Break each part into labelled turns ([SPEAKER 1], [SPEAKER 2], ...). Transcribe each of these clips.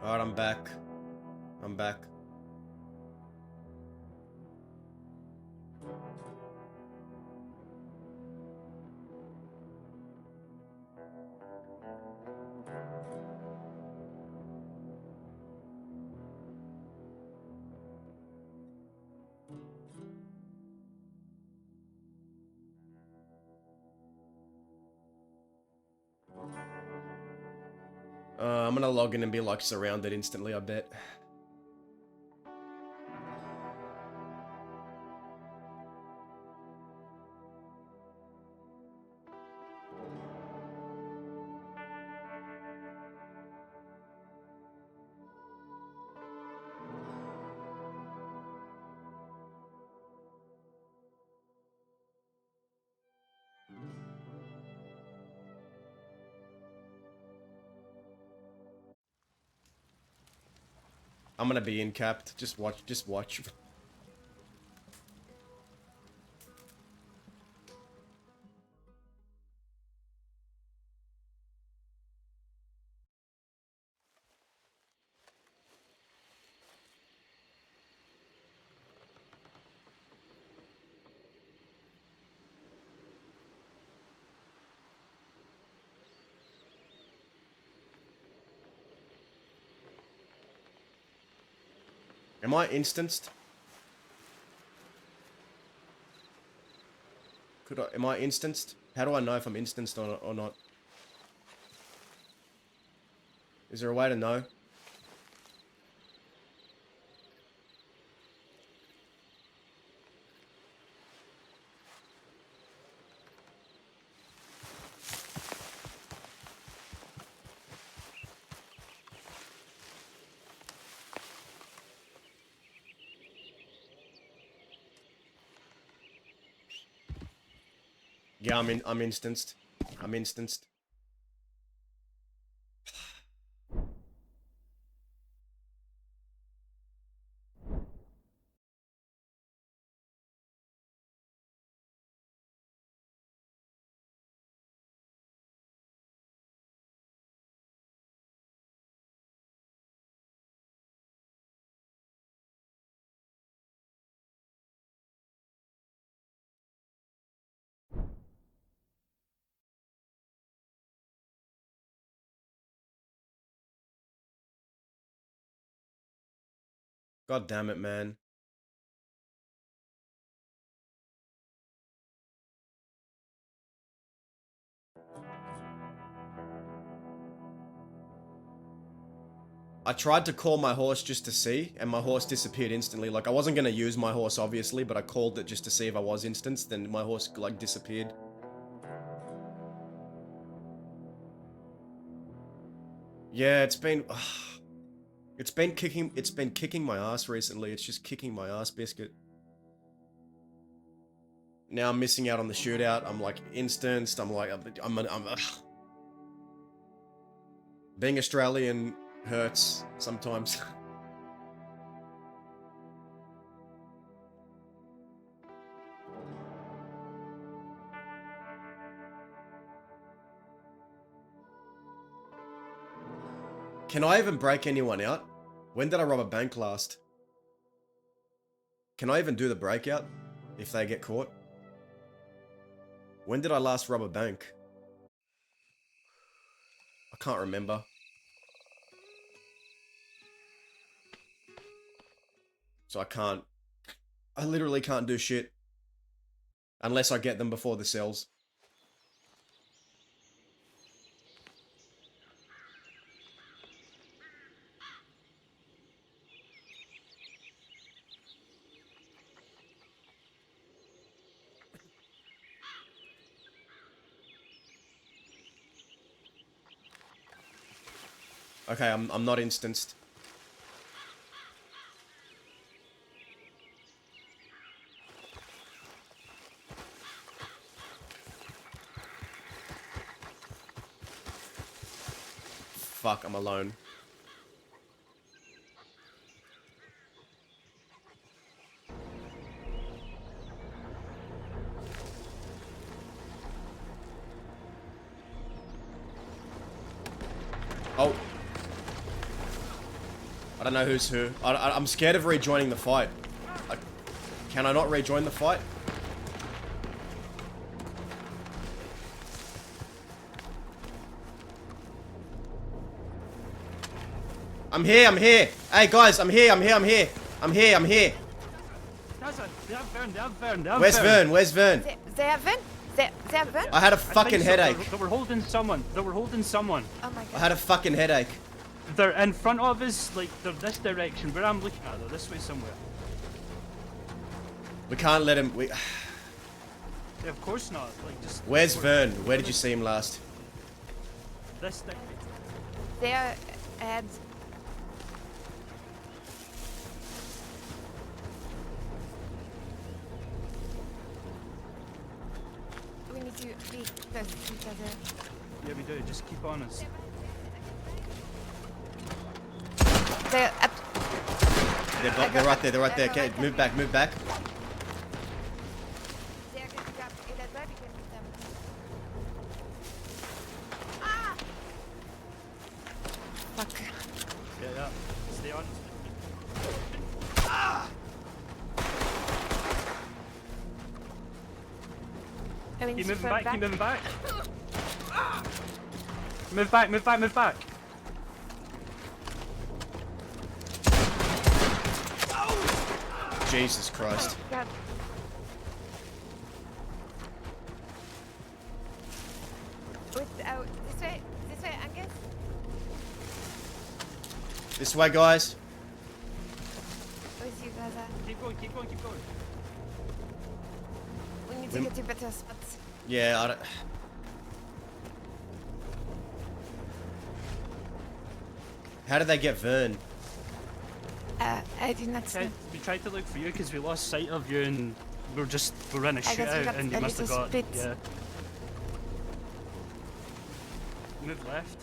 [SPEAKER 1] Alright, I'm back. I'm back. I'm gonna log in and be like surrounded instantly, I bet. I'm gonna be in capped. Just watch, just watch. Am I instanced? Am I instanced? How do I know if I'm instanced or not? Is there a way to know? Yeah, I'm instanced. I'm instanced. God damn it, man. I tried to call my horse just to see, and my horse disappeared instantly. Like, I wasn't gonna use my horse, obviously, but I called it just to see if I was instanced, then my horse, like, disappeared. Yeah, it's been... it's been kicking my ass recently. It's just kicking my ass, biscuit. Now I'm missing out on the shootout. I'm, like, instanced. I'm, like, being Australian hurts sometimes. Can I even break anyone out? When did I rob a bank last? Can I even do the breakout if they get caught? When did I last rob a bank? I can't remember. So I literally can't do shit. Unless I get them before the cells. Okay, I'm not instanced. Fuck, I'm alone. Oh. I don't know who's who. I'm scared of rejoining the fight. Can I not rejoin the fight? I'm here, I'm here. Hey guys, I'm here, I'm here, I'm here. I'm here, I'm here.
[SPEAKER 2] They have Vern.
[SPEAKER 1] Where's Vern? Where's Vern?
[SPEAKER 3] They have Vern? They have Vern?
[SPEAKER 1] I had a fucking headache.
[SPEAKER 2] They were holding someone. Oh my
[SPEAKER 3] god.
[SPEAKER 1] I had a fucking headache.
[SPEAKER 2] They're in front of us, like, they're this direction. Where I'm looking at, they're this way somewhere.
[SPEAKER 1] We can't let him.
[SPEAKER 2] Yeah, of course not. Like, just.
[SPEAKER 1] Where's Vern? Where did you see him last?
[SPEAKER 2] This thing.
[SPEAKER 3] They are ahead. We need to be close to each other.
[SPEAKER 2] Yeah, we do. Just keep on us.
[SPEAKER 3] They're up.
[SPEAKER 1] They're right there. They're right there. Okay, move back. Move back.
[SPEAKER 3] They're going to grab it as well. We can beat them. Ah! Fuck.
[SPEAKER 2] Yeah. Stay on. Keep moving back. Keep moving back. Move back.
[SPEAKER 1] Jesus Christ.
[SPEAKER 3] God. This way, Angus.
[SPEAKER 1] This way, guys.
[SPEAKER 3] With you, Gaza.
[SPEAKER 2] Keep going.
[SPEAKER 3] We need to get to better spots.
[SPEAKER 1] Yeah, I don't. How did they get Vern?
[SPEAKER 3] I did not see.
[SPEAKER 2] We tried to look for you because we lost sight of you and we're in a
[SPEAKER 3] I guess we
[SPEAKER 2] shootout
[SPEAKER 3] got
[SPEAKER 2] and you
[SPEAKER 3] a
[SPEAKER 2] must have
[SPEAKER 3] little
[SPEAKER 2] got.
[SPEAKER 3] split.
[SPEAKER 2] Yeah. Move left.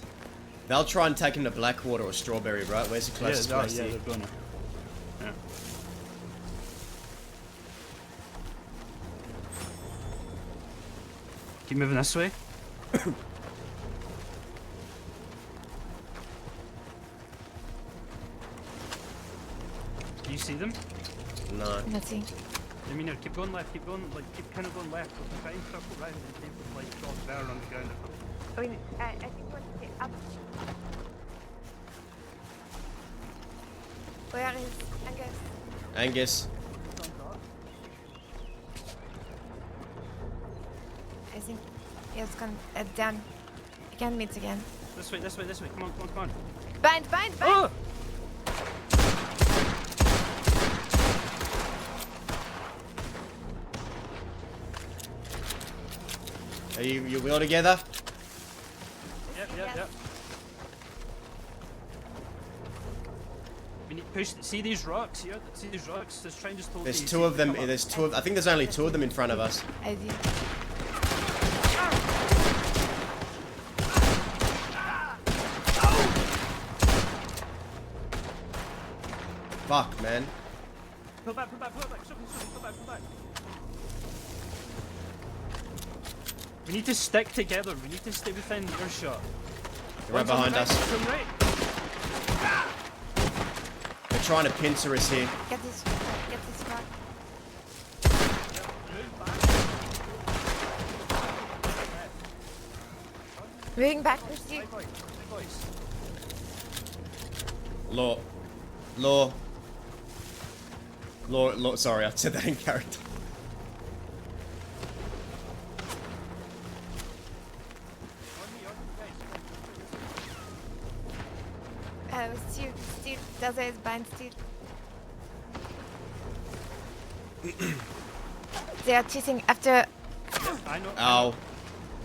[SPEAKER 1] They'll try and take him to Blackwater or Strawberry, right? Where's the closest place
[SPEAKER 2] yeah,
[SPEAKER 1] to
[SPEAKER 2] they're
[SPEAKER 1] you?
[SPEAKER 2] gonna. Yeah. Keep moving this way. Do you see them?
[SPEAKER 1] No.
[SPEAKER 3] Nothing.
[SPEAKER 2] I mean, keep going left, keep kind of going left. We'll try and circle round and see if we like drop there on the ground.
[SPEAKER 3] I mean, I think we're going up. Where is Angus?
[SPEAKER 1] Angus.
[SPEAKER 3] I think it's gone down. We can meet again.
[SPEAKER 2] This way. Come on.
[SPEAKER 3] Bind!
[SPEAKER 2] Oh!
[SPEAKER 1] Are you all together?
[SPEAKER 2] Yep. We need push. See these rocks here? See these rocks? Let's try and just hold
[SPEAKER 1] There's
[SPEAKER 2] these.
[SPEAKER 1] two of them. There's two of. I think there's only two of them in front of us.
[SPEAKER 3] I did.
[SPEAKER 1] Fuck, man.
[SPEAKER 2] Pull back. Pull back. We need to stick together. We need to stay within earshot.
[SPEAKER 1] They're right behind us.
[SPEAKER 2] From right.
[SPEAKER 1] They're trying to pincer us here.
[SPEAKER 3] Get this rock.
[SPEAKER 2] Move back.
[SPEAKER 3] Moving back with you.
[SPEAKER 2] Big boys.
[SPEAKER 1] Law. Sorry, I said that in character.
[SPEAKER 3] Still, Daza is bind still. They are chasing after.
[SPEAKER 2] I know.
[SPEAKER 1] Ow.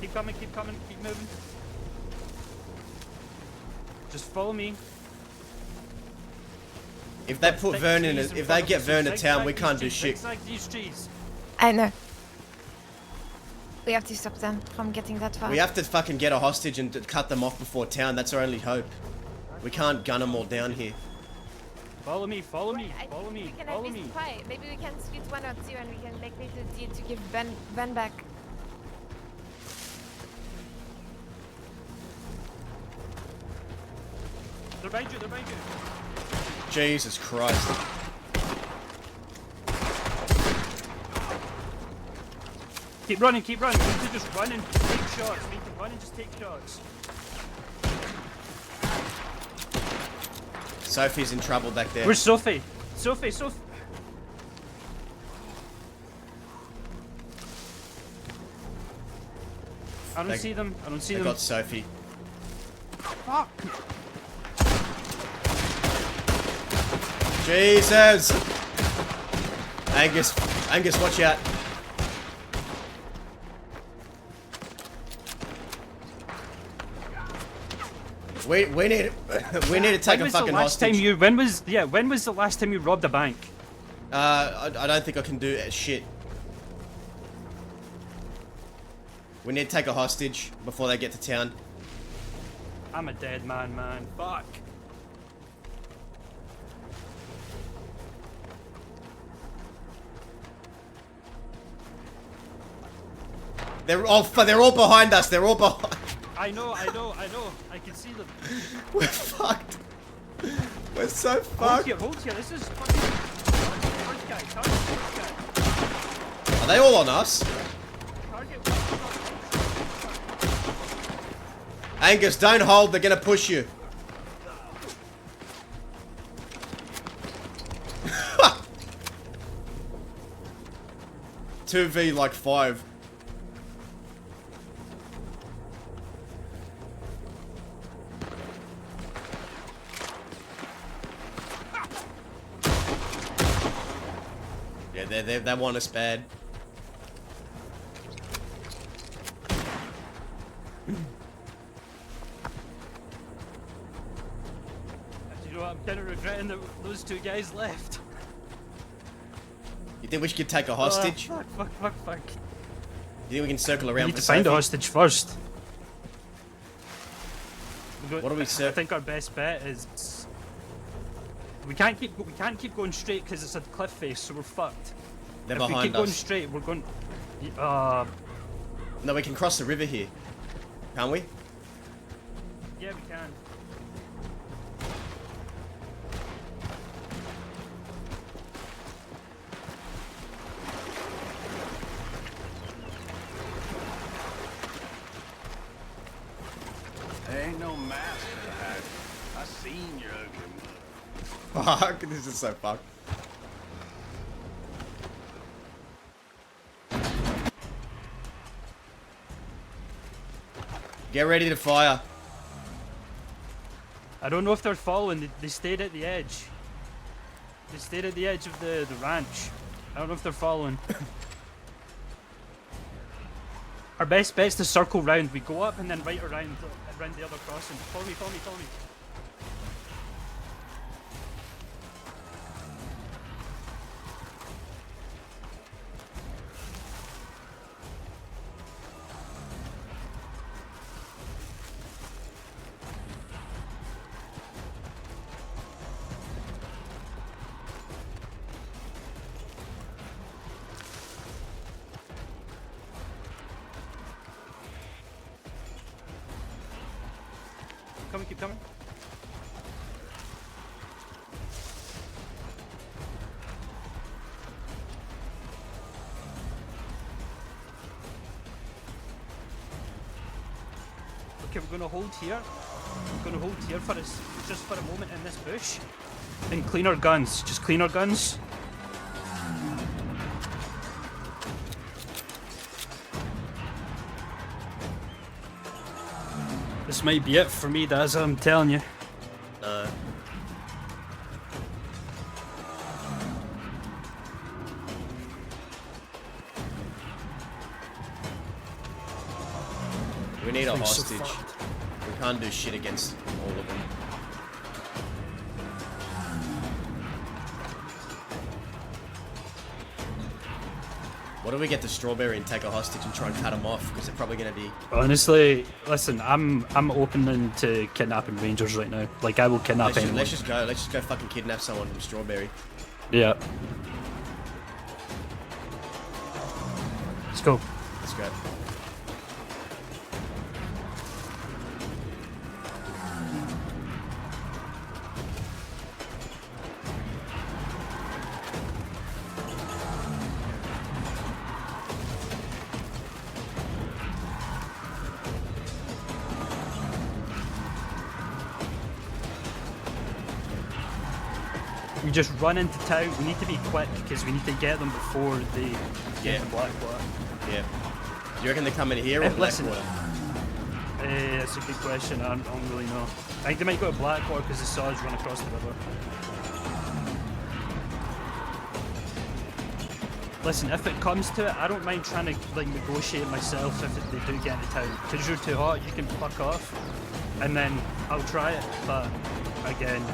[SPEAKER 2] Keep coming, keep moving. Just follow me.
[SPEAKER 1] If they put Vern in, if they get Vern to town, we can't do shit.
[SPEAKER 2] Zigzag these trees.
[SPEAKER 3] I know. We have to stop them from getting that far.
[SPEAKER 1] We have to fucking get a hostage and cut them off before town. That's our only hope. We can't gun them all down here.
[SPEAKER 2] Follow me, follow me,
[SPEAKER 3] I
[SPEAKER 2] follow
[SPEAKER 3] think
[SPEAKER 2] me,
[SPEAKER 3] we can
[SPEAKER 2] follow
[SPEAKER 3] at
[SPEAKER 2] me.
[SPEAKER 3] least try. Maybe we can split one or two and we can make little deal to give Ben back.
[SPEAKER 2] They're behind you, they're behind you.
[SPEAKER 1] Jesus Christ.
[SPEAKER 2] Keep running, keep running. We need to just run and take shots. We need to run and just take shots.
[SPEAKER 1] Sophie's in trouble back there.
[SPEAKER 2] Where's Sophie? Sophie. I don't see them.
[SPEAKER 1] I got Sophie.
[SPEAKER 2] Fuck.
[SPEAKER 1] Jesus! Angus, watch out. We need to take a fucking hostage.
[SPEAKER 2] When was the last time you robbed a bank?
[SPEAKER 1] I don't think I can do shit. We need to take a hostage before they get to town.
[SPEAKER 2] I'm a dead man, man. Fuck.
[SPEAKER 1] They're all behind us. They're all behind.
[SPEAKER 2] I know. I can see them.
[SPEAKER 1] We're fucked. We're so
[SPEAKER 2] Hold
[SPEAKER 1] fucked.
[SPEAKER 2] here. This is fucking... First guy.
[SPEAKER 1] Are they all on us?
[SPEAKER 2] Target.
[SPEAKER 1] Angus, don't hold. They're gonna push you. 2v like 5. Yeah, they want us bad.
[SPEAKER 2] You know what? I'm kind of regretting that those two guys left.
[SPEAKER 1] You think we should take a hostage?
[SPEAKER 2] Fuck.
[SPEAKER 1] You think we can circle
[SPEAKER 2] We
[SPEAKER 1] around
[SPEAKER 2] need
[SPEAKER 1] for
[SPEAKER 2] to find a
[SPEAKER 1] Sophie?
[SPEAKER 2] hostage first.
[SPEAKER 1] What do we say?
[SPEAKER 2] I think our best bet is we can't keep going straight because it's a cliff face, so we're fucked.
[SPEAKER 1] They're
[SPEAKER 2] If we
[SPEAKER 1] behind
[SPEAKER 2] keep going
[SPEAKER 1] us.
[SPEAKER 2] straight, we're going.
[SPEAKER 1] No, we can cross the river here. Can't we?
[SPEAKER 2] Yeah, we can.
[SPEAKER 4] There ain't no mask to hide. I seen your ugly mother.
[SPEAKER 1] Fuck, this is so fucked. Get ready to fire.
[SPEAKER 2] I don't know if they're following. They stayed at the edge. They stayed at the edge of the ranch. I don't know if they're following. Our best bet's to circle round. We go up and then right around the other crossing. Follow me. Keep coming. Okay, we're gonna hold here. Just for a moment in this bush. And clean our guns. Just clean our guns. This might be it for me, Daz, I'm telling you.
[SPEAKER 1] No. We need a
[SPEAKER 2] Thing's so
[SPEAKER 1] hostage.
[SPEAKER 2] fucked.
[SPEAKER 1] We can't do shit against all of them. What if we get the strawberry and take a hostage and try and cut them off? Because they're probably going to be...
[SPEAKER 2] Honestly, listen, I'm open to kidnapping rangers right now. Like, I will kidnap anyone.
[SPEAKER 1] Let's just go fucking kidnap someone from strawberry.
[SPEAKER 2] Yeah. Let's go.
[SPEAKER 1] Let's go.
[SPEAKER 2] You just run into town. We need to be quick because we need to get them before they get to Blackwater.
[SPEAKER 1] Yeah. Do you reckon they're coming here or
[SPEAKER 2] Listen.
[SPEAKER 1] Blackwater?
[SPEAKER 2] That's a good question. I don't really know. I think they might go to Blackwater because the saws run across the river. Listen, if it comes to it, I don't mind trying to like negotiate myself if they do get into town. Because you're too hot, you can fuck off, and then I'll try it. But again,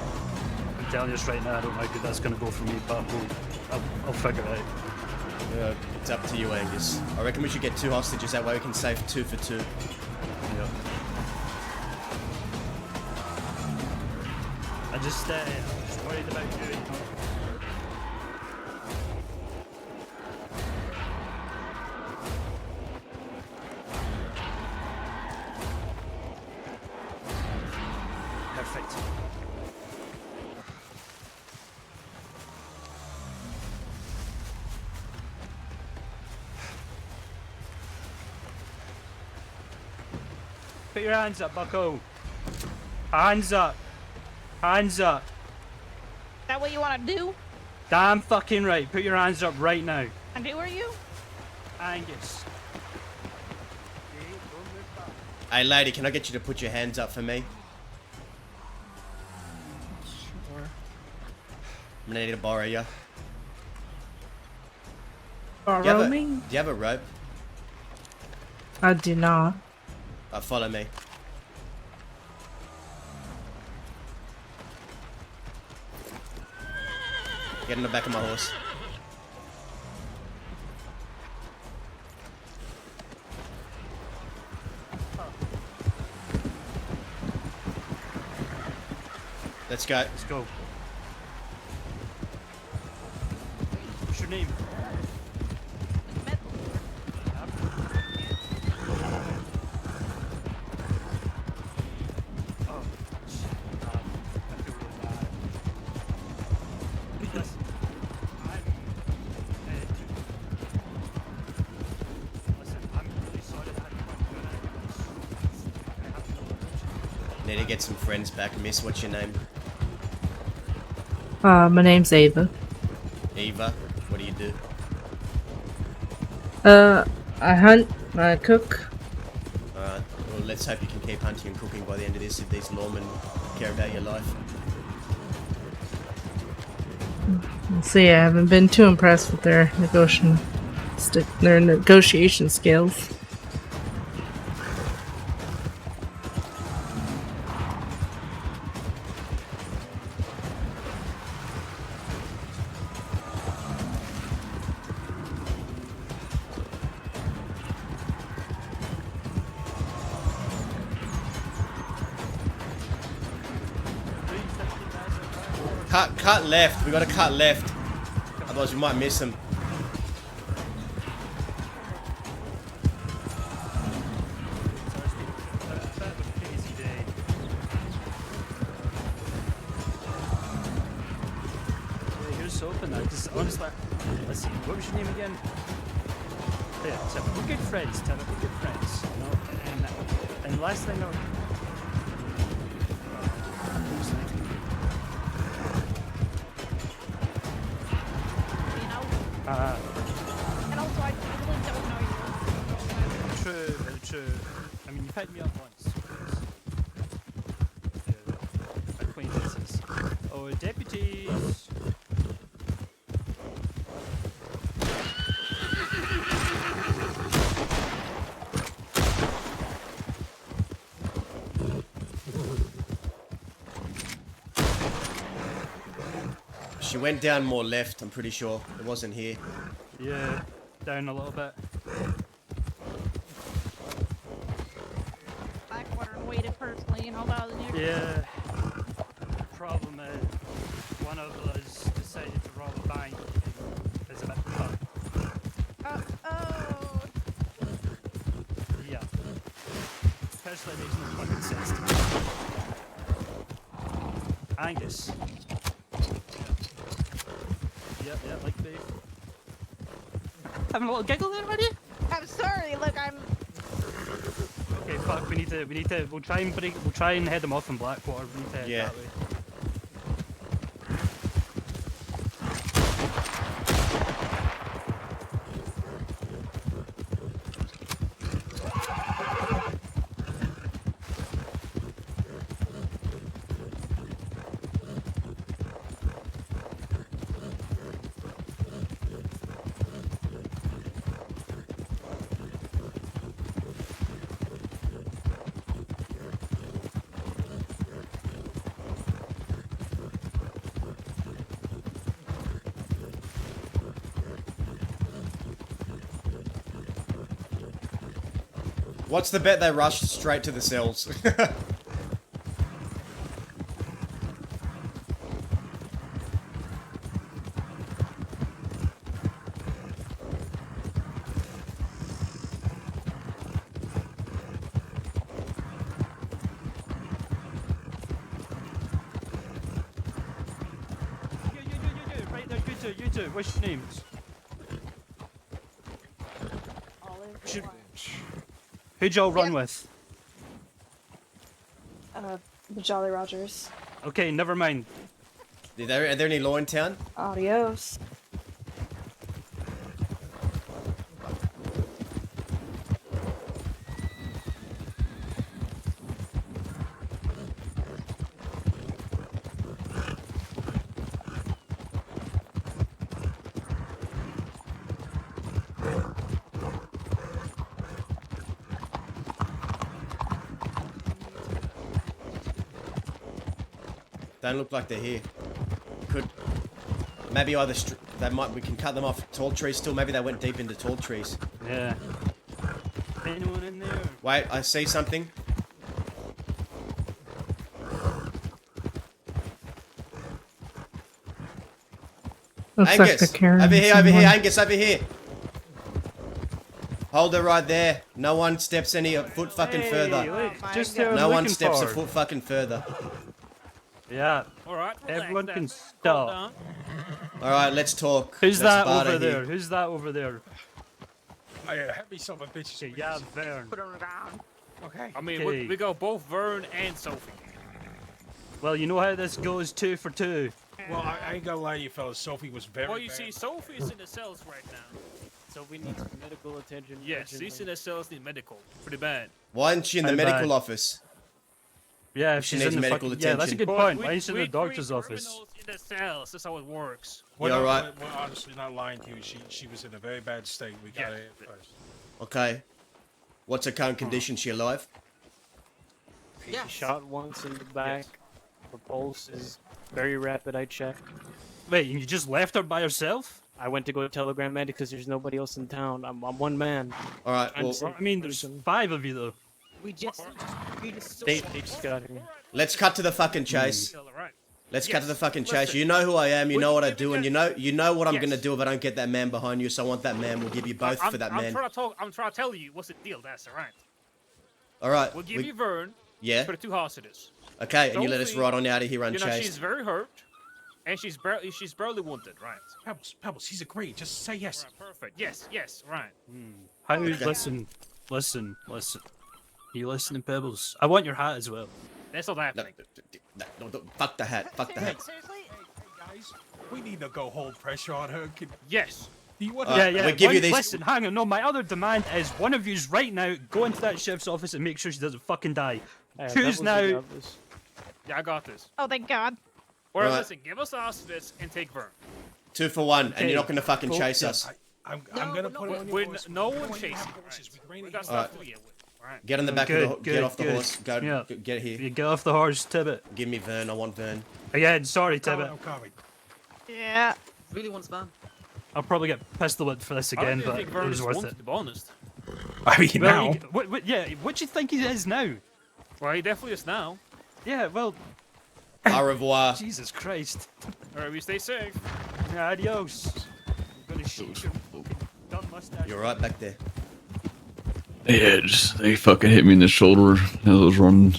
[SPEAKER 2] I'm telling you this right now, I don't know how good that's going to go for me. But I'll figure it out.
[SPEAKER 1] It's up to you, Angus. I reckon we should get 2 hostages. That way we can save 2 for 2.
[SPEAKER 2] Yeah. I'm just worried about you. Perfect. Put your hands up, bucko. Hands up. Hands up.
[SPEAKER 5] Is that what you want to do?
[SPEAKER 2] Damn fucking right. Put your hands up right now.
[SPEAKER 5] And who are you?
[SPEAKER 2] Angus.
[SPEAKER 1] Hey, lady, can I get you to put your hands up for me?
[SPEAKER 3] Sure.
[SPEAKER 1] I'm gonna need to borrow you.
[SPEAKER 6] Borrow me?
[SPEAKER 1] Do you have a rope?
[SPEAKER 6] I do not.
[SPEAKER 1] Follow me. Get in the back of my horse. Let's go.
[SPEAKER 2] Let's go. What's your name? Oh, shit. I feel really bad. Listen, I'm really sorry that I had to come to
[SPEAKER 1] Need to get some friends back. Miss, what's your name?
[SPEAKER 6] My name's Ava.
[SPEAKER 1] Eva. What do you do?
[SPEAKER 6] I hunt, I cook.
[SPEAKER 1] Alright. Well, let's hope you can keep hunting and cooking by the end of this if these lawmen care about your life.
[SPEAKER 6] See, I haven't been too impressed with their negotiation skills.
[SPEAKER 1] Cut left. We gotta cut left. Otherwise we might miss them.
[SPEAKER 2] Here's hoping that, because honestly, let's see, what was your name again? Yeah, Tara. We're good friends, Tara. We're good friends. You know? And last thing I
[SPEAKER 5] And also, I really don't know you.
[SPEAKER 2] True. I mean, you picked me up once. Acquaintances. Oh, deputies.
[SPEAKER 1] She went down more left, I'm pretty sure. It wasn't here.
[SPEAKER 2] Yeah, down a little bit.
[SPEAKER 5] Blackwater and waited personally, you know, that was new.
[SPEAKER 2] Yeah. Problem is, one of us decided to rob a bank. It's a bit tough.
[SPEAKER 5] Oh.
[SPEAKER 2] Yeah. Personally, it makes no fucking sense to me. Angus. Yeah, like beef. Having a little giggle there, are you?
[SPEAKER 5] I'm sorry, look, I'm...
[SPEAKER 2] Okay, fuck, we need to, we'll try and head them off in Blackwater, we need to head
[SPEAKER 1] Yeah.
[SPEAKER 2] that way.
[SPEAKER 1] What's the bet they rushed straight to the cells?
[SPEAKER 2] You, right there, you two, what's your names? Should- Who'd y'all run with?
[SPEAKER 5] The Jolly Rogers.
[SPEAKER 2] Okay, never mind.
[SPEAKER 1] are there any law in town?
[SPEAKER 5] Adios.
[SPEAKER 1] Don't look like they're here. Could maybe either we can cut them off tall trees still. Maybe they went deep into tall trees.
[SPEAKER 2] Yeah. Anyone in there?
[SPEAKER 1] Wait, I see something.
[SPEAKER 6] Looks like
[SPEAKER 1] Angus,
[SPEAKER 6] they're carrying
[SPEAKER 1] over here,
[SPEAKER 6] someone.
[SPEAKER 1] Angus, over here. Hold her right there. No one steps any foot fucking further.
[SPEAKER 2] Wait,
[SPEAKER 3] my
[SPEAKER 2] just
[SPEAKER 3] God.
[SPEAKER 2] there
[SPEAKER 1] No one
[SPEAKER 2] looking
[SPEAKER 1] steps a
[SPEAKER 2] for.
[SPEAKER 1] foot fucking further.
[SPEAKER 2] Yeah.
[SPEAKER 7] Alright,
[SPEAKER 2] Everyone can
[SPEAKER 7] Calm
[SPEAKER 2] stop.
[SPEAKER 7] down.
[SPEAKER 1] All right, let's talk.
[SPEAKER 2] Who's
[SPEAKER 1] Let's
[SPEAKER 2] that
[SPEAKER 1] barter
[SPEAKER 2] over
[SPEAKER 1] here.
[SPEAKER 2] there? Who's that over there?
[SPEAKER 8] Have me some bitches.
[SPEAKER 2] Okay, yeah, Vern.
[SPEAKER 3] Put her on the ground.
[SPEAKER 8] Okay.
[SPEAKER 7] I mean,
[SPEAKER 2] Okay.
[SPEAKER 7] we got both Vern and Sophie.
[SPEAKER 2] Well, you know how this goes, 2 for 2.
[SPEAKER 8] Well, I ain't gonna lie to you fellas. Sophie was very
[SPEAKER 7] Well, you
[SPEAKER 8] bad.
[SPEAKER 7] see, Sophie is in the cells right now.
[SPEAKER 9] So we need some medical attention.
[SPEAKER 7] Yes, these in the cells need medical. Pretty bad.
[SPEAKER 1] Why isn't she in the
[SPEAKER 2] How
[SPEAKER 1] medical
[SPEAKER 2] bad?
[SPEAKER 1] office?
[SPEAKER 2] Yeah,
[SPEAKER 1] If she
[SPEAKER 2] she's
[SPEAKER 1] needs
[SPEAKER 2] in the
[SPEAKER 1] medical
[SPEAKER 2] fucking... Yeah, that's a
[SPEAKER 1] attention.
[SPEAKER 2] good
[SPEAKER 7] But
[SPEAKER 2] point.
[SPEAKER 7] we-
[SPEAKER 2] Why is she in
[SPEAKER 7] we
[SPEAKER 2] the doctor's
[SPEAKER 7] treat
[SPEAKER 2] office?
[SPEAKER 7] criminals in the cells. That's how it works.
[SPEAKER 8] Well,
[SPEAKER 1] You
[SPEAKER 8] no,
[SPEAKER 1] alright?
[SPEAKER 8] well, honestly, not lying to you. She was in a very bad state. We got
[SPEAKER 7] Yeah.
[SPEAKER 8] it first.
[SPEAKER 1] Okay. What's her current condition? She alive?
[SPEAKER 9] Shot once in the back. Her pulse is very rapid. I checked.
[SPEAKER 2] Wait, you just left her by herself?
[SPEAKER 9] I went to go telegram medic because there's nobody else in town. I'm one man.
[SPEAKER 1] All right.
[SPEAKER 9] I'm
[SPEAKER 1] Well,
[SPEAKER 9] sick.
[SPEAKER 2] I mean, there's 5 of you, though.
[SPEAKER 9] We just they just got here.
[SPEAKER 1] let's cut to the fucking chase.
[SPEAKER 7] All right.
[SPEAKER 1] Let's cut to the
[SPEAKER 7] Yes,
[SPEAKER 1] fucking chase.
[SPEAKER 7] listen.
[SPEAKER 1] You know who I am. You
[SPEAKER 7] Will
[SPEAKER 1] know
[SPEAKER 7] you
[SPEAKER 1] what I
[SPEAKER 7] give
[SPEAKER 1] do,
[SPEAKER 7] me
[SPEAKER 1] and
[SPEAKER 7] that-
[SPEAKER 1] you know what I'm gonna
[SPEAKER 7] Yes.
[SPEAKER 1] do if I don't get that man behind you. So I want that man. We'll give you both for that man.
[SPEAKER 7] I'm trying to tell you what's the deal. That's all right.
[SPEAKER 1] All right.
[SPEAKER 7] We'll give you Vern
[SPEAKER 1] Yeah.
[SPEAKER 7] for the 2 hostages.
[SPEAKER 1] Okay, and you let us
[SPEAKER 7] Sophie,
[SPEAKER 1] ride on out of here
[SPEAKER 7] You know, she's
[SPEAKER 1] unchased.
[SPEAKER 7] very hurt, and she's barely wounded, right?
[SPEAKER 8] Pebbles, he's agreed. Just say yes.
[SPEAKER 7] Right, perfect. Yes, right.
[SPEAKER 2] How? Listen. You listening, Pebbles? I want your hat as well.
[SPEAKER 7] That's not
[SPEAKER 1] No,
[SPEAKER 7] happening.
[SPEAKER 1] no, fuck the hat. Fuck the hat.
[SPEAKER 3] Seriously?
[SPEAKER 8] Guys, we need to go hold pressure on her.
[SPEAKER 7] Yes.
[SPEAKER 8] Do you want
[SPEAKER 1] Uh,
[SPEAKER 8] to?
[SPEAKER 2] Yeah.
[SPEAKER 1] we give you these-
[SPEAKER 2] Listen, hang on. No, my other demand is one of yous right now go into that chef's office and make sure she doesn't fucking die.
[SPEAKER 9] Yeah,
[SPEAKER 2] Choose
[SPEAKER 9] Pebbles,
[SPEAKER 2] now.
[SPEAKER 9] you got this.
[SPEAKER 7] Yeah, I got this.
[SPEAKER 5] Oh, thank God.
[SPEAKER 7] Or
[SPEAKER 1] Right.
[SPEAKER 7] listen, give us the hostages and take Vern.
[SPEAKER 1] 2 for 1, and
[SPEAKER 2] Okay.
[SPEAKER 1] you're not gonna fucking
[SPEAKER 2] Cool.
[SPEAKER 1] chase
[SPEAKER 2] Yeah.
[SPEAKER 1] us.
[SPEAKER 8] I'm gonna put it on your
[SPEAKER 7] We're
[SPEAKER 8] voice.
[SPEAKER 7] no
[SPEAKER 8] Put it
[SPEAKER 7] one
[SPEAKER 8] on your
[SPEAKER 7] chasing.
[SPEAKER 8] voices.
[SPEAKER 7] Right?
[SPEAKER 8] We can
[SPEAKER 7] We
[SPEAKER 8] rein
[SPEAKER 7] got
[SPEAKER 8] it
[SPEAKER 7] stuff
[SPEAKER 8] in.
[SPEAKER 7] to deal with. Right.
[SPEAKER 1] Get on the back of the
[SPEAKER 2] Good,
[SPEAKER 1] get off the
[SPEAKER 2] good.
[SPEAKER 1] horse. Go
[SPEAKER 2] Yeah.
[SPEAKER 1] get here.
[SPEAKER 2] You get off the horse, Tibbet.
[SPEAKER 1] Give me Vern. I want Vern.
[SPEAKER 2] Again, sorry,
[SPEAKER 8] Coming,
[SPEAKER 2] Tibbet.
[SPEAKER 8] I'm coming.
[SPEAKER 5] Yeah.
[SPEAKER 9] Really wants man.
[SPEAKER 2] I'll probably get pistol whipped for this
[SPEAKER 7] I
[SPEAKER 2] again,
[SPEAKER 7] don't
[SPEAKER 2] but
[SPEAKER 7] think
[SPEAKER 2] it
[SPEAKER 7] Vern
[SPEAKER 2] was
[SPEAKER 7] is
[SPEAKER 2] worth
[SPEAKER 7] wanted,
[SPEAKER 2] it.
[SPEAKER 7] to be honest.
[SPEAKER 8] I mean,
[SPEAKER 2] Well,
[SPEAKER 8] now.
[SPEAKER 2] yeah, what do you think he is now?
[SPEAKER 7] Well, he definitely is now.
[SPEAKER 2] Yeah, well,
[SPEAKER 1] Au revoir.
[SPEAKER 2] Jesus Christ.
[SPEAKER 7] Alright, we stay safe.
[SPEAKER 2] Adios. I'm gonna shoot your fucking dumb mustache.
[SPEAKER 1] You're right back there.
[SPEAKER 10] Yeah, just they fucking hit me in the shoulder as I was running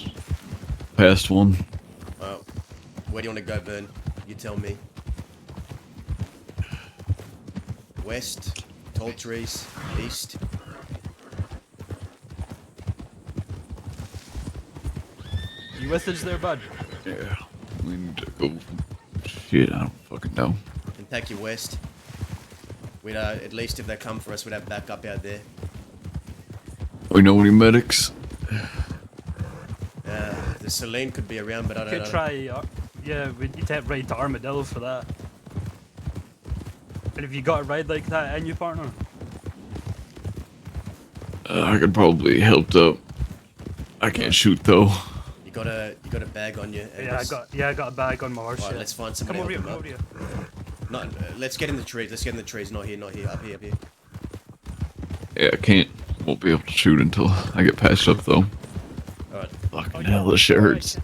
[SPEAKER 10] past one.
[SPEAKER 1] Well, where do you want to go, Vern? You tell me. West, tall trees, east.
[SPEAKER 2] You with us there, bud?
[SPEAKER 10] Yeah, we need to go. Shit, I don't fucking know.
[SPEAKER 1] And take you west. We'd at least if they come for us, we'd have backup out there.
[SPEAKER 10] We know any medics?
[SPEAKER 1] The Celine could be around, but I don't
[SPEAKER 2] Could
[SPEAKER 1] know.
[SPEAKER 2] try, yeah, we need to head right to Armadillo for that. And have you got a ride like that in you, partner?
[SPEAKER 10] I could probably help up. I can't shoot though.
[SPEAKER 1] You got a bag on you.
[SPEAKER 2] Yeah, I got a bag on my horse.
[SPEAKER 1] Alright,
[SPEAKER 2] yeah.
[SPEAKER 1] let's find
[SPEAKER 2] Come
[SPEAKER 1] somebody.
[SPEAKER 2] over here,
[SPEAKER 1] help
[SPEAKER 2] come
[SPEAKER 1] them
[SPEAKER 2] over here.
[SPEAKER 1] up. Not, let's get in the trees. Let's get in the trees. Not here. Not here. Up here. Up here.
[SPEAKER 10] Yeah, I can't Won't be able to shoot until I get patched up, though.
[SPEAKER 1] Alright.
[SPEAKER 10] Fucking hell, this shit hurts.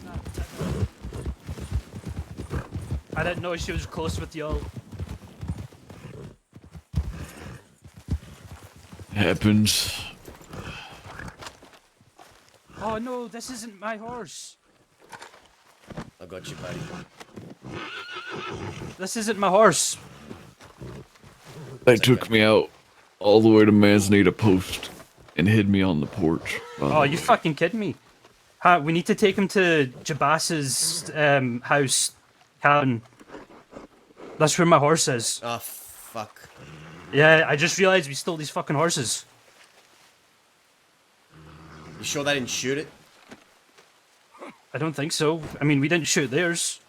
[SPEAKER 2] I didn't know she was close with y'all.
[SPEAKER 10] Happens.
[SPEAKER 2] Oh no, this isn't my horse.
[SPEAKER 1] I got you, buddy.
[SPEAKER 2] This isn't my horse.
[SPEAKER 10] They took me out all the way to Manzanita Post and hid me on the porch.
[SPEAKER 2] Oh, you fucking kidding me? We need to take him to Jabas's house cabin. That's where my horse is.
[SPEAKER 1] Oh, fuck.
[SPEAKER 2] Yeah, I just realized we stole these fucking horses.
[SPEAKER 1] You sure they didn't shoot it?
[SPEAKER 2] I don't think so. I mean, we didn't shoot theirs.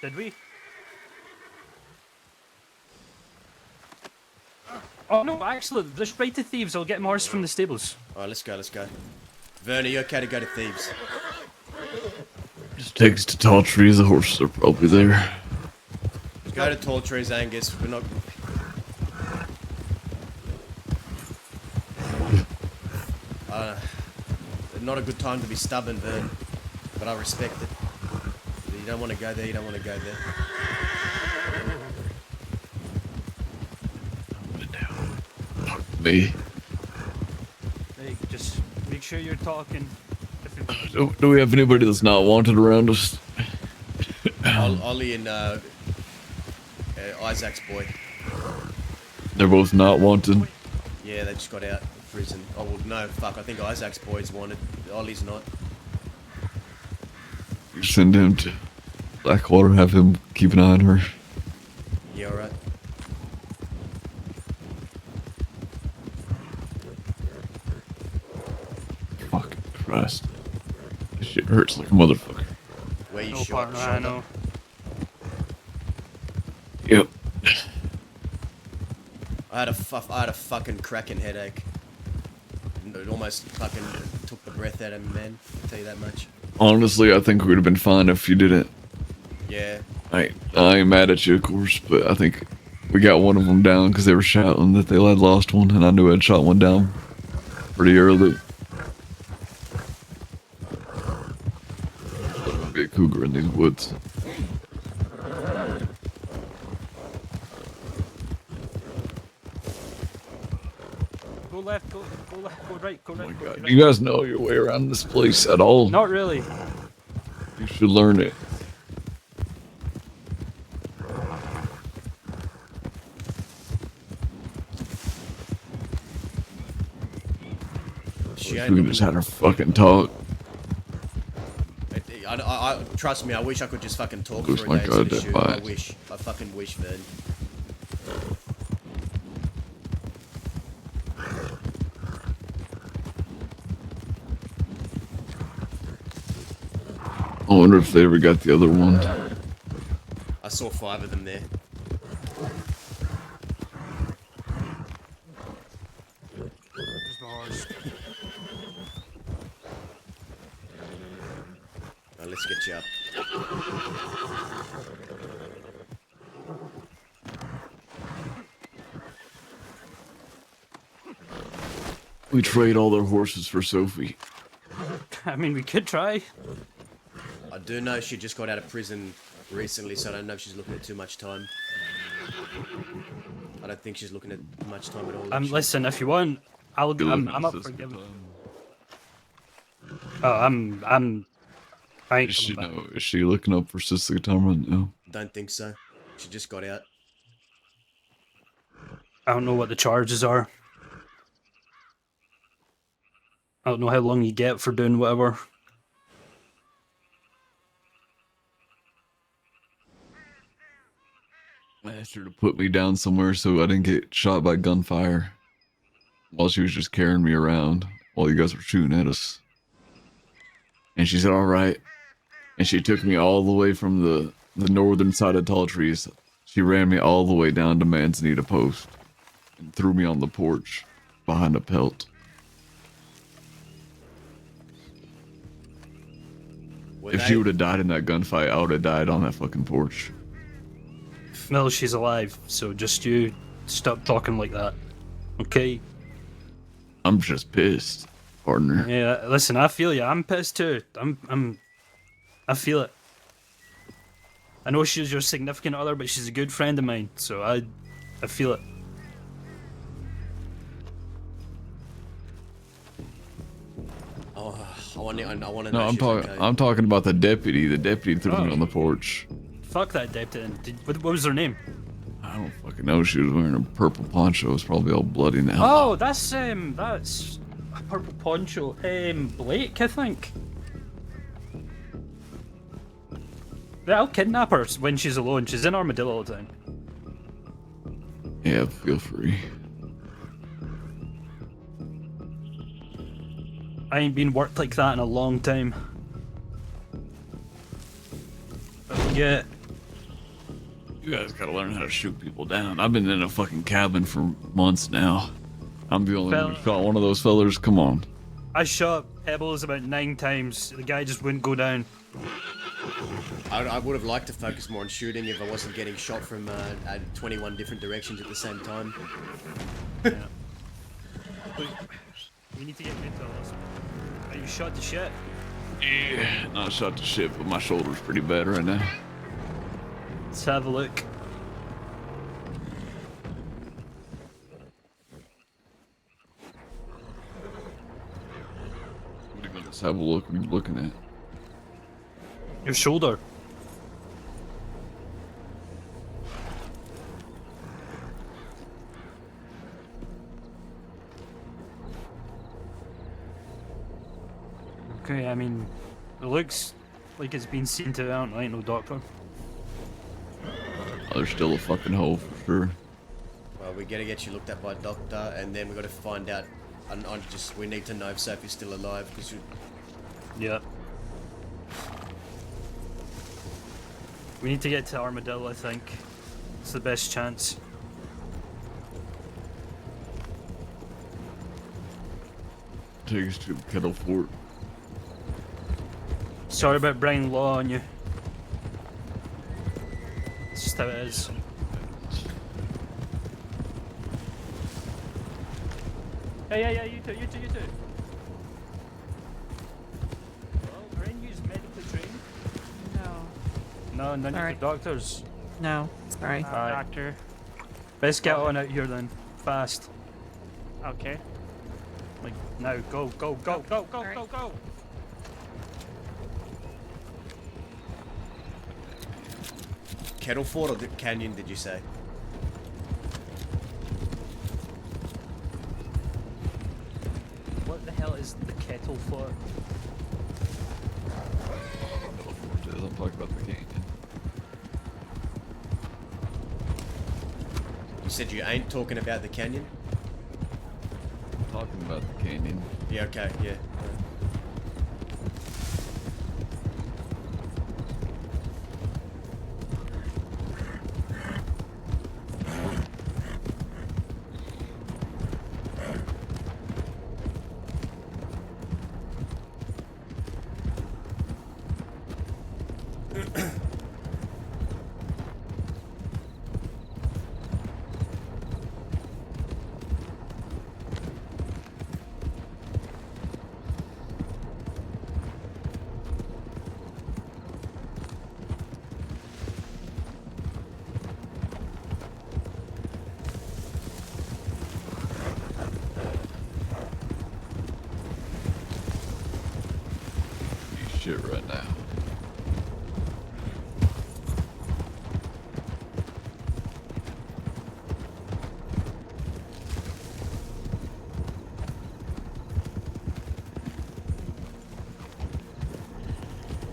[SPEAKER 2] Did we? Oh no, actually, let's right to Thieves. I'll get my horse from the stables.
[SPEAKER 1] Alright, let's go, let's go. Vern, are you okay to go to Thieves?
[SPEAKER 10] Just takes to tall trees. The horses are probably there.
[SPEAKER 1] Go to Tall Trees, Angus. We're not... not a good time to be stubborn, Vern. But I respect it. You don't want to go there, you don't want to go there.
[SPEAKER 10] Me.
[SPEAKER 2] Hey, just make sure you're talking.
[SPEAKER 10] Do we have anybody that's not wanted around us?
[SPEAKER 1] Ollie and Isaac's boy.
[SPEAKER 10] They're both not wanted.
[SPEAKER 1] Yeah, they just got out of prison. Oh, well, no, fuck. I think Isaac's boy's wanted. Ollie's not.
[SPEAKER 10] You send him to Blackwater, have him keep an eye on her.
[SPEAKER 1] Yeah, alright.
[SPEAKER 10] Fucking Christ. This shit hurts like a motherfucker.
[SPEAKER 1] Where you
[SPEAKER 2] No
[SPEAKER 1] shot?
[SPEAKER 2] partner, I know.
[SPEAKER 10] Yep.
[SPEAKER 1] I had a fucking cracking headache. It almost fucking took the breath out of me, man. I'll tell you that much.
[SPEAKER 10] Honestly, I think we would have been fine if you didn't.
[SPEAKER 1] Yeah.
[SPEAKER 10] I ain't mad at you, of course, but I think we got one of them down because they were shouting that they had lost one, and I knew I'd shot one down pretty early. There'll be a cougar in these woods.
[SPEAKER 2] Go left, go left, go right, go
[SPEAKER 10] Oh my
[SPEAKER 2] left.
[SPEAKER 10] god, do you guys know your way around this place at all?
[SPEAKER 2] Not really.
[SPEAKER 10] You should learn it.
[SPEAKER 1] She
[SPEAKER 10] We
[SPEAKER 1] ain't
[SPEAKER 10] just had her fucking talk.
[SPEAKER 1] I trust me, I wish I could just fucking talk
[SPEAKER 10] Lose
[SPEAKER 1] for a
[SPEAKER 10] my
[SPEAKER 1] day instead of
[SPEAKER 10] goddamn
[SPEAKER 1] shoot. I
[SPEAKER 10] mind.
[SPEAKER 1] wish. I fucking wish, man.
[SPEAKER 10] I wonder if they ever got the other one.
[SPEAKER 1] I saw 5 of them there.
[SPEAKER 2] There's my horse.
[SPEAKER 1] Now let's get you up.
[SPEAKER 10] We trade all their horses for Sophie.
[SPEAKER 2] I mean, we could try.
[SPEAKER 1] I do know she just got out of prison recently, so I don't know if she's looking at too much time. I don't think she's looking at much time at all. actually.
[SPEAKER 2] Listen, if you want, I'm up for giving. Oh, I ain't
[SPEAKER 10] Is she,
[SPEAKER 2] coming back.
[SPEAKER 10] no, is she looking up for Sister Time right now?
[SPEAKER 1] Don't think so. She just got out.
[SPEAKER 2] I don't know what the charges are. I don't know how long you get for doing whatever.
[SPEAKER 10] I asked her to put me down somewhere so I didn't get shot by gunfire while she was just carrying me around while you guys were shooting at us. And she said, all right. And she took me all the way from the northern side of Tall Trees. She ran me all the way down to Manzanita Post and threw me on the porch behind a pelt. If she would have died in that gunfight, I would have died on that fucking porch.
[SPEAKER 2] No, she's alive, so just you stop talking like that. Okay.
[SPEAKER 10] I'm just pissed, partner.
[SPEAKER 2] Yeah, listen, I feel you. I'm pissed too. I feel it. I know she's your significant other, but she's a good friend of mine, so I feel it.
[SPEAKER 1] Oh, I want to know.
[SPEAKER 10] No, I'm
[SPEAKER 1] she's
[SPEAKER 10] talking.
[SPEAKER 1] okay.
[SPEAKER 10] I'm talking about the deputy. The deputy threw me on the porch.
[SPEAKER 2] Fuck that deputy. What was her name?
[SPEAKER 10] I don't fucking know. She was wearing a purple poncho. It's probably all bloody now.
[SPEAKER 2] Oh, that's a purple poncho. Blake, I think. Yeah, I'll kidnap her when she's alone. She's in Armadillo all the time.
[SPEAKER 10] Yeah, feel free.
[SPEAKER 2] I ain't been worked like that in a long time. But yeah.
[SPEAKER 10] You guys gotta learn how to shoot people down. I've been in a fucking cabin for months now. I'm the only one who shot one of those fellers. Come on.
[SPEAKER 2] I shot Pebbles about 9 times. The guy just wouldn't go down.
[SPEAKER 1] I would have liked to focus more on shooting if I wasn't getting shot from 21 different directions at the same time.
[SPEAKER 2] Yeah. We need to get into the hospital. Are you shot to shit?
[SPEAKER 10] Yeah, not shot to shit, but my shoulder's pretty bad right now.
[SPEAKER 2] Let's have a look.
[SPEAKER 10] Let's have a look. What are you looking at?
[SPEAKER 2] Your shoulder. Okay, I mean, it looks like it's been seen to. I ain't no doctor.
[SPEAKER 10] Oh, there's still a fucking hole for sure.
[SPEAKER 1] Well, we gotta get you looked at by a doctor, and then we gotta find out. We need to know if Sophie's still alive, because you.
[SPEAKER 2] Yeah. We need to get to Armadillo, I think. It's the best chance.
[SPEAKER 10] Take us to Kettle Fort.
[SPEAKER 2] Sorry about bringing law on you. It's just how it is. Yeah, you too. Well, Darren, you's medically trained. No, none
[SPEAKER 6] Sorry.
[SPEAKER 2] of the doctors.
[SPEAKER 6] No, sorry.
[SPEAKER 2] Aye.
[SPEAKER 9] Doctor.
[SPEAKER 2] Best get on out here then, fast.
[SPEAKER 9] Okay.
[SPEAKER 2] Like, now, go.
[SPEAKER 5] Alright.
[SPEAKER 2] Go.
[SPEAKER 1] Kettle Fort or the canyon, did you say?
[SPEAKER 2] What the hell is the kettle for?
[SPEAKER 10] I'm talking about the canyon.
[SPEAKER 1] You said you ain't talking about the canyon?
[SPEAKER 10] I'm talking about the canyon.
[SPEAKER 1] Yeah, okay, yeah.
[SPEAKER 10] Shit right now.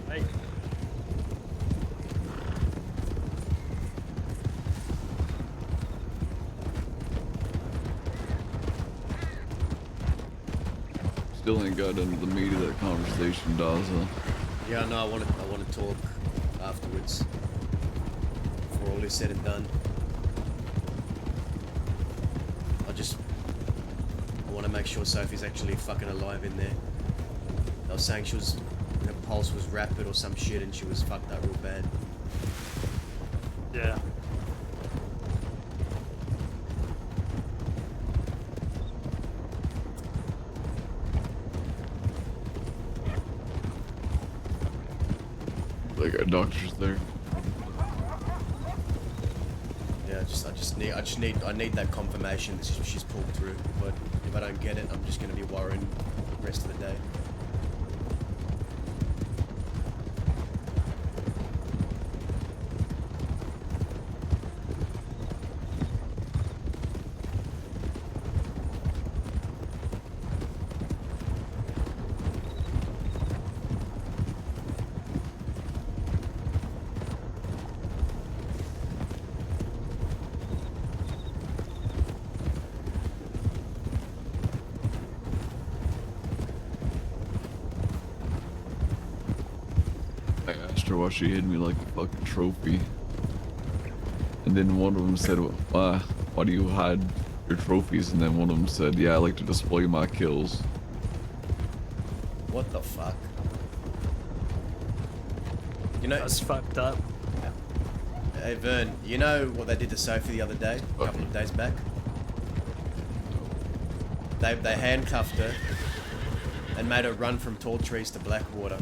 [SPEAKER 2] Hey.
[SPEAKER 10] Still ain't got into the meat of that conversation, Daza.
[SPEAKER 1] Yeah, no, I want to talk afterwards. Before all is said and done. I want to make sure Sophie's actually fucking alive in there. They were saying her pulse was rapid or some shit and she was fucked up real bad.
[SPEAKER 2] Yeah.
[SPEAKER 10] Like a doctor's there.
[SPEAKER 1] Yeah, I need that confirmation that she's pulled through. But if I don't get it, I'm just gonna be worrying the rest of the day.
[SPEAKER 10] I asked her why she hid me like a fucking trophy. And then one of them said, why do you hide your trophies? And then one of them said, yeah, I like to display my kills.
[SPEAKER 1] What the fuck? You know,
[SPEAKER 2] That's fucked up.
[SPEAKER 1] hey Vern, you know what they did to Sophie the other day, a couple of days back? They handcuffed her and made her run from tall trees to Blackwater.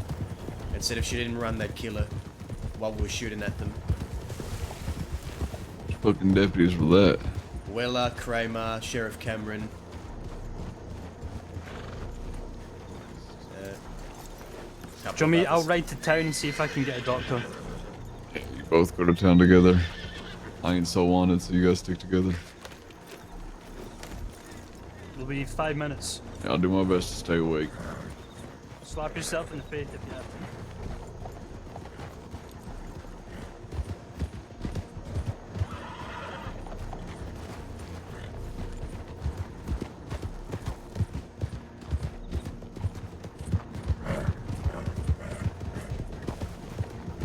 [SPEAKER 1] And said if she didn't run, they'd kill her while we were shooting at them.
[SPEAKER 10] Fucking deputies for that.
[SPEAKER 1] Weller, Kramer, Sheriff Cameron.
[SPEAKER 2] Do you want me? I'll ride to town and see if I can get a doctor.
[SPEAKER 10] You both go to town together. I ain't so on it, so you guys stick together.
[SPEAKER 2] It'll be 5 minutes.
[SPEAKER 10] Yeah, I'll do my best to stay awake.
[SPEAKER 2] Slap yourself in the face if you have to.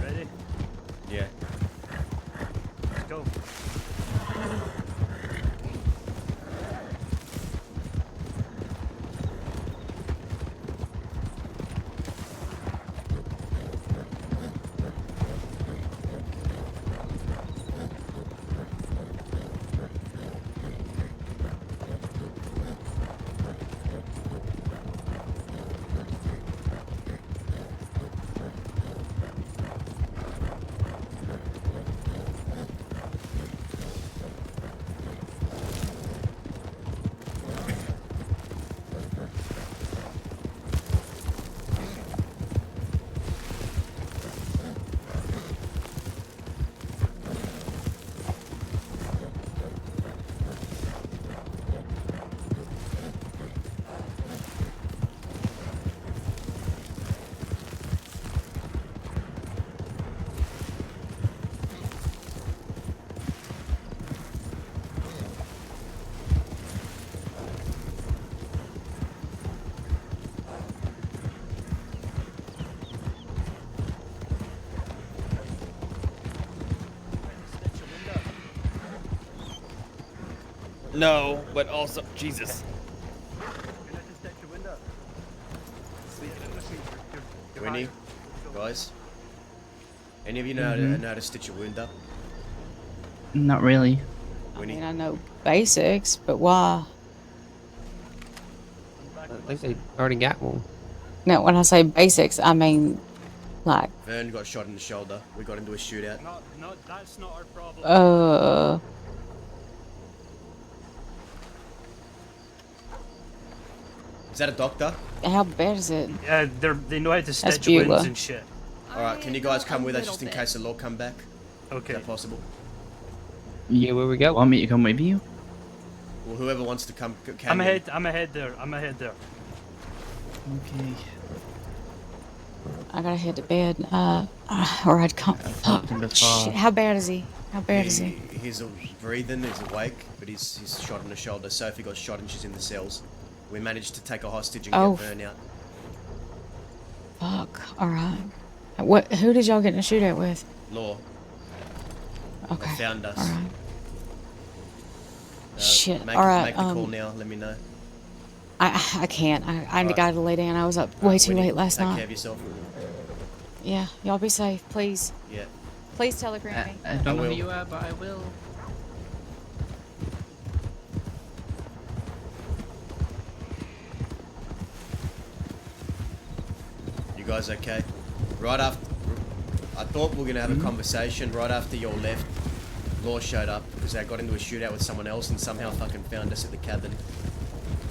[SPEAKER 2] Ready?
[SPEAKER 1] Yeah.
[SPEAKER 2] Let's go.
[SPEAKER 7] No, but also Jesus.
[SPEAKER 1] Winnie, guys. Any of you know how to stitch a wound up?
[SPEAKER 6] Not really.
[SPEAKER 11] I
[SPEAKER 1] Winnie?
[SPEAKER 11] mean, I know basics, but why?
[SPEAKER 9] I think they already got one.
[SPEAKER 11] No, when I say basics, I mean, like,
[SPEAKER 1] Vern got shot in the shoulder. We got into a shootout.
[SPEAKER 2] That's not our problem.
[SPEAKER 1] Is that a doctor?
[SPEAKER 11] how bad is it?
[SPEAKER 2] Yeah, they know how to stitch
[SPEAKER 11] Beulah.
[SPEAKER 2] wounds and shit.
[SPEAKER 1] Alright, can you guys come with us just in case the law come back?
[SPEAKER 2] Okay.
[SPEAKER 1] Is that possible?
[SPEAKER 9] Yeah, where we go?
[SPEAKER 6] Want me to come with you?
[SPEAKER 1] Well, whoever wants to come can.
[SPEAKER 2] I'm ahead there.
[SPEAKER 6] Okay.
[SPEAKER 11] I gotta head to bed. Or I'd come. Oh, shit. How bad is he? How bad is he?
[SPEAKER 1] He's breathing, he's awake, but he's shot in the shoulder. Sophie got shot and she's in the cells. We managed to take a hostage and
[SPEAKER 11] Oh.
[SPEAKER 1] get Vern out.
[SPEAKER 11] Fuck. Alright. Who did y'all get in a shootout with?
[SPEAKER 1] Law.
[SPEAKER 11] Okay.
[SPEAKER 1] They found us.
[SPEAKER 11] Alright. Shit.
[SPEAKER 1] Make
[SPEAKER 11] Alright.
[SPEAKER 1] the call now, let me know.
[SPEAKER 11] I can't. I
[SPEAKER 1] Alright.
[SPEAKER 11] gotta lay down. I was up way too
[SPEAKER 1] Winnie,
[SPEAKER 11] late last
[SPEAKER 1] take
[SPEAKER 11] night.
[SPEAKER 1] care of yourself.
[SPEAKER 11] Yeah. Y'all be safe, please.
[SPEAKER 1] Yeah.
[SPEAKER 11] Please telegram me.
[SPEAKER 6] I don't know
[SPEAKER 1] will.
[SPEAKER 6] who you are, but I will.
[SPEAKER 1] You guys okay? Right after I thought we were gonna have a conversation right after your left. Law showed up because they got into a shootout with someone else and somehow fucking found us at the cabin.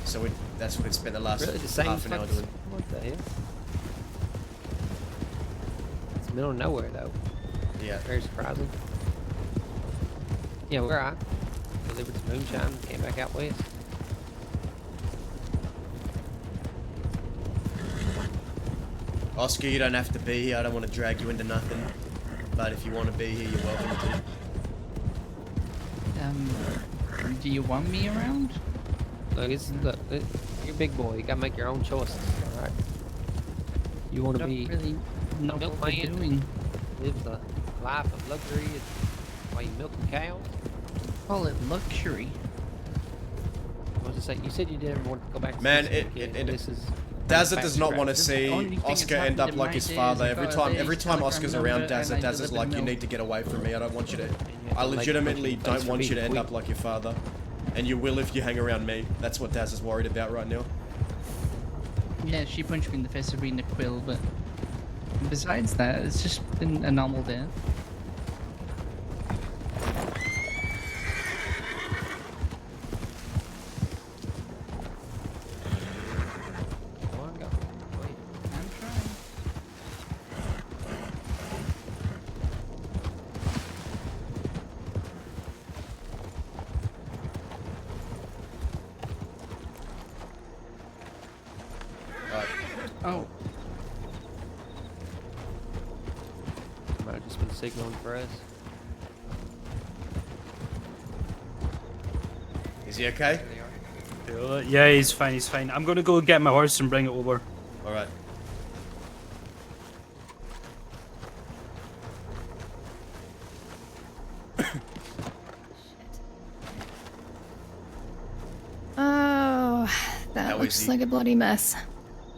[SPEAKER 1] So that's what we spent the last
[SPEAKER 9] Really, the same
[SPEAKER 1] half an hour doing.
[SPEAKER 9] What the hell? It's middle of nowhere though.
[SPEAKER 1] Yeah.
[SPEAKER 9] Very surprising. Yeah, where I delivered some moonshine and came back out west.
[SPEAKER 1] Oscar, you don't have to be here. I don't want to drag you into nothing. But if you want to be here, you're welcome to.
[SPEAKER 12] Do you want me around?
[SPEAKER 9] Look, you're a big boy. You gotta make your own choices, all right? You want to be
[SPEAKER 12] Really know
[SPEAKER 9] milk
[SPEAKER 12] what we're
[SPEAKER 9] man,
[SPEAKER 12] doing.
[SPEAKER 9] live the life of luxury while you milking cows.
[SPEAKER 12] Call it luxury.
[SPEAKER 9] What was I say? You said you didn't want to go back to
[SPEAKER 1] Man,
[SPEAKER 9] this is
[SPEAKER 1] Dazza does not want to
[SPEAKER 12] This is the only
[SPEAKER 1] see
[SPEAKER 12] thing
[SPEAKER 1] Oscar
[SPEAKER 12] that's
[SPEAKER 1] end up
[SPEAKER 12] happened in
[SPEAKER 1] like
[SPEAKER 12] my
[SPEAKER 1] his
[SPEAKER 12] days.
[SPEAKER 1] father.
[SPEAKER 12] I've
[SPEAKER 1] Every
[SPEAKER 12] got a
[SPEAKER 1] time
[SPEAKER 12] lady's
[SPEAKER 1] Oscar's around
[SPEAKER 12] telegram
[SPEAKER 1] Dazza,
[SPEAKER 12] number and I
[SPEAKER 1] Dazza's
[SPEAKER 12] delivered
[SPEAKER 1] like, you
[SPEAKER 12] milk.
[SPEAKER 1] need to get away from me. I don't want you to. I
[SPEAKER 9] like
[SPEAKER 1] legitimately
[SPEAKER 9] fucking
[SPEAKER 1] don't
[SPEAKER 9] place
[SPEAKER 1] want
[SPEAKER 9] for
[SPEAKER 1] you to
[SPEAKER 9] being
[SPEAKER 1] end
[SPEAKER 9] queen.
[SPEAKER 1] up like your father. And you will if you hang around me. That's what Dazza's worried about right now.
[SPEAKER 12] Yeah, she punched me in the face for being a quill, but besides that, it's just been a normal day.
[SPEAKER 9] Come on, go. Wait.
[SPEAKER 12] I'm trying.
[SPEAKER 1] Alright.
[SPEAKER 12] Oh,
[SPEAKER 9] Might have just been signaling for us.
[SPEAKER 1] Is he okay?
[SPEAKER 2] Yeah, he's fine, he's fine. I'm gonna go get my horse and bring it over.
[SPEAKER 1] Alright.
[SPEAKER 5] Oh, that
[SPEAKER 1] How is
[SPEAKER 5] looks
[SPEAKER 1] he?
[SPEAKER 5] like a bloody mess.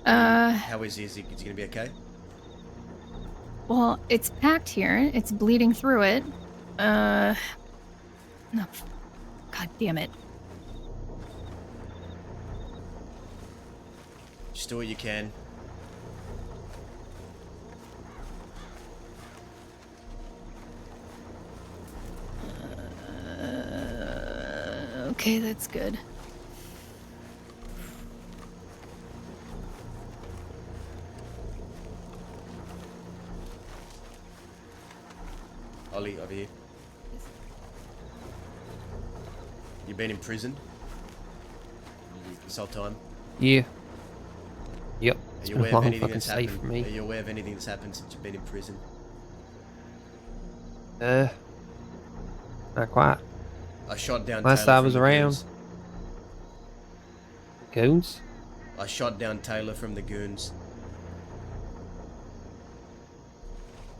[SPEAKER 1] How is he? Is he gonna be okay?
[SPEAKER 5] Well, it's packed here. It's bleeding through it. No. God damn it.
[SPEAKER 1] Just do what you can.
[SPEAKER 5] Okay, that's good.
[SPEAKER 1] Ollie, over here. You been in prison? This whole time?
[SPEAKER 9] Yeah. Yep.
[SPEAKER 1] Are
[SPEAKER 9] It's
[SPEAKER 1] you
[SPEAKER 9] been
[SPEAKER 1] aware
[SPEAKER 9] a
[SPEAKER 1] of
[SPEAKER 9] long
[SPEAKER 1] anything
[SPEAKER 9] fucking
[SPEAKER 1] that's
[SPEAKER 9] stay
[SPEAKER 1] happened?
[SPEAKER 9] for me.
[SPEAKER 1] Are you aware of anything that's happened since you've been in prison?
[SPEAKER 9] Not quite.
[SPEAKER 1] I shot down
[SPEAKER 9] Last
[SPEAKER 1] Taylor
[SPEAKER 9] I
[SPEAKER 1] from
[SPEAKER 9] was
[SPEAKER 1] the
[SPEAKER 9] around.
[SPEAKER 1] goons.
[SPEAKER 9] Goons?
[SPEAKER 1] I shot down Taylor from the goons.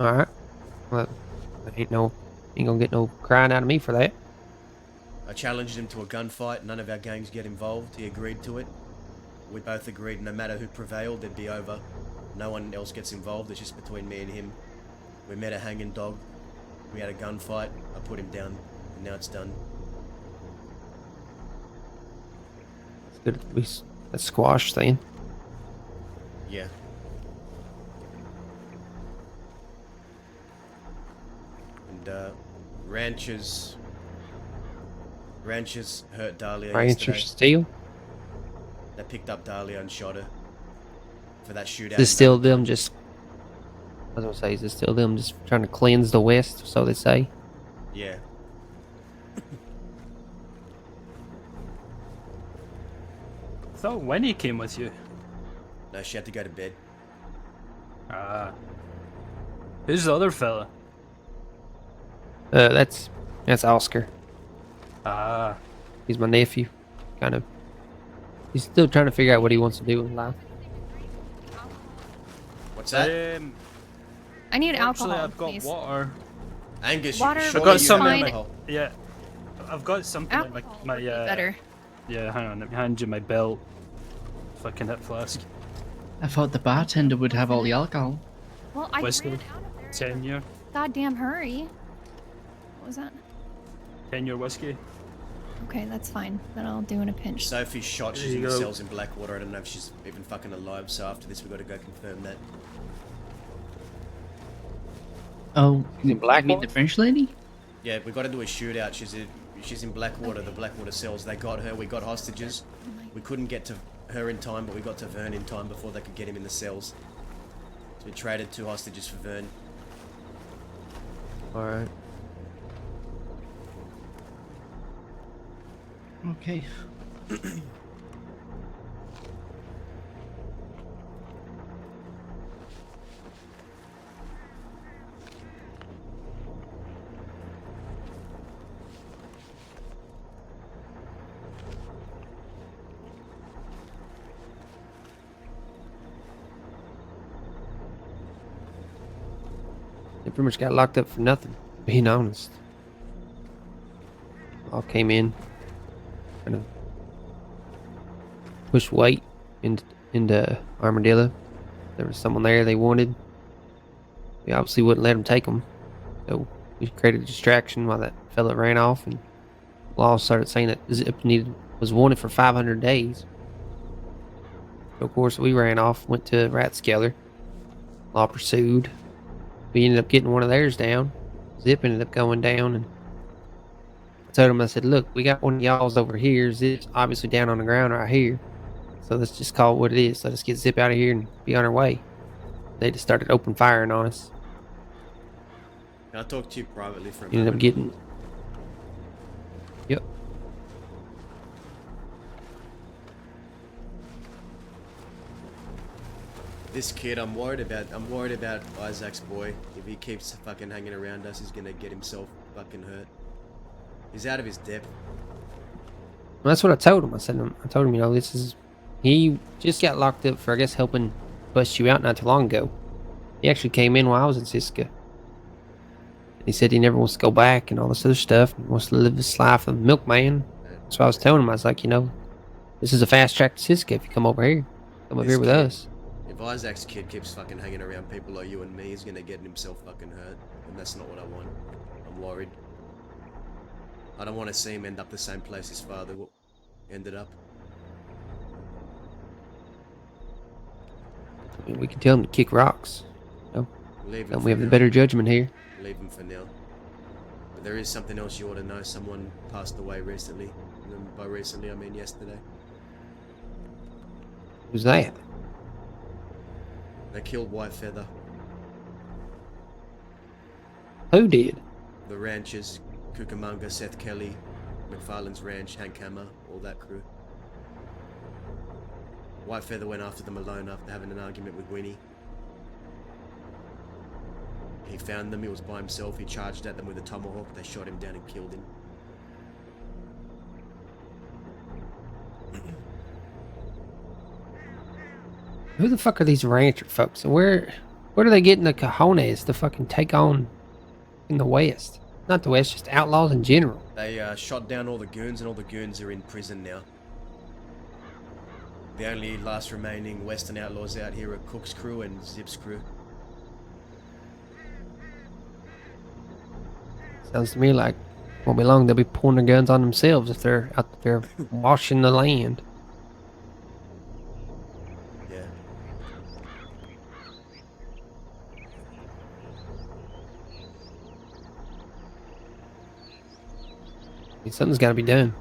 [SPEAKER 9] Alright. Well, ain't gonna get no crying out of me for that.
[SPEAKER 1] I challenged him to a gunfight. None of our gangs get involved. He agreed to it. We both agreed no matter who prevailed, it'd be over. No one else gets involved. It's just between me and him. We met a hanging dog. We had a gunfight. I put him down. And now it's done.
[SPEAKER 9] It's good at least that squash thing.
[SPEAKER 1] Yeah. And, Ranchers hurt Dahlia
[SPEAKER 9] Rancher
[SPEAKER 1] yesterday.
[SPEAKER 9] Steel?
[SPEAKER 1] They picked up Dahlia and shot her. For that shootout.
[SPEAKER 9] Is it still them just... I was gonna say, is it still them just trying to cleanse the West, so they say?
[SPEAKER 1] Yeah.
[SPEAKER 2] I thought Winnie came with you.
[SPEAKER 1] No, she had to go to bed.
[SPEAKER 2] Ah. Who's the other fella?
[SPEAKER 9] That's Oscar.
[SPEAKER 2] Ah.
[SPEAKER 9] He's my nephew. Kind of. He's still trying to figure out what he wants to do in life.
[SPEAKER 1] What's that?
[SPEAKER 5] I need
[SPEAKER 2] Actually,
[SPEAKER 5] alcohol,
[SPEAKER 2] I've got
[SPEAKER 5] please.
[SPEAKER 2] water.
[SPEAKER 1] Angus,
[SPEAKER 5] Water
[SPEAKER 1] surely
[SPEAKER 2] I've got
[SPEAKER 1] you
[SPEAKER 2] some
[SPEAKER 1] have
[SPEAKER 2] in my...
[SPEAKER 1] alcohol.
[SPEAKER 2] Yeah. I've got something in
[SPEAKER 5] Alcohol
[SPEAKER 2] my
[SPEAKER 5] would be better.
[SPEAKER 2] Yeah, hang on, let me hand you my belt. Fucking hit flask.
[SPEAKER 12] I thought the bartender would have all the alcohol.
[SPEAKER 5] Well, I
[SPEAKER 2] Whiskey.
[SPEAKER 5] ran out of there.
[SPEAKER 2] 10-year.
[SPEAKER 5] Goddamn hurry. What was that?
[SPEAKER 2] 10-year whiskey.
[SPEAKER 5] Okay, that's fine. Then I'll do in a pinch.
[SPEAKER 1] Sophie's shot.
[SPEAKER 2] There
[SPEAKER 1] She's
[SPEAKER 2] you
[SPEAKER 1] in the
[SPEAKER 2] go.
[SPEAKER 1] cells in Blackwater. I don't know if she's even fucking alive. So after this, we've got to go confirm that.
[SPEAKER 12] Oh,
[SPEAKER 9] She's in
[SPEAKER 12] you
[SPEAKER 9] Blackwater?
[SPEAKER 12] mean the French lady?
[SPEAKER 1] Yeah, we got to do a shootout. She's in Blackwater, the Blackwater cells. They got her. We got hostages. We couldn't get to her in time, but we got to Vern in time before they could get him in the cells. So we traded 2 hostages for Vern.
[SPEAKER 9] Alright.
[SPEAKER 12] Okay.
[SPEAKER 9] They pretty much got locked up for nothing, being honest. All came in, kind of pushed weight into Armadillo. There was someone there they wanted. We obviously wouldn't let them take them, so we created a distraction while that fella ran off, and Law started saying that Zip was wanted for 500 days. So of course, we ran off, went to Rathskeller. Law pursued. We ended up getting one of theirs down. Zip ended up going down, and I told him, I said, look, we got one of y'all's over here. Zip's obviously down on the ground right here. So let's just call it what it is. Let us get Zip out of here and be on our way. They just started open firing on us.
[SPEAKER 1] Can I talk to you privately for a
[SPEAKER 9] Ended
[SPEAKER 1] moment?
[SPEAKER 9] up getting... Yep.
[SPEAKER 1] This kid, I'm worried about Isaac's boy. If he keeps fucking hanging around us, he's gonna get himself fucking hurt. He's out of his depth.
[SPEAKER 9] Well, that's what I told him. I told him, you know, he just got locked up for, I guess, helping bust you out not too long ago. He actually came in while I was in Siska. He said he never wants to go back and all this other stuff. He wants to live his life of a milkman. So I was telling him, I was like, you know, this is a fast track to Siska if you come over here. Come over here with us.
[SPEAKER 1] If Isaac's kid keeps fucking hanging around people like you and me, he's gonna get himself fucking hurt. And that's not what I want. I'm worried. I don't want to see him end up the same place his father ended up.
[SPEAKER 9] I mean, we can tell him to kick rocks. You know?
[SPEAKER 1] Leave him
[SPEAKER 9] Don't
[SPEAKER 1] for
[SPEAKER 9] we have the
[SPEAKER 1] now.
[SPEAKER 9] better judgment here?
[SPEAKER 1] Leave him for now. But there is something else you ought to know. Someone passed away recently. And by recently, I mean yesterday.
[SPEAKER 9] Who's that?
[SPEAKER 1] They killed White Feather.
[SPEAKER 9] Who did?
[SPEAKER 1] The ranchers, Cucamonga, Seth Kelly, McFarlane's Ranch, Hank Hammer, all that crew. White Feather went after them alone after having an argument with Winnie. He found them, he was by himself, he charged at them with a tomahawk, they shot him down and killed him.
[SPEAKER 9] Who the fuck are these rancher folks? And where are they getting the cojones to fucking take on in the West? Not the West, just outlaws in general.
[SPEAKER 1] They shot down all the goons, and all the goons are in prison now. The only last remaining Western outlaws out here are Cook's crew and Zip's crew.
[SPEAKER 9] Sounds to me like won't be long they'll be pulling their guns on themselves if they're out there washing the land.
[SPEAKER 1] Yeah.
[SPEAKER 9] I mean, something's got to be done.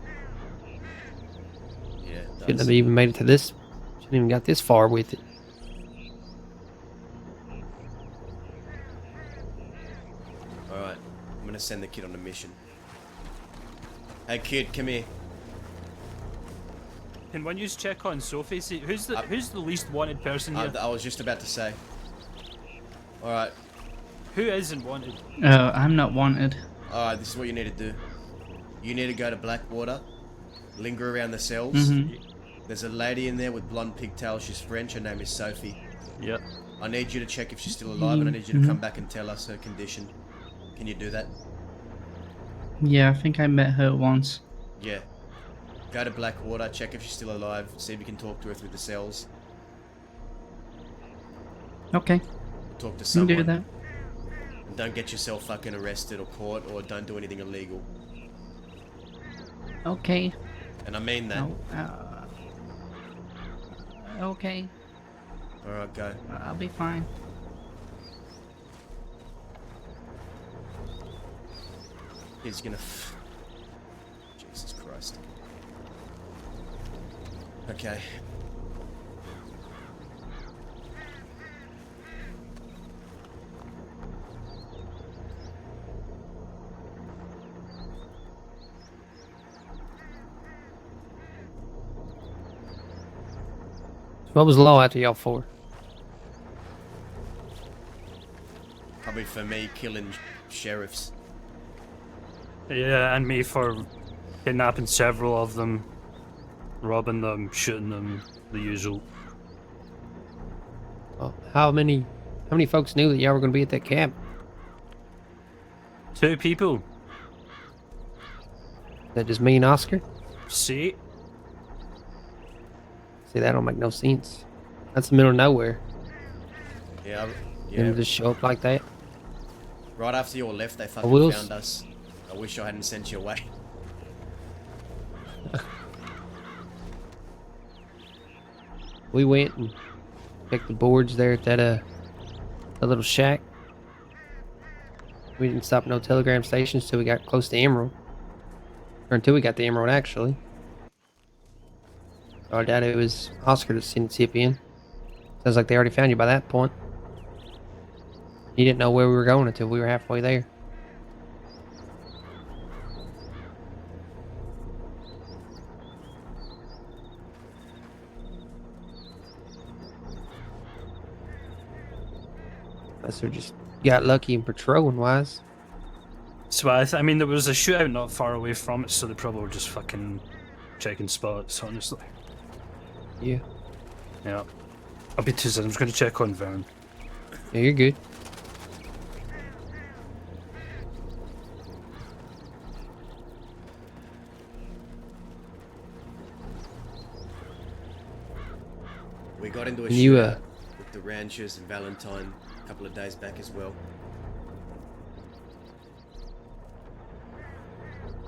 [SPEAKER 1] Yeah. it
[SPEAKER 9] Shouldn't
[SPEAKER 1] does.
[SPEAKER 9] have even made it to this. Shouldn't even got this far with it.
[SPEAKER 1] Alright, I'm gonna send the kid on a mission. Hey kid, come here.
[SPEAKER 2] Can one use check on Sophie? See, who's the least wanted person here?
[SPEAKER 1] I was just about to say. Alright,
[SPEAKER 2] Who isn't wanted?
[SPEAKER 12] I'm not wanted.
[SPEAKER 1] alright, this is what you need to do. You need to go to Blackwater, linger around the cells.
[SPEAKER 12] Mhm.
[SPEAKER 1] There's a lady in there with blonde pigtails, she's French, her name is Sophie.
[SPEAKER 2] Yep.
[SPEAKER 1] I need you to check if she's still alive and I need you to come back and tell us her condition. Can you do that?
[SPEAKER 12] Yeah, I think I met her once.
[SPEAKER 1] Yeah. Go to Blackwater, check if she's still alive, see if you can talk to her through the cells.
[SPEAKER 12] Okay,
[SPEAKER 1] Talk to
[SPEAKER 12] can
[SPEAKER 1] someone.
[SPEAKER 12] do that.
[SPEAKER 1] And don't get yourself fucking arrested or caught or don't do anything illegal.
[SPEAKER 12] Okay.
[SPEAKER 1] And I mean that.
[SPEAKER 12] Okay,
[SPEAKER 1] Alright, go.
[SPEAKER 12] I'll be fine.
[SPEAKER 1] He's gonna... Jesus Christ. Okay.
[SPEAKER 9] What was the law after y'all for?
[SPEAKER 1] Probably for me killing sheriffs.
[SPEAKER 2] Yeah, and me for kidnapping several of them, robbing them, shooting them, the usual.
[SPEAKER 9] Well, how many folks knew that y'all were going to be at that camp?
[SPEAKER 2] 2 people.
[SPEAKER 9] That just me and Oscar?
[SPEAKER 2] See?
[SPEAKER 9] See, that don't make no sense. That's the middle of nowhere.
[SPEAKER 1] Yeah,
[SPEAKER 9] Them just show up like that.
[SPEAKER 1] Right after you all left, they fucking
[SPEAKER 9] will
[SPEAKER 1] found us. I wish I hadn't sent you away.
[SPEAKER 9] We went and checked the boards there at that little shack. We didn't stop at no telegram stations till we got close to Emerald. Or until we got the Emerald, actually. So I doubt it was Oscar that sent a tip in. Sounds like they already found you by that point. You didn't know where we were going until we were halfway there. Unless we just got lucky in patrolling wise.
[SPEAKER 2] So I mean, there was a shootout not far away from it, so they probably were just fucking checking spots, honestly.
[SPEAKER 9] Yeah.
[SPEAKER 2] Yeah. I'll be 2 seconds. I'm just going to check on Vern.
[SPEAKER 9] Yeah, you're good.
[SPEAKER 1] We got into a
[SPEAKER 9] You,
[SPEAKER 1] shootout with the Ranchers and Valentine a couple of days back as well.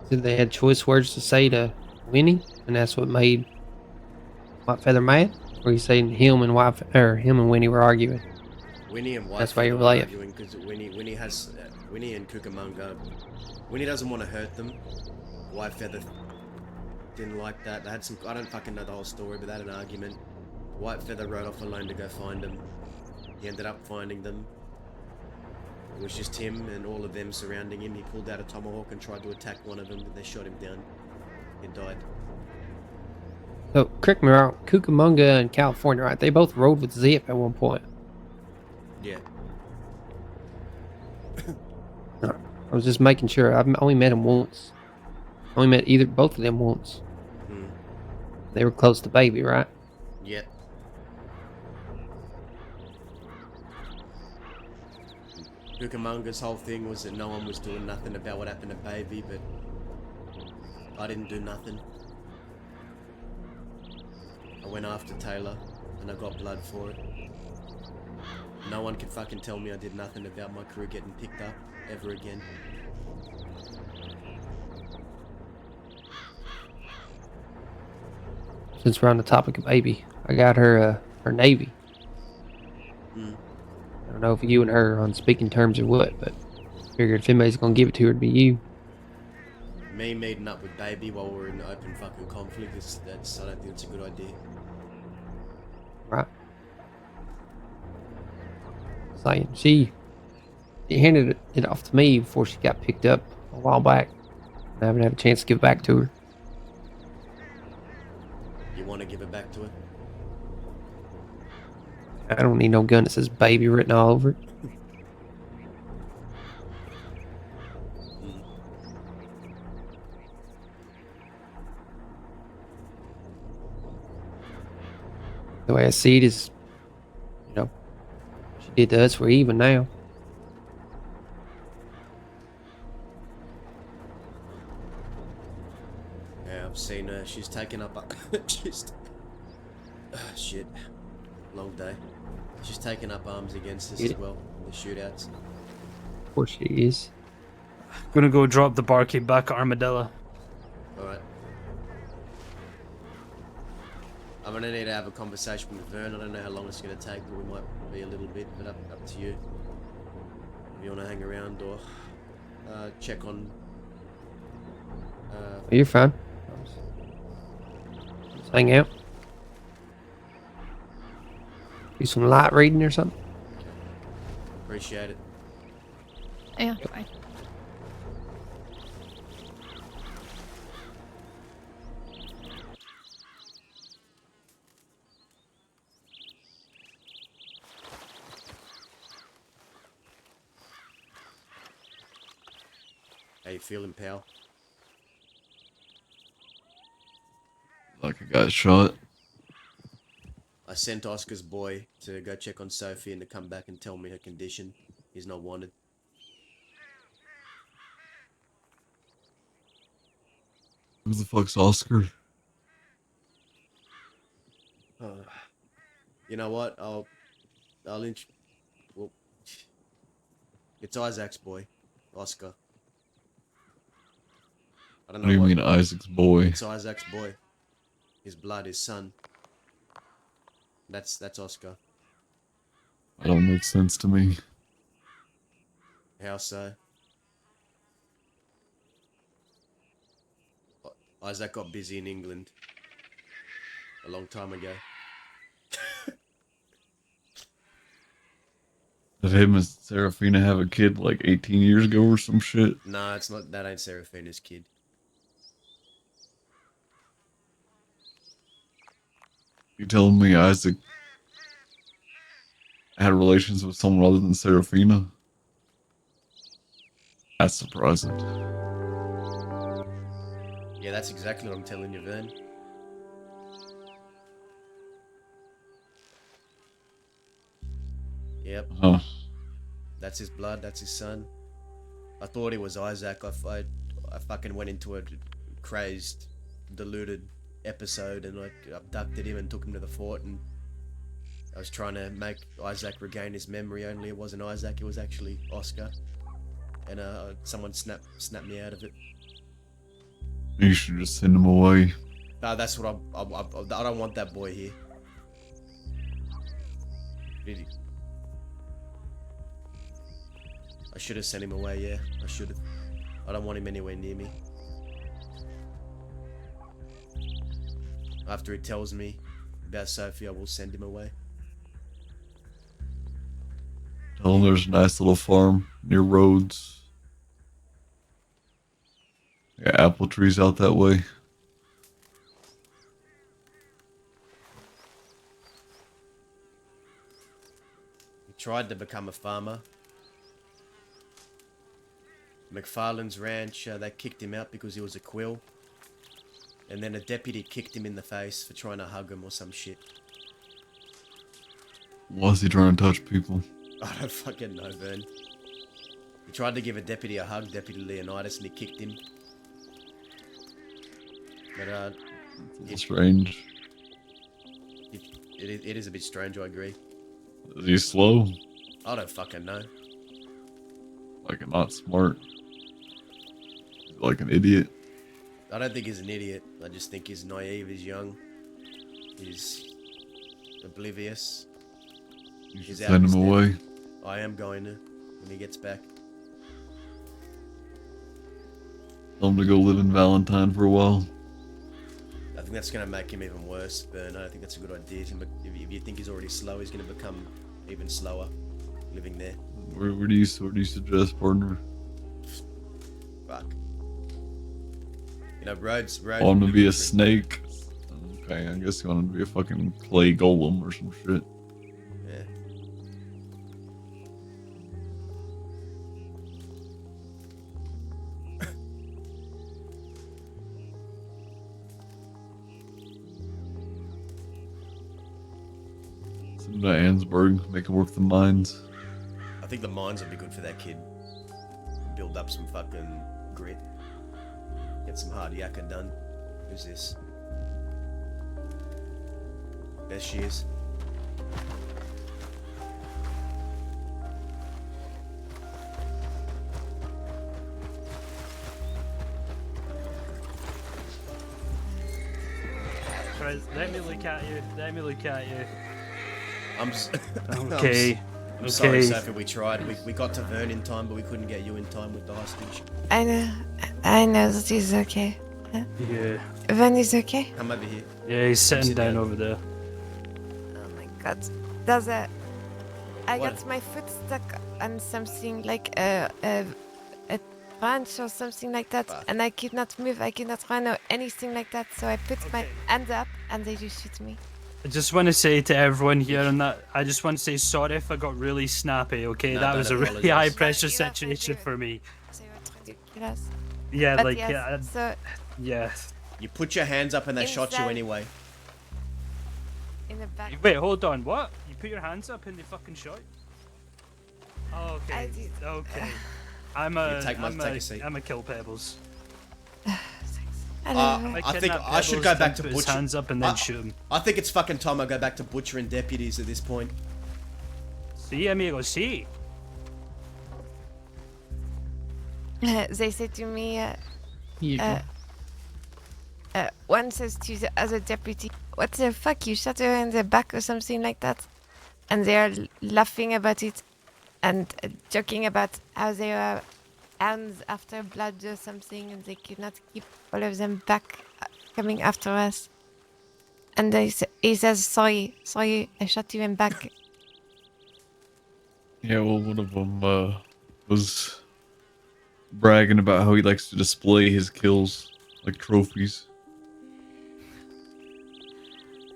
[SPEAKER 9] Said they had choice words to say to Winnie, and that's what made Whitefeather mad? Or you saying him and Winnie were arguing?
[SPEAKER 1] Winnie and
[SPEAKER 9] That's why
[SPEAKER 1] Whitefeather
[SPEAKER 9] you're
[SPEAKER 1] were
[SPEAKER 9] like-
[SPEAKER 1] arguing because Winnie has Winnie and Cucamonga. Winnie doesn't want to hurt them. Whitefeather didn't like that. They had some. I don't fucking know the whole story, but they had an argument. Whitefeather rode off alone to go find them. He ended up finding them. It was just him and all of them surrounding him. He pulled out a tomahawk and tried to attack one of them, but they shot him down. He died.
[SPEAKER 9] So, correct me wrong, Cucamonga and California, right? They both rode with Zip at one point.
[SPEAKER 1] Yeah.
[SPEAKER 9] I was just making sure. I've only met him once. Only met both of them once.
[SPEAKER 1] Hmm.
[SPEAKER 9] They were close to Baby, right?
[SPEAKER 1] Yep. Cucamonga's whole thing was that no one was doing nothing about what happened to Baby, but I didn't do nothing. I went after Taylor, and I got blood for it. No one can fucking tell me I did nothing about my crew getting picked up ever again.
[SPEAKER 9] Since we're on the topic of Baby, I got her Navy.
[SPEAKER 1] Hmm.
[SPEAKER 9] I don't know if you and her are on speaking terms or what, but figured if anybody's gonna give it to her, it'd be you.
[SPEAKER 1] Me meeting up with Baby while we're in open fucking conflict, I don't think it's a good idea.
[SPEAKER 9] Right. Saying she handed it off to me before she got picked up a while back. I haven't had a chance to give it back to her.
[SPEAKER 1] You want to give it back to her?
[SPEAKER 9] I don't need no gun that says Baby written all over it. The way I see it is, she did to us, we're even now.
[SPEAKER 1] Yeah, I've seen her. She's taken up. She's. Shit. Long day. She's taken up arms against us as well in the shootouts.
[SPEAKER 9] Of course she is.
[SPEAKER 2] Gonna go drop the barkeep back at Armadillo.
[SPEAKER 1] Alright. I'm gonna need to have a conversation with Vern. I don't know how long it's gonna take, but we might be a little bit, but up to you. If you wanna hang around or check on
[SPEAKER 9] You're fine. Just hang out. Do some light reading or something.
[SPEAKER 1] Appreciate it.
[SPEAKER 3] Yeah, fine.
[SPEAKER 1] How you feeling, pal?
[SPEAKER 10] Like I got shot.
[SPEAKER 1] I sent Oscar's boy to go check on Sophie and to come back and tell me her condition. He's not wanted.
[SPEAKER 10] Who the fuck's Oscar?
[SPEAKER 1] You know what? Well, it's Isaac's boy, Oscar. I don't know
[SPEAKER 10] What do you mean Isaac's boy?
[SPEAKER 1] It's Isaac's boy. His blood, his son. That's Oscar.
[SPEAKER 10] That don't make sense to me.
[SPEAKER 1] How so? Isaac got busy in England a long time ago.
[SPEAKER 10] Did him and Serafina have a kid like 18 years ago or some shit?
[SPEAKER 1] Nah, it's not. That ain't Serafina's kid.
[SPEAKER 10] You telling me Isaac had relations with someone other than Serafina? That's surprising.
[SPEAKER 1] Yeah, that's exactly what I'm telling you, Vern. Yep.
[SPEAKER 10] Huh.
[SPEAKER 1] That's his blood, that's his son. I thought he was Isaac. I fucking went into a crazed, deluded episode and I abducted him and took him to the fort and I was trying to make Isaac regain his memory, only it wasn't Isaac, it was actually Oscar. And someone snapped me out of it.
[SPEAKER 10] You should just send him away.
[SPEAKER 1] That's what I don't want that boy here. Really. I should have sent him away, yeah. I should have. I don't want him anywhere near me. After he tells me about Sophie, I will send him away.
[SPEAKER 10] Tell him there's a nice little farm near roads. Yeah, apple trees out that way.
[SPEAKER 1] He tried to become a farmer. McFarlane's ranch, they kicked him out because he was a quill. And then a deputy kicked him in the face for trying to hug him or some shit.
[SPEAKER 10] Why is he trying to touch people?
[SPEAKER 1] I don't fucking know, Vern. He tried to give a deputy a hug, Deputy Leonidas, and he kicked him. But,
[SPEAKER 10] It's strange.
[SPEAKER 1] It is a bit strange, I agree.
[SPEAKER 10] Is he slow?
[SPEAKER 1] I don't fucking know.
[SPEAKER 10] Like, not smart. Like an idiot.
[SPEAKER 1] I don't think he's an idiot. I just think he's naive, he's young. He's oblivious.
[SPEAKER 10] You should
[SPEAKER 1] He's out
[SPEAKER 10] send
[SPEAKER 1] of
[SPEAKER 10] him
[SPEAKER 1] his
[SPEAKER 10] away.
[SPEAKER 1] depth. I am going to, when he gets back.
[SPEAKER 10] Tell him to go live in Valentine for a while.
[SPEAKER 1] I think that's going to make him even worse, but I don't think that's a good idea. If you think he's already slow, he's going to become even slower living there.
[SPEAKER 10] Where do you suggest, partner?
[SPEAKER 1] Fuck. You know, roads.
[SPEAKER 10] Want him to be a snake? Okay, I guess you want him to be a fucking clay golem or some shit.
[SPEAKER 1] Yeah.
[SPEAKER 10] Send him to Ansburg, make him work the mines.
[SPEAKER 1] I think the mines would be good for that kid. Build up some fucking grit. Get some hard yakka done. Who's this? There she is.
[SPEAKER 2] Right, let me look at you. Let me look at you.
[SPEAKER 1] I'm
[SPEAKER 2] Okay.
[SPEAKER 1] I'm sorry,
[SPEAKER 2] Okay.
[SPEAKER 1] Sophie, we tried. We got to Vern in time, but we couldn't get you in time with the hostage.
[SPEAKER 3] I know that he's okay. Huh?
[SPEAKER 2] Yeah.
[SPEAKER 3] Van is okay?
[SPEAKER 1] Come over here.
[SPEAKER 2] Yeah, he's sitting
[SPEAKER 1] sit
[SPEAKER 2] down
[SPEAKER 1] down.
[SPEAKER 2] over there.
[SPEAKER 3] Oh my god. I
[SPEAKER 1] What?
[SPEAKER 3] got my foot stuck on something like a branch or something like that,
[SPEAKER 1] Fuck.
[SPEAKER 3] and I could not move, I could not run or anything like that, so I put my
[SPEAKER 2] Okay.
[SPEAKER 3] hand up and they just shoot me.
[SPEAKER 2] I just want to say to everyone here on that, I just want to say sorry if I got really snappy, okay?
[SPEAKER 1] No,
[SPEAKER 2] that
[SPEAKER 1] don't
[SPEAKER 2] was a really
[SPEAKER 1] apologise.
[SPEAKER 2] high pressure
[SPEAKER 3] You have to
[SPEAKER 2] situation
[SPEAKER 3] do it.
[SPEAKER 2] for me.
[SPEAKER 3] So it's ridiculous.
[SPEAKER 2] Yeah,
[SPEAKER 3] But
[SPEAKER 2] like,
[SPEAKER 3] yes,
[SPEAKER 2] yeah,
[SPEAKER 3] so
[SPEAKER 2] yeah.
[SPEAKER 1] You put your hands up and they shot you
[SPEAKER 3] Inside.
[SPEAKER 1] anyway.
[SPEAKER 3] in the back.
[SPEAKER 2] Wait, hold on, what? You put your hands up and they fucking shot you? Oh, okay.
[SPEAKER 3] I did.
[SPEAKER 2] Okay. I'm a,
[SPEAKER 1] take a seat.
[SPEAKER 2] I'm a kill Pebbles.
[SPEAKER 3] I don't know.
[SPEAKER 1] I think
[SPEAKER 2] kidnap
[SPEAKER 1] I should
[SPEAKER 2] Pebbles,
[SPEAKER 1] go back
[SPEAKER 2] then
[SPEAKER 1] to
[SPEAKER 2] put his
[SPEAKER 1] Butcher.
[SPEAKER 2] hands up and then shoot him.
[SPEAKER 1] I think it's fucking time I go back to Butcher and deputies at this point.
[SPEAKER 2] See, amigo, see.
[SPEAKER 3] They say to me,
[SPEAKER 12] You go.
[SPEAKER 3] one says to the other deputy, "What the fuck? You shot her in the back or something like that?" And they are laughing about it and joking about how they were hands after blood or something, and they could not keep all of them back coming after us. And he says, "Sorry, I shot you in back."
[SPEAKER 10] Yeah, well, one of them was bragging about how he likes to display his kills like trophies.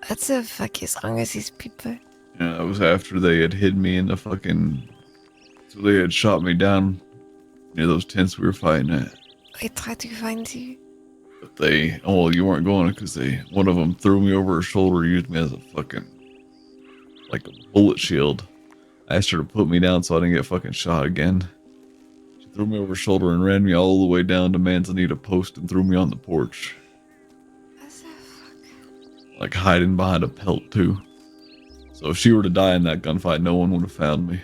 [SPEAKER 3] What the fuck is wrong with these people?
[SPEAKER 10] Yeah, that was after they had hid me in the fucking. So they had shot me down near those tents we were fighting at.
[SPEAKER 3] I tried to find you.
[SPEAKER 10] But they, oh, you weren't going because one of them threw me over her shoulder, used me as a fucking, like a bullet shield. I asked her to put me down so I didn't get fucking shot again. She threw me over her shoulder and ran me all the way down to Manzanita Post and threw me on the porch.
[SPEAKER 3] What the fuck?
[SPEAKER 10] Like hiding behind a pelt too. So if she were to die in that gunfight, no one would have found me.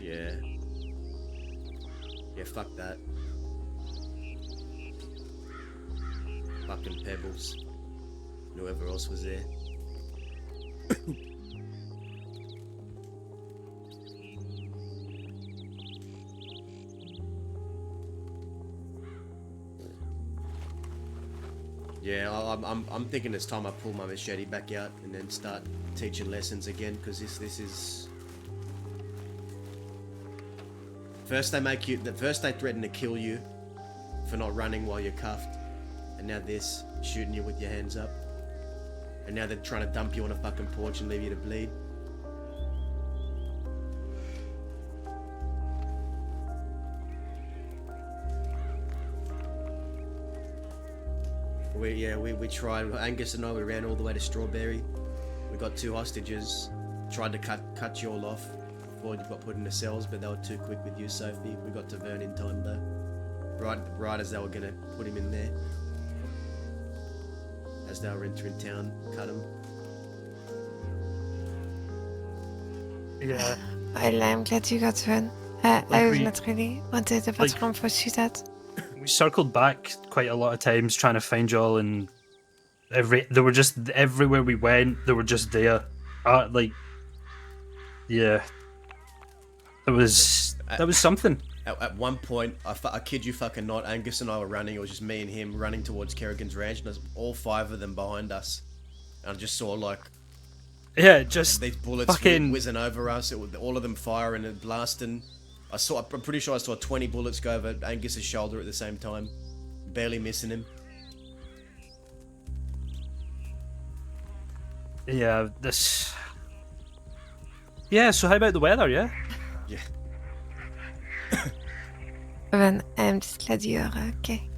[SPEAKER 1] Yeah. Yeah, fuck that. Fucking Pebbles. And whoever else was there. Yeah, I'm thinking it's time I pull my machete back out and then start teaching lessons again, because this is. First they threaten to kill you for not running while you're cuffed, and now this, shooting you with your hands up, and now they're trying to dump you on a fucking porch and leave you to bleed. We tried. Angus and I, we ran all the way to Strawberry. We got 2 hostages. Tried to cut you all off before you got put in the cells, but they were too quick with you, Sophie. We got to Vern in time though. Right as they were gonna put him in there. As they were entering town, cut him.
[SPEAKER 2] Yeah.
[SPEAKER 3] Well, I'm glad you got Vern. I was
[SPEAKER 2] we-
[SPEAKER 3] not really wanted the
[SPEAKER 2] like-
[SPEAKER 3] patrol for shoot that.
[SPEAKER 2] We circled back quite a lot of times trying to find y'all, and they were just everywhere we went. They were just there. Yeah, that was something.
[SPEAKER 1] At one point, I kid you fucking not, Angus and I were running. It was just me and him running towards Kerrigan's ranch, and there's all 5 of them behind us. And I just saw like
[SPEAKER 2] Yeah, just
[SPEAKER 1] these bullets
[SPEAKER 2] fucking
[SPEAKER 1] whizzing over us. All of them firing and blasting. I'm pretty sure I saw 20 bullets go over Angus's shoulder at the same time, barely missing him.
[SPEAKER 2] Yeah, this. Yeah, so how about the weather? Yeah.
[SPEAKER 1] Yeah.
[SPEAKER 3] Vern, I'm just glad you're okay.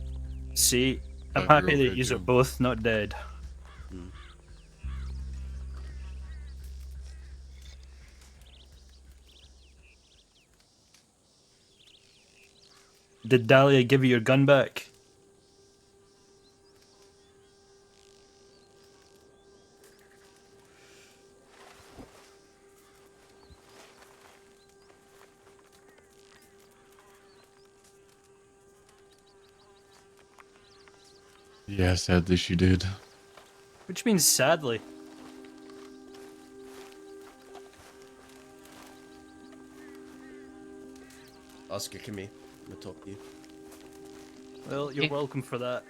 [SPEAKER 2] See, I'm
[SPEAKER 10] Oh,
[SPEAKER 2] happy
[SPEAKER 10] you're
[SPEAKER 2] that
[SPEAKER 10] okay,
[SPEAKER 2] you are
[SPEAKER 10] too.
[SPEAKER 2] both not dead. Did Dahlia give you your gun back?
[SPEAKER 10] Yeah, sadly she did.
[SPEAKER 2] Which means sadly.
[SPEAKER 1] Oscar, come here. I'm gonna talk to you.
[SPEAKER 2] Well, you're welcome for that.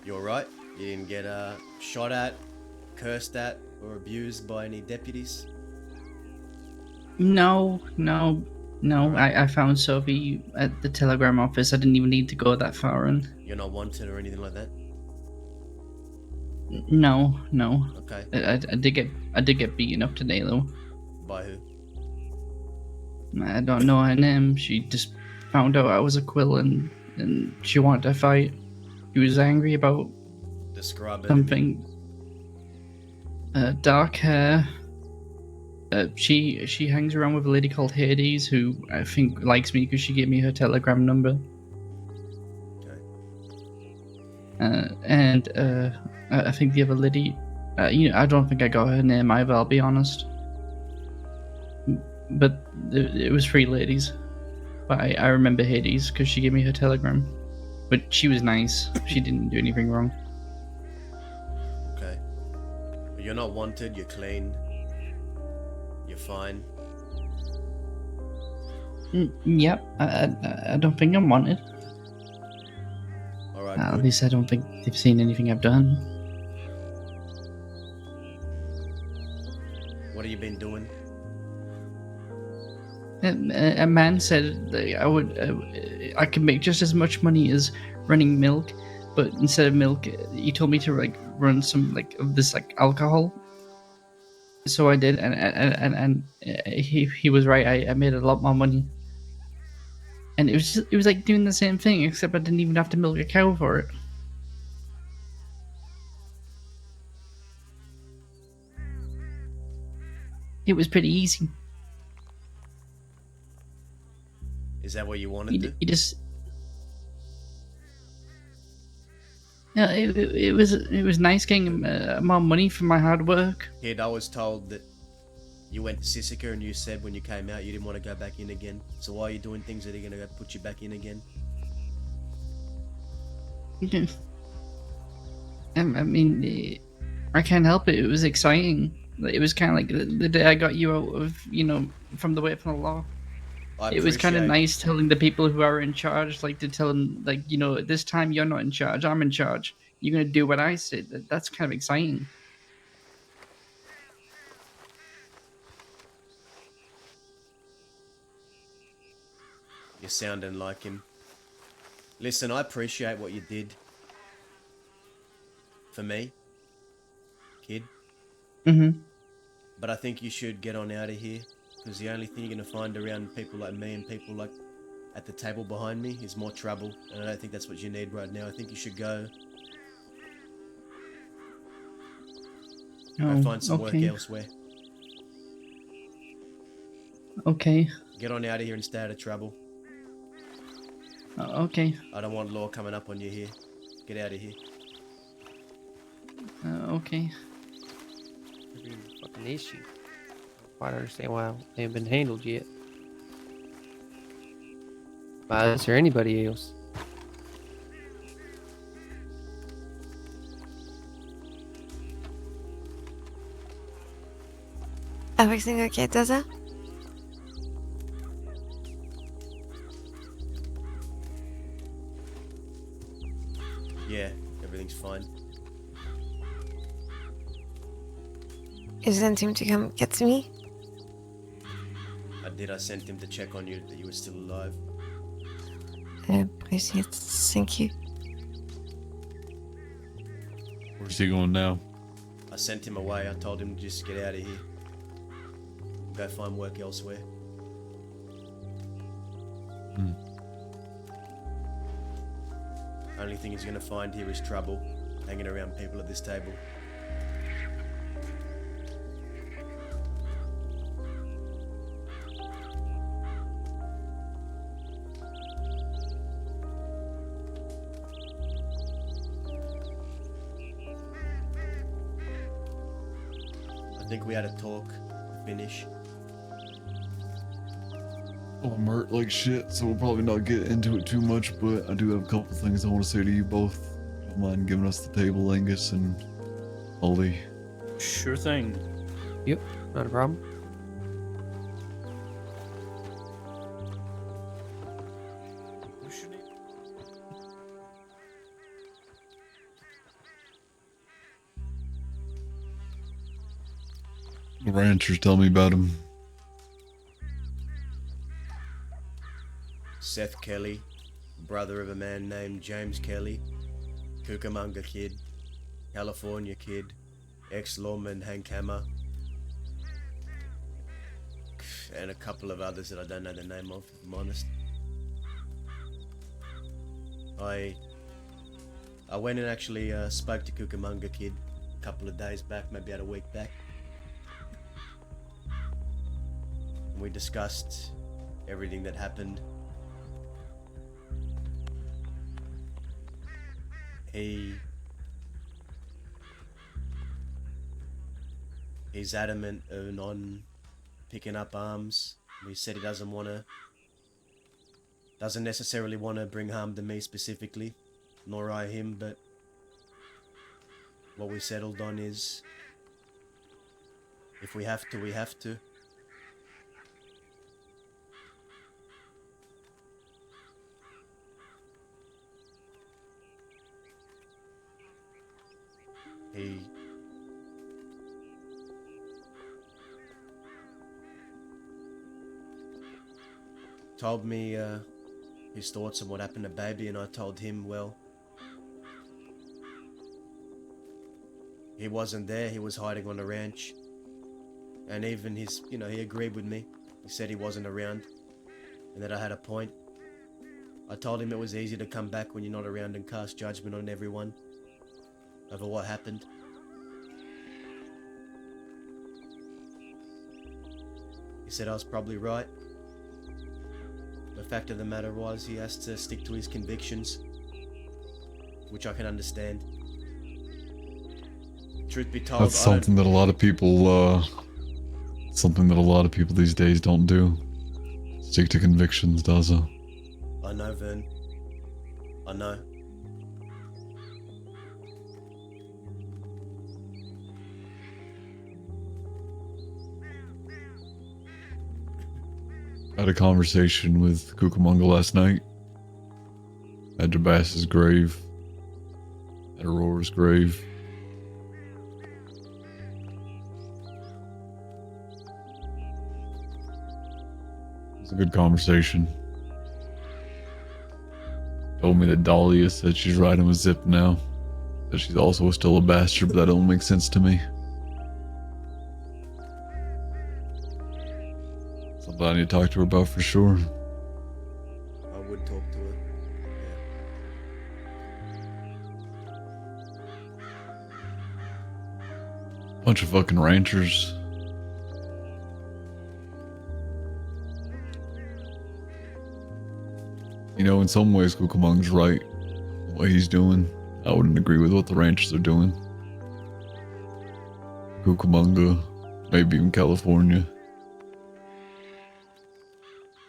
[SPEAKER 1] You alright? You didn't get shot at, cursed at, or abused by any deputies?
[SPEAKER 12] No. I found Sophie at the telegram office. I didn't even need to go that far in.
[SPEAKER 1] You're not wanted or anything like that?
[SPEAKER 12] No.
[SPEAKER 1] Okay.
[SPEAKER 12] I did get beaten up today though.
[SPEAKER 1] By who?
[SPEAKER 12] I don't know her name. She just found out I was a quill and she wanted to fight. She was angry about
[SPEAKER 1] Describe it.
[SPEAKER 12] something. Dark hair. She hangs around with a lady called Hades, who I think likes me because she gave me her telegram number. And I think the other lady, I don't think I got her name either. I'll be honest. But it was 3 ladies. But I remember Hades because she gave me her telegram. But she was nice. She didn't do anything wrong.
[SPEAKER 1] Okay. But you're not wanted, you're clean. You're fine.
[SPEAKER 12] Yep. I don't think I'm wanted.
[SPEAKER 1] Alright,
[SPEAKER 12] At least I don't think they've seen anything I've done.
[SPEAKER 1] What have you been doing?
[SPEAKER 12] A man said that I could make just as much money as running milk, but instead of milk, he told me to run some of this alcohol. So I did, and he was right. I made a lot more money, and it was like doing the same thing, except I didn't even have to milk a cow for it. It was pretty easy.
[SPEAKER 1] Is that what you wanted to?
[SPEAKER 12] You just. Yeah, it was nice getting more money for my hard work.
[SPEAKER 1] Kid, I was told that you went to Sissika and you said when you came out you didn't want to go back in again. So why are you doing things that are going to put you back in again?
[SPEAKER 12] I mean, I can't help it. It was exciting. It was kind of like the day I got you out of, from the way from the law. It was kind of nice telling the people who are in charge, to tell them, this time you're not in charge, I'm in charge. You're going to do what I said. That's kind of exciting.
[SPEAKER 1] You're sounding like him. Listen, I appreciate what you did. For me. Kid.
[SPEAKER 12] Mm-hmm.
[SPEAKER 1] But I think you should get on out of here. Because the only thing you're going to find around people like me and people like at the table behind me is more trouble. And I don't think that's what you need right now. I think you should go. Go find some work elsewhere.
[SPEAKER 12] Okay.
[SPEAKER 1] Get on out of here and stay out of trouble.
[SPEAKER 12] Okay.
[SPEAKER 1] I don't want law coming up on you here. Get out of here.
[SPEAKER 12] Okay.
[SPEAKER 9] What is the fucking issue? I don't understand why they haven't been handled yet. By us or anybody else.
[SPEAKER 3] Everything okay, Daza?
[SPEAKER 1] Yeah, everything's fine.
[SPEAKER 3] You sent him to come get me?
[SPEAKER 1] I did. I sent him to check on you, that you were still alive.
[SPEAKER 3] I appreciate it. Thank you.
[SPEAKER 10] Where's he going now?
[SPEAKER 1] I sent him away. I told him to just get out of here. Go find work elsewhere. Only thing he's gonna find here is trouble, hanging around people at this table. think we had a talk to finish.
[SPEAKER 10] Well, I'm hurt like shit, so we'll probably not get into it too much, but I do have a couple things I want to say to you both. Don't mind giving us the table, Angus and Ollie.
[SPEAKER 2] Sure thing.
[SPEAKER 9] Yep, not a problem.
[SPEAKER 10] The ranchers tell me about him.
[SPEAKER 1] Seth Kelly, brother of a man named James Kelly, Cucamonga kid, California kid, ex-lawman Hank Hammer, and a couple of others that I don't know the name of, if I'm honest. I went and actually spoke to Cucamonga kid a couple of days back, maybe about a week back. And we discussed everything that happened. He's adamant on picking up arms. He said he doesn't necessarily want to bring harm to me specifically, nor I him, but what we settled on is if we have to, we have to. He told me his thoughts on what happened to Baby, and I told him, well, he wasn't there, he was hiding on the ranch. And even he agreed with me. He said he wasn't around and that I had a point. I told him it was easy to come back when you're not around and cast judgment on everyone over what happened. He said I was probably right. The fact of the matter was he has to stick to his convictions, which I can understand. Truth be told,
[SPEAKER 10] that's something that a lot of people these days don't do. Stick to convictions, does it?
[SPEAKER 1] I know, Vern. I know.
[SPEAKER 10] I had a conversation with Cucamonga last night. At Jabas's grave. At Aurora's grave. It was a good conversation. Told me that Dahlia said she's riding with Zip now. That she's also still a bastard, but that don't make sense to me. Something I need to talk to her about for sure.
[SPEAKER 1] I would talk to her. Yeah.
[SPEAKER 10] Bunch of fucking ranchers. You know, in some ways, Cucamonga's right. What he's doing, I wouldn't agree with what the ranchers are doing. Cucamonga, maybe even California.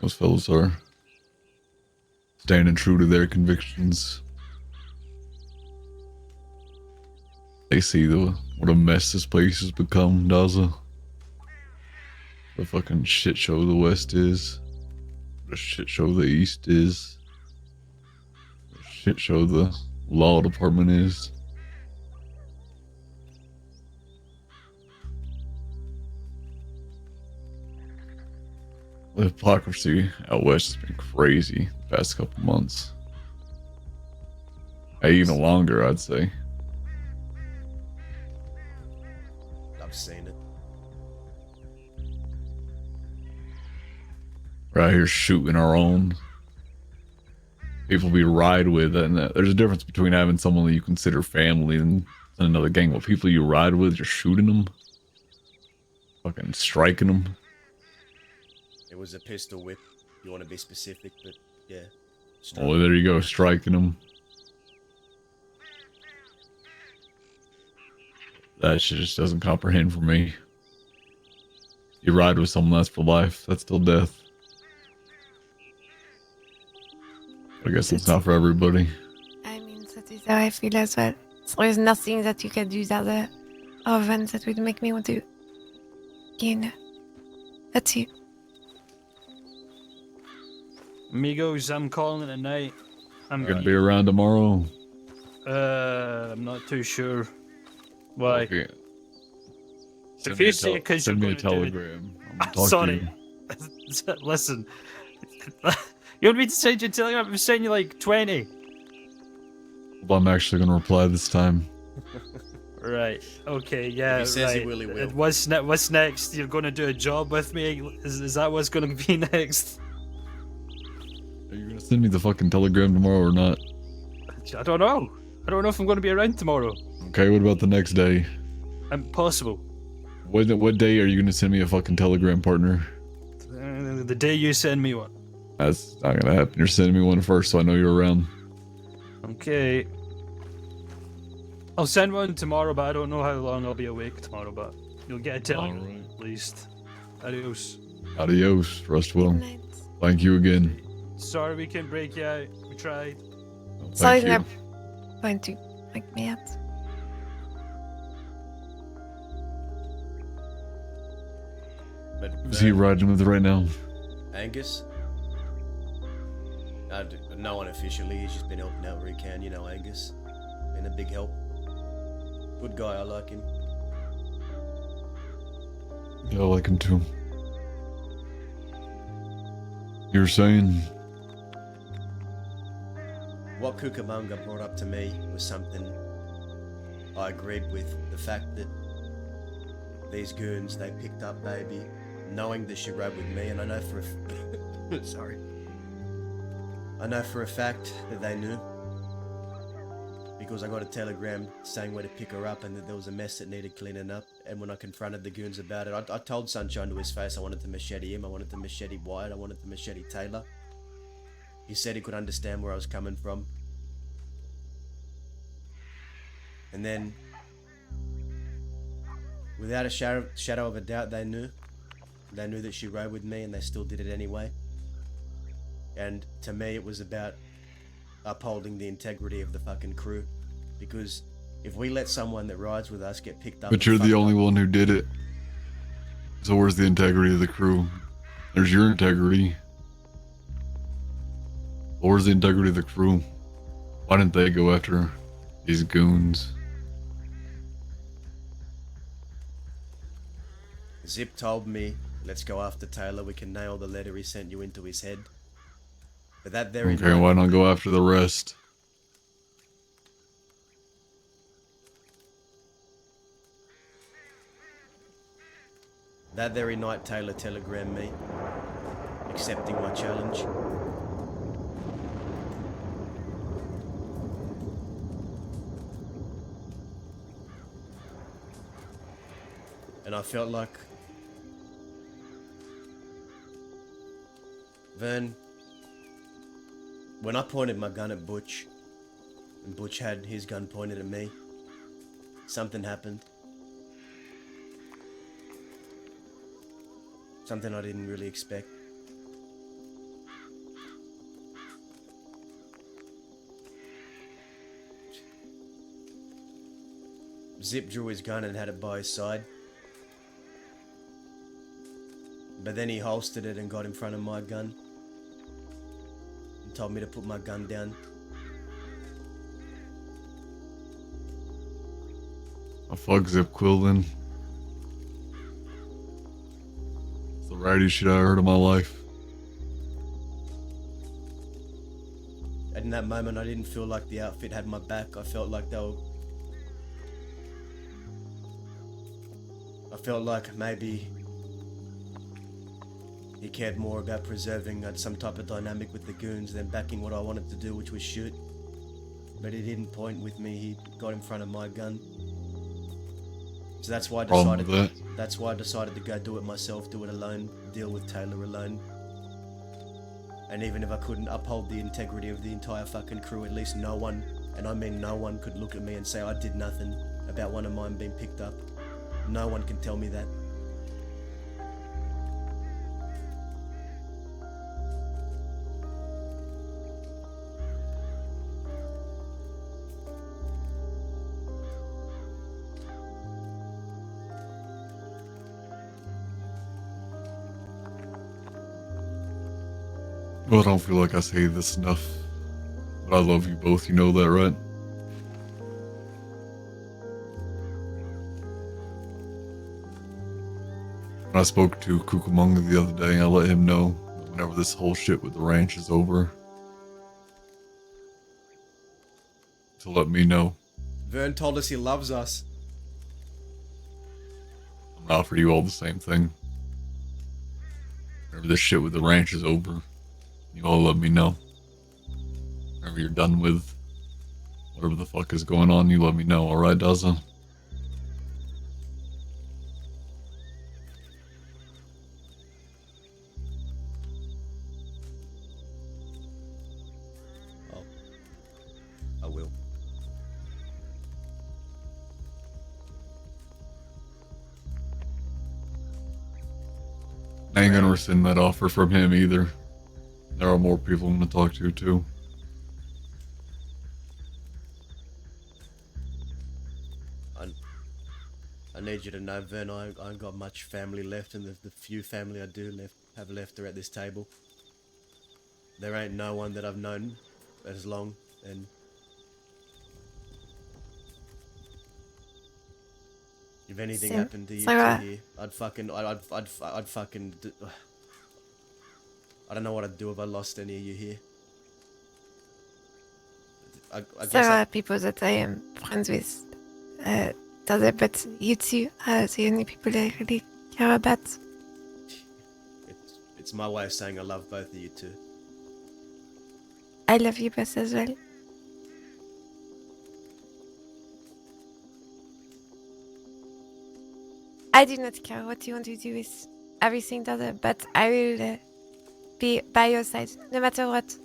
[SPEAKER 10] Those fellows are standing true to their convictions. They see what a mess this place has become, Daza. The fucking shit show the West is. The shit show the East is. The shit show the law department is. The hypocrisy out west has been crazy the past couple months. Even longer, I'd say.
[SPEAKER 1] I've seen it.
[SPEAKER 10] We're out here shooting our own. People we ride with, and there's a difference between having someone that you consider family and another gang. What people you ride with, you're shooting them. Fucking striking them.
[SPEAKER 1] It was a pistol whip. You want to be specific, but yeah.
[SPEAKER 10] Oh, there you go, striking them. That shit just doesn't comprehend for me. You ride with someone that's for life. That's still death. I guess it's not for everybody.
[SPEAKER 3] I mean, that is how I feel as well. There is nothing that you can do that oven that would make me want to, that's you.
[SPEAKER 2] Amigos, I'm calling it a night. I'm
[SPEAKER 10] Gonna be around tomorrow.
[SPEAKER 2] I'm not too sure. Why?
[SPEAKER 10] Okay.
[SPEAKER 2] If you say because you're
[SPEAKER 10] Send me a
[SPEAKER 2] going to do it.
[SPEAKER 10] telegram. I'm gonna talk
[SPEAKER 2] Sorry.
[SPEAKER 10] to you.
[SPEAKER 2] Listen. You want me to send you a telegram? I'm sending you like 20.
[SPEAKER 10] Well, I'm actually gonna reply this time.
[SPEAKER 2] Right. Okay. Yeah.
[SPEAKER 1] He says he
[SPEAKER 2] right.
[SPEAKER 1] will, he will.
[SPEAKER 2] And what's next? You're going to do a job with me? Is that what's going to be next?
[SPEAKER 10] Are you gonna send me the fucking telegram tomorrow or not?
[SPEAKER 2] I don't know. I don't know if I'm going to be around tomorrow.
[SPEAKER 10] Okay, what about the next day?
[SPEAKER 2] Impossible.
[SPEAKER 10] What day are you gonna send me a fucking telegram, partner?
[SPEAKER 2] The day you send me one.
[SPEAKER 10] That's not gonna happen. You're sending me one first, so I know you're around.
[SPEAKER 2] Okay. I'll send one tomorrow, but I don't know how long I'll be awake tomorrow, but you'll get a telegram
[SPEAKER 10] Alright.
[SPEAKER 2] at least. Adios.
[SPEAKER 10] Adios, Rustwell.
[SPEAKER 3] Good night.
[SPEAKER 10] Thank you again.
[SPEAKER 2] Sorry we couldn't break you out. We tried.
[SPEAKER 10] Oh,
[SPEAKER 3] Sorry,
[SPEAKER 10] thank you.
[SPEAKER 3] no point to make me out.
[SPEAKER 1] But
[SPEAKER 10] Who's he riding with right now?
[SPEAKER 1] Angus? No one officially. He's just been helping out where he can. You know, Angus. Been a big help. Good guy. I like him.
[SPEAKER 10] Yeah, I like him too. You were saying?
[SPEAKER 1] What Cucamonga brought up to me was something I agreed with. The fact that these goons, they picked up baby, knowing that she rode with me, and I know for a sorry. I know for a fact that they knew. Because I got a telegram saying where to pick her up and that there was a mess that needed cleaning up. And when I confronted the goons about it, I told Sunshine to his face I wanted to machete him, I wanted to machete Wyatt, I wanted to machete Taylor. He said he could understand where I was coming from. And then, without a shadow of a doubt, they knew. They knew that she rode with me and they still did it anyway. And to me, it was about upholding the integrity of the fucking crew. Because if we let someone that rides with us get picked up...
[SPEAKER 10] But you're the only one who did it. So where's the integrity of the crew? There's your integrity. Where's the integrity of the crew? Why didn't they go after these goons?
[SPEAKER 1] Zip told me, let's go after Taylor, we can nail the letter he sent you into his head. But that very
[SPEAKER 10] Okay,
[SPEAKER 1] night...
[SPEAKER 10] why not go after the rest?
[SPEAKER 1] That very night, Taylor telegrammed me, accepting my challenge. And I felt like... Vern, when I pointed my gun at Butch, and Butch had his gun pointed at me, something happened. Something I didn't really expect. Zip drew his gun and had it by his side. But then he holstered it and got in front of my gun. And told me to put my gun down.
[SPEAKER 10] Oh, fuck Zip Quill then. It's the rightiest shit I ever heard in my life.
[SPEAKER 1] And in that moment, I didn't feel like the outfit had my back. I felt like they were... I felt like maybe he cared more about preserving some type of dynamic with the goons than backing what I wanted to do, which was shoot. But he didn't point with me, he got in front of my gun. So that's why I
[SPEAKER 10] Problem
[SPEAKER 1] decided
[SPEAKER 10] with that?
[SPEAKER 1] that's why I decided to go do it myself, do it alone, deal with Taylor alone. And even if I couldn't uphold the integrity of the entire fucking crew, at least no one, and I mean no one, could look at me and say I did nothing about one of mine being picked up. No one can tell me that.
[SPEAKER 10] Well, I don't feel like I say this enough, but I love you both. You know that, right? When I spoke to Cucamonga the other day, I let him know that whenever this whole shit with the ranch is over, to let me know.
[SPEAKER 1] Vern told us he loves us.
[SPEAKER 10] I'm gonna offer you all the same thing. Whenever this shit with the ranch is over, you all let me know. Whenever you're done with whatever the fuck is going on, you let me know, alright, Daza?
[SPEAKER 1] Oh. I will.
[SPEAKER 10] I ain't gonna rescind that offer from him either. There are more people I'm gonna talk to too.
[SPEAKER 1] I need you to know, Vern, I ain't got much family left, and the few family I do have left are at this table. There ain't no one that I've known as long, and if anything happened to you two here, I'd fucking I don't know what I'd do if I lost any of you here. I guess
[SPEAKER 3] There are people that I am friends with, but you two are the only people I really care about.
[SPEAKER 1] It's my way of saying I love both of you two.
[SPEAKER 3] I love you both as well. I do not care what you want to do with everything, but I will be by your side, no matter what.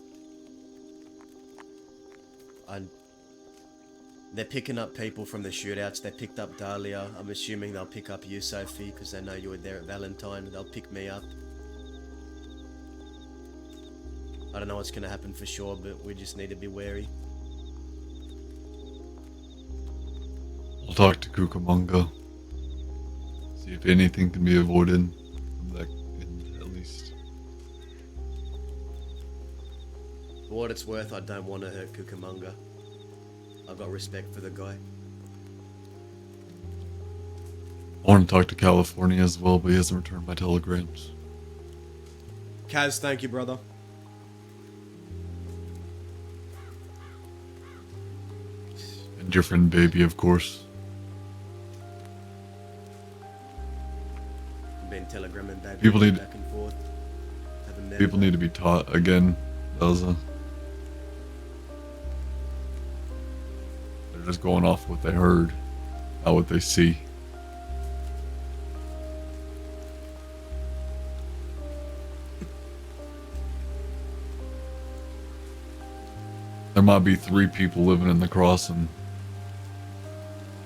[SPEAKER 1] They're picking up people from the shootouts. They picked up Dahlia. I'm assuming they'll pick up you, Sophie, because they know you were there at Valentine. They'll pick me up. I don't know what's going to happen for sure, but we just need to be wary.
[SPEAKER 10] I'll talk to Cucamonga. See if anything can be avoided from that end, at least.
[SPEAKER 1] For what it's worth, I don't want to hurt Cucamonga. I've got respect for the guy.
[SPEAKER 10] I want to talk to California as well, but he hasn't returned my telegrams.
[SPEAKER 1] Kaz, thank you, brother.
[SPEAKER 10] And your friend Baby, of course.
[SPEAKER 1] I've been telegramming Baby
[SPEAKER 10] People need
[SPEAKER 1] back and forth.
[SPEAKER 10] People need to be taught again, Elza. They're just going off what they heard, not what they see. There might be 3 people living in the crossing.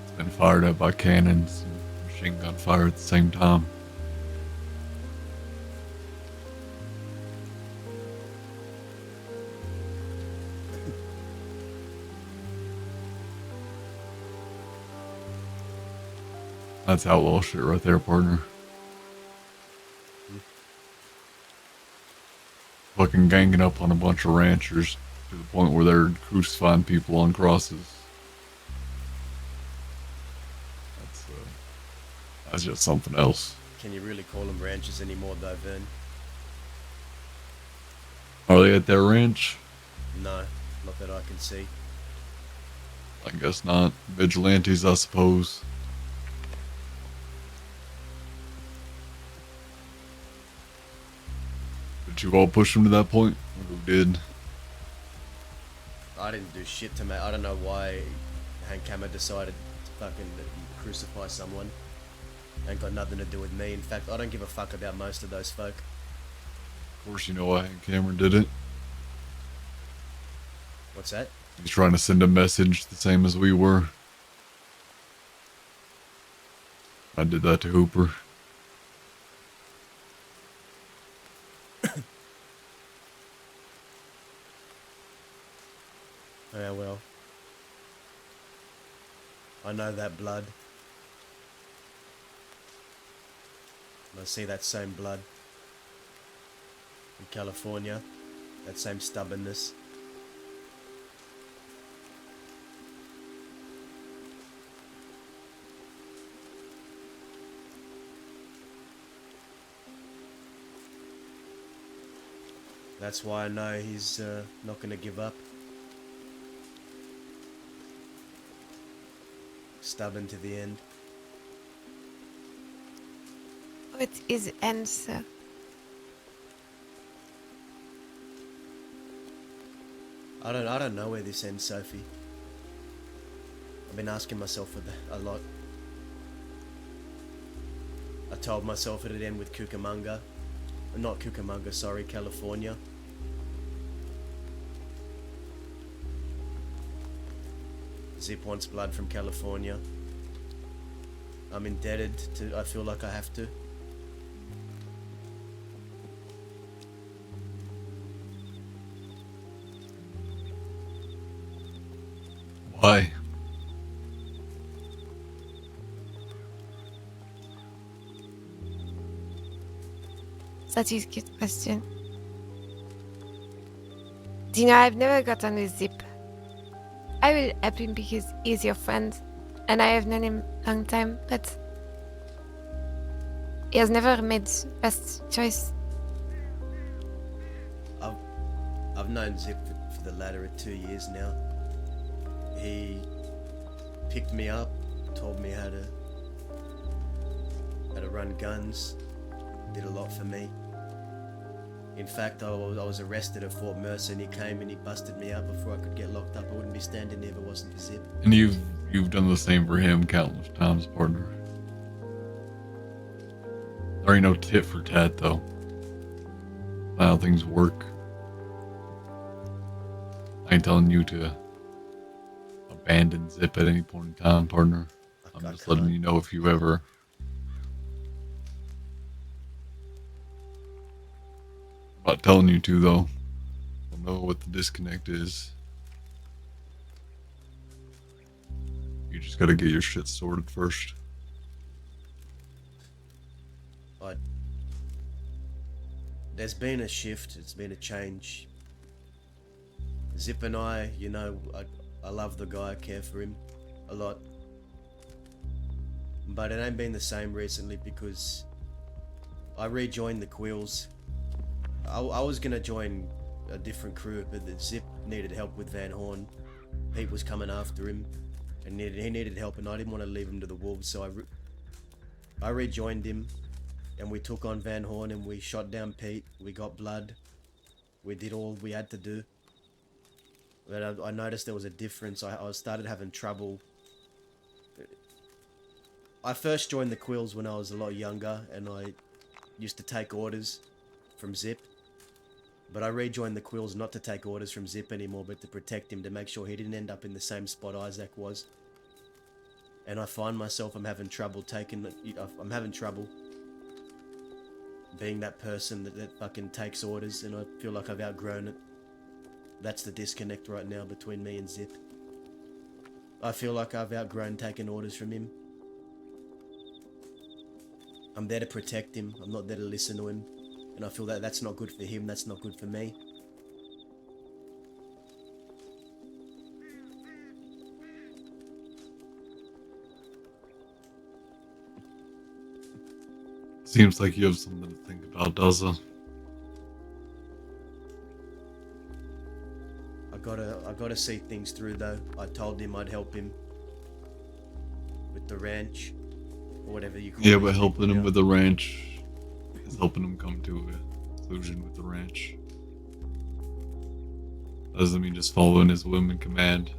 [SPEAKER 10] It's been fired at by cannons and machine gun fire at the same time. That's outlaw shit right there, partner. Fucking ganging up on a bunch of ranchers to the point where they're crucifying people on crosses. That's just something else.
[SPEAKER 1] Can you really call them ranches anymore, though, Vern?
[SPEAKER 10] Are they at their ranch?
[SPEAKER 1] No, not that I can see.
[SPEAKER 10] I guess not. Vigilantes, I suppose. Did you all push them to that point? Or who did?
[SPEAKER 1] I didn't do shit to me. I don't know why Hank Hammer decided to fucking crucify someone. Ain't got nothing to do with me. In fact, I don't give a fuck about most of those folk.
[SPEAKER 10] Of course you know why Hank Cameron did it.
[SPEAKER 1] What's that?
[SPEAKER 10] He's trying to send a message the same as we were. I did that to Hooper.
[SPEAKER 1] Yeah, well. I know that blood. And I see that same blood in California. That same stubbornness. That's why I know he's not going to give up. Stubborn to the end.
[SPEAKER 3] What is answer?
[SPEAKER 1] I don't know where this ends, Sophie. I've been asking myself for that a lot. I told myself it'd end with Cucamonga. Not Cucamonga, sorry, California. Zip wants blood from California. I'm indebted to, I feel like I have to.
[SPEAKER 10] Why?
[SPEAKER 3] That is a good question. Do you know, I've never gotten with Zip. I will help him because he's your friend, and I have known him a long time, but he has never made best choice.
[SPEAKER 1] I've known Zip for the latter of 2 years now. He picked me up, told me how to run guns, did a lot for me. In fact, I was arrested at Fort Mercer, and he came and he busted me out before I could get locked up. I wouldn't be standing there if it wasn't for Zip.
[SPEAKER 10] And you've done the same for him countless times, partner. There ain't no tit for tat, though. That's how things work. I ain't telling you to abandon Zip at any point in time, partner. I'm just letting you know if you ever... I'm not telling you to, though. I know what the disconnect is. You just gotta get your shit sorted first.
[SPEAKER 1] There's been a shift, it's been a change. Zip and I, you know, I love the guy, I care for him a lot. But it ain't been the same recently because I rejoined the Quills. I was gonna join a different crew, but the Zip needed help with Van Horn. Pete was coming after him, and he needed help, and I didn't want to leave him to the wolves, so I rejoined him, and we took on Van Horn, and we shot down Pete. We got blood. We did all we had to do. But I noticed there was a difference. I started having trouble. I first joined the Quills when I was a lot younger, and I used to take orders from Zip. But I rejoined the Quills not to take orders from Zip anymore, but to protect him, to make sure he didn't end up in the same spot Isaac was. And I find myself, I'm having trouble being that person that fucking takes orders, and I feel like I've outgrown it. That's the disconnect right now between me and Zip. I feel like I've outgrown taking orders from him. I'm there to protect him, I'm not there to listen to him. And I feel that that's not good for him, that's not good for me.
[SPEAKER 10] Seems like you have something to think about, does it?
[SPEAKER 1] I gotta see things through though. I told him I'd help him with the ranch, or whatever you call it.
[SPEAKER 10] Yeah, but helping him with the ranch is helping him come to a conclusion with the ranch. Doesn't mean just following his whim and command.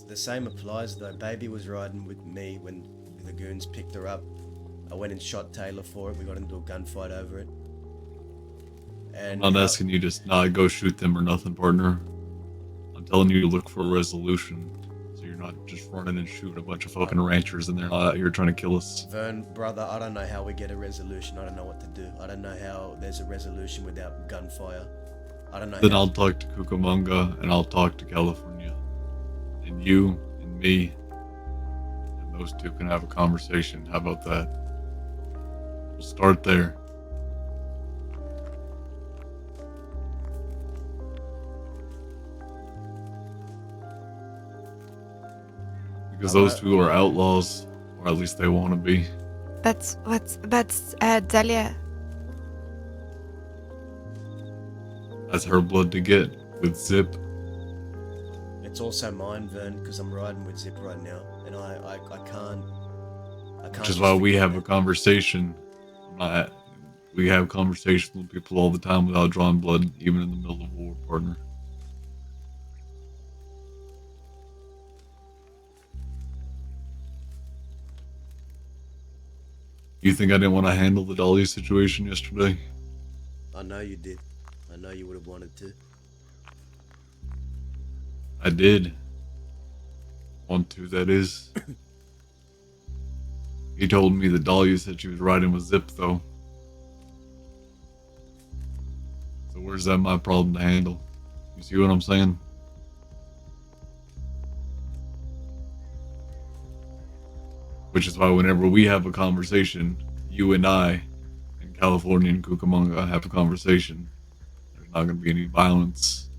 [SPEAKER 1] The same applies though. Baby was riding with me when the goons picked her up. I went and shot Taylor for it. We got into a gunfight over it. And
[SPEAKER 10] I'm not asking you to not go shoot them or nothing, partner. I'm telling you to look for a resolution. So you're not just running and shooting a bunch of fucking ranchers and they're not out here trying to kill us.
[SPEAKER 1] Vern, brother, I don't know how we get a resolution. I don't know what to do. I don't know how there's a resolution without gunfire. I don't know.
[SPEAKER 10] Then I'll talk to Cucamonga and I'll talk to California. And you and me and those two can have a conversation. How about that? We'll start there. Because those two are outlaws, or at least they want to be.
[SPEAKER 3] That's what's that's Dahlia.
[SPEAKER 10] That's her blood to get with Zip.
[SPEAKER 1] It's also mine, Vern, because I'm riding with Zip right now, and I can't.
[SPEAKER 10] Which is why we have a conversation. We have conversations with people all the time without drawing blood, even in the middle of war, partner. You think I didn't want to handle the Dolly situation yesterday?
[SPEAKER 1] I know you did. I know you would have wanted to.
[SPEAKER 10] I did. Want to, that is. He told me that Dahlia said she was riding with Zip, though. So where's that my problem to handle? You see what I'm saying? Which is why whenever we have a conversation, you and I, and California and Cucamonga have a conversation, there's not going to be any violence.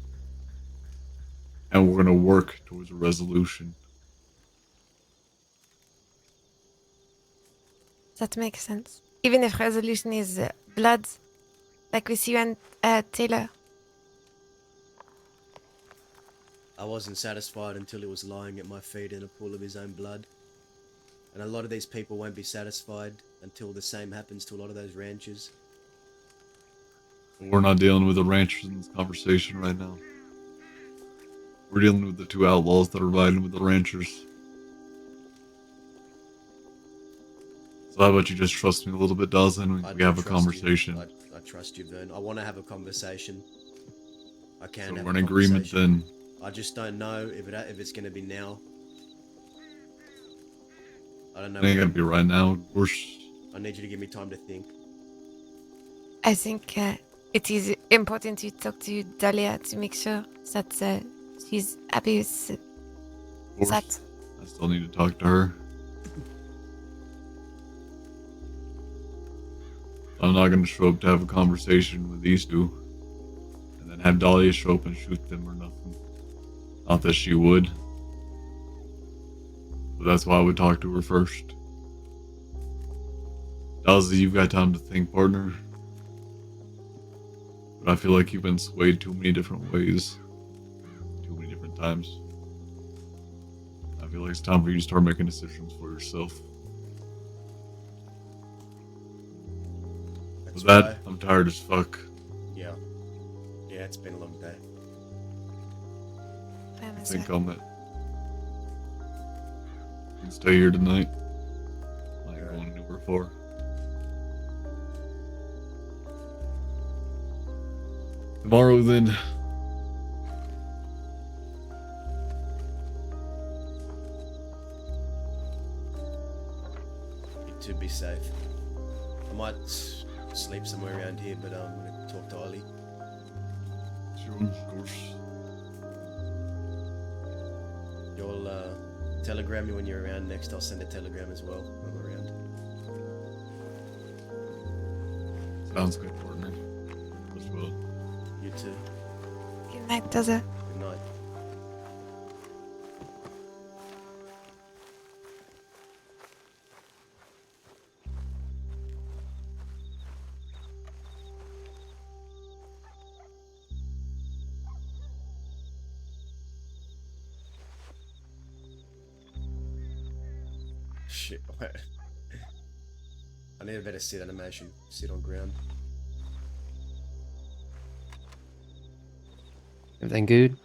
[SPEAKER 10] And we're going to work towards a resolution.
[SPEAKER 3] That makes sense. Even if resolution is blood, like with you and Taylor.
[SPEAKER 1] I wasn't satisfied until he was lying at my feet in a pool of his own blood. And a lot of these people won't be satisfied until the same happens to a lot of those ranchers.
[SPEAKER 10] We're not dealing with the ranchers in this conversation right now. We're dealing with the two outlaws that are riding with the ranchers. So how about you just trust me a little bit, Dawson? We have a conversation.
[SPEAKER 1] I trust you, Vern. I want to have a conversation. I can
[SPEAKER 10] So
[SPEAKER 1] have
[SPEAKER 10] we're
[SPEAKER 1] a
[SPEAKER 10] in agreement then.
[SPEAKER 1] I just don't know if it's going to be now. I don't know.
[SPEAKER 10] It ain't gonna be right now.
[SPEAKER 1] I need you to give me time to think.
[SPEAKER 3] I think it is important to talk to Dahlia to make sure that she's happy with that.
[SPEAKER 10] I still need to talk to her. I'm not gonna show up to have a conversation with these two, and then have Dahlia show up and shoot them or nothing. Not that she would. But that's why I would talk to her first. Dazzy, you've got time to think, partner. But I feel like you've been swayed too many different ways. Too many different times. I feel like it's time for you to start making decisions for yourself. With that, I'm tired as fuck.
[SPEAKER 1] Yeah. Yeah, it's been a long day.
[SPEAKER 10] I think I'm it. You can stay here tonight. I ain't going anywhere far. Tomorrow then.
[SPEAKER 1] To be safe. I might sleep somewhere around here, but I'm gonna talk to Ollie.
[SPEAKER 10] Sure, of course.
[SPEAKER 1] You'll telegram me when you're around next. I'll send a telegram as well when we're around.
[SPEAKER 10] Sounds good, partner. As well.
[SPEAKER 1] You too.
[SPEAKER 3] Good night, Dazza.
[SPEAKER 1] Good night. Shit. I need a better sit animation. Sit on ground.
[SPEAKER 9] Everything good?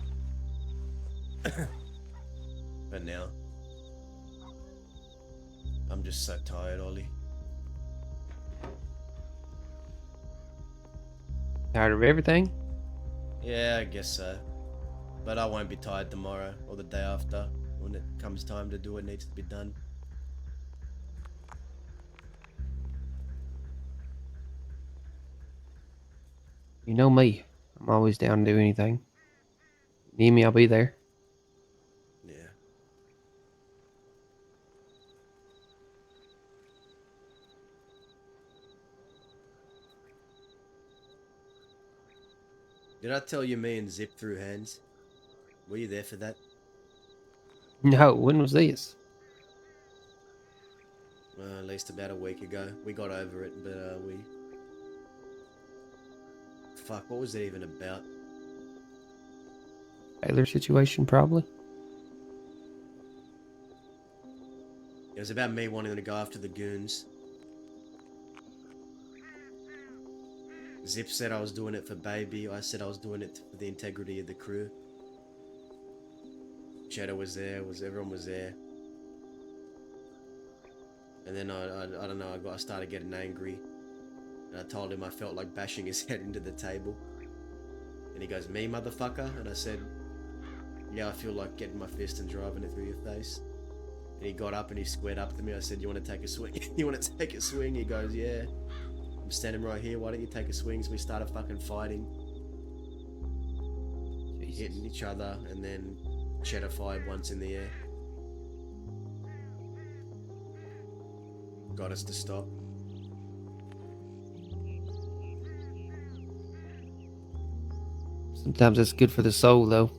[SPEAKER 1] But now, I'm just so tired, Ollie.
[SPEAKER 9] Tired of everything?
[SPEAKER 1] Yeah, I guess so. But I won't be tired tomorrow or the day after when it comes time to do what needs to be done.
[SPEAKER 9] You know me. I'm always down to do anything. Need me, I'll be there.
[SPEAKER 1] Yeah. Did I tell you me and Zip threw hands? Were you there for that?
[SPEAKER 9] No, when was this?
[SPEAKER 1] released about a week ago. We got over it, but fuck, what was it even about?
[SPEAKER 9] Taylor situation, probably.
[SPEAKER 1] It was about me wanting to go after the goons. Zip said I was doing it for baby. I said I was doing it for the integrity of the crew. Cheddar was there. Everyone was there. And then I don't know. I started getting angry, and I told him I felt like bashing his head into the table. And he goes, "Me, motherfucker?" And I said, "Yeah, I feel like getting my fist and driving it through your face." And he got up and he squared up to me. I said, "You want to take a swing?" "You want to take a swing?" He goes, "Yeah. I'm standing right here. Why don't you take a swing?" So we started fucking fighting. Jesus. Hitting each other, and then Cheddar fired once in the air. Got us to stop.
[SPEAKER 9] Sometimes it's good for the soul, though.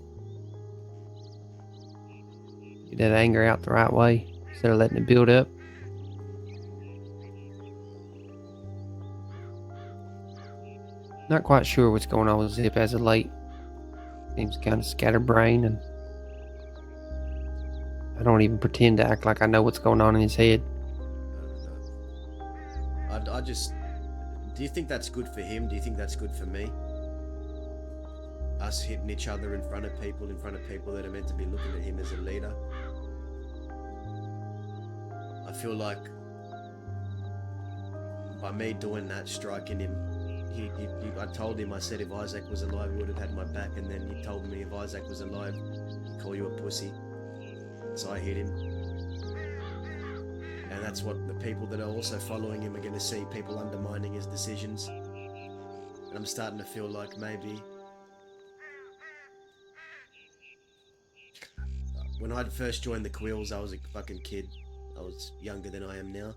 [SPEAKER 9] Get that anger out the right way instead of letting it build up. Not quite sure what's going on with Zip as of late. Seems kind of scatterbrained, and I don't even pretend to act like I know what's going on in his head.
[SPEAKER 1] I just... Do you think that's good for him? Do you think that's good for me? Us hitting each other in front of people that are meant to be looking at him as a leader. I feel like by me doing that, striking him, I told him, I said if Isaac was alive, he would have had my back, and then he told me if Isaac was alive, he'd call you a pussy. So I hit him. And that's what the people that are also following him are going to see, people undermining his decisions. And I'm starting to feel like maybe... When I first joined the Quills, I was a fucking kid. I was younger than I am now.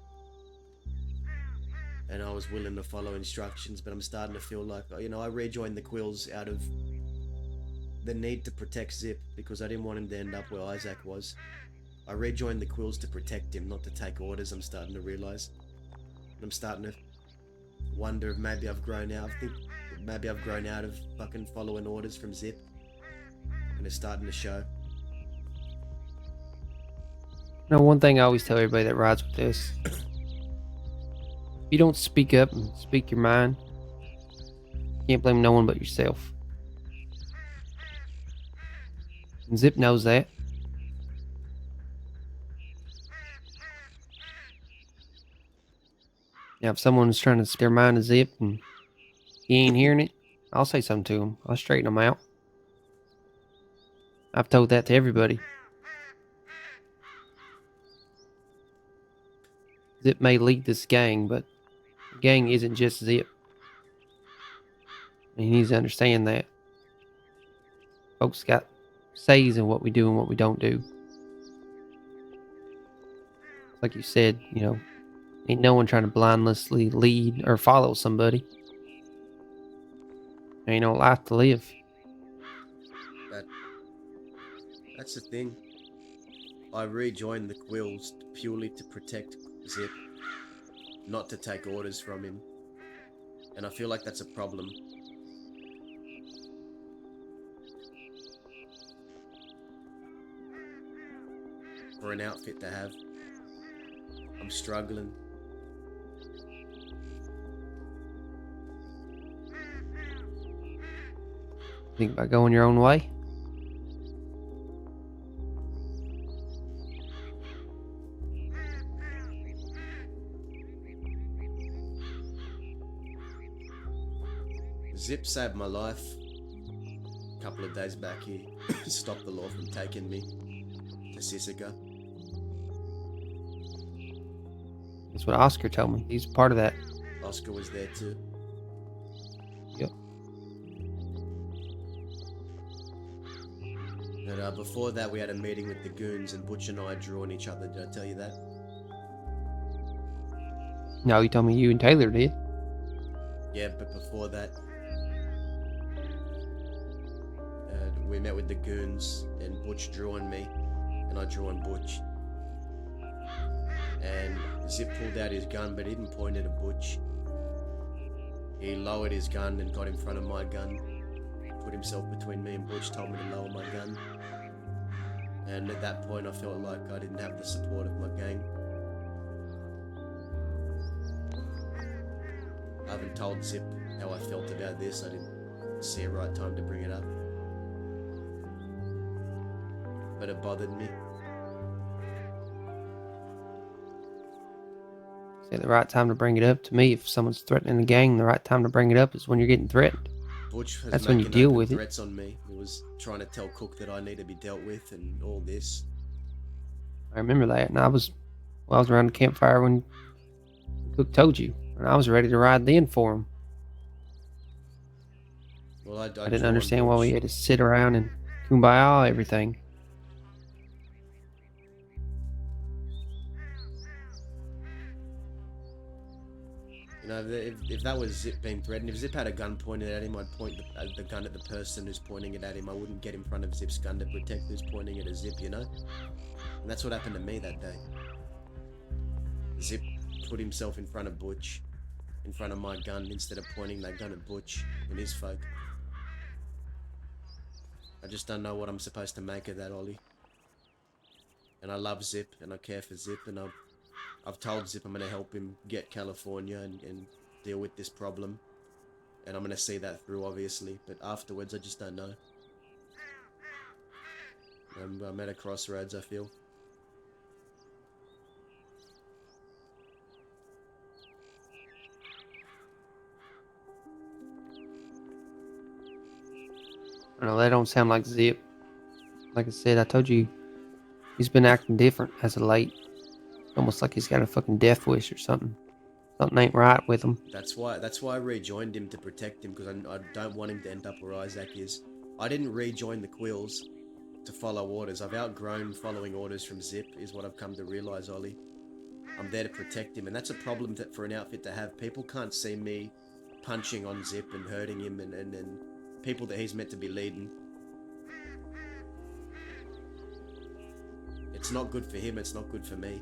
[SPEAKER 1] And I was willing to follow instructions, but I'm starting to feel like, you know, I rejoined the Quills out of the need to protect Zip, because I didn't want him to end up where Isaac was. I rejoined the Quills to protect him, not to take orders, I'm starting to realise. I'm starting to wonder if maybe I've grown out. I think maybe I've grown out of fucking following orders from Zip. And it's starting to show.
[SPEAKER 9] You know, one thing I always tell everybody that rides with us, if you don't speak up and speak your mind, you can't blame no one but yourself. And Zip knows that. Now, if someone's trying to speak their mind to Zip and he ain't hearing it, I'll say something to him. I'll straighten him out. I've told that to everybody. Zip may lead this gang, but the gang isn't just Zip. And he needs to understand that. Folks got says in what we do and what we don't do. Like you said, you know, ain't no one trying to blindlessly lead or follow somebody. There ain't no life to live.
[SPEAKER 1] That's the thing. I rejoined the Quills purely to protect Zip, not to take orders from him. And I feel like that's a problem. For an outfit to have. I'm struggling.
[SPEAKER 9] Think about going your own way?
[SPEAKER 1] Zip saved my life. A couple of days back, he stopped the law from taking me to Sisika.
[SPEAKER 9] That's what Oscar told me. He's part of that.
[SPEAKER 1] Oscar was there too.
[SPEAKER 9] Yep.
[SPEAKER 1] And before that, we had a meeting with the goons, and Butch and I drew on each other. Did I tell you that?
[SPEAKER 9] No, you told me you and Taylor did.
[SPEAKER 1] Yeah, but before that, we met with the goons, and Butch drew on me, and I drew on Butch. and Zip pulled out his gun, but he didn't point it at Butch. He lowered his gun and got in front of my gun, put himself between me and Butch, told me to lower my gun. And at that point I felt like I didn't have the support of my gang. I haven't told Zip how I felt about this. I didn't see a right time to bring it up. But it bothered me.
[SPEAKER 9] Say the right time to bring it up. To me, if someone's threatening the gang, the right time to bring it up is when you're getting threatened.
[SPEAKER 1] Butch was
[SPEAKER 9] That's when you
[SPEAKER 1] making
[SPEAKER 9] deal
[SPEAKER 1] open
[SPEAKER 9] with it.
[SPEAKER 1] threats on me. He was trying to tell Cook that I need to be dealt with and all this.
[SPEAKER 9] I remember that, and I was around the campfire when Cook told you, and I was ready to ride then for him.
[SPEAKER 1] Well, I
[SPEAKER 9] didn't understand why we had to sit around and kumbaya everything.
[SPEAKER 1] You know, if that was Zip being threatened, if Zip had a gun pointed at him, I'd point the gun at the person who's pointing it at him. I wouldn't get in front of Zip's gun to protect who's pointing it at Zip, you know? And that's what happened to me that day. Zip put himself in front of Butch, in front of my gun, instead of pointing that gun at Butch and his folk. I just don't know what I'm supposed to make of that, Ollie. And I love Zip, and I care for Zip, and I've told Zip I'm going to help him get California and deal with this problem. And I'm going to see that through, obviously. But afterwards, I just don't know. I'm at a crossroads, I feel.
[SPEAKER 9] I don't know, that don't sound like Zip. Like I said, I told you, he's been acting different as of late. Almost like he's got a fucking death wish or something. Something ain't right with him.
[SPEAKER 1] That's why I rejoined him, to protect him, because I don't want him to end up where Isaac is. I didn't rejoin the Quills to follow orders. I've outgrown following orders from Zip, is what I've come to realise, Ollie. I'm there to protect him, and that's a problem for an outfit to have. People can't see me punching on Zip and hurting him and people that he's meant to be leading. It's not good for him, it's not good for me.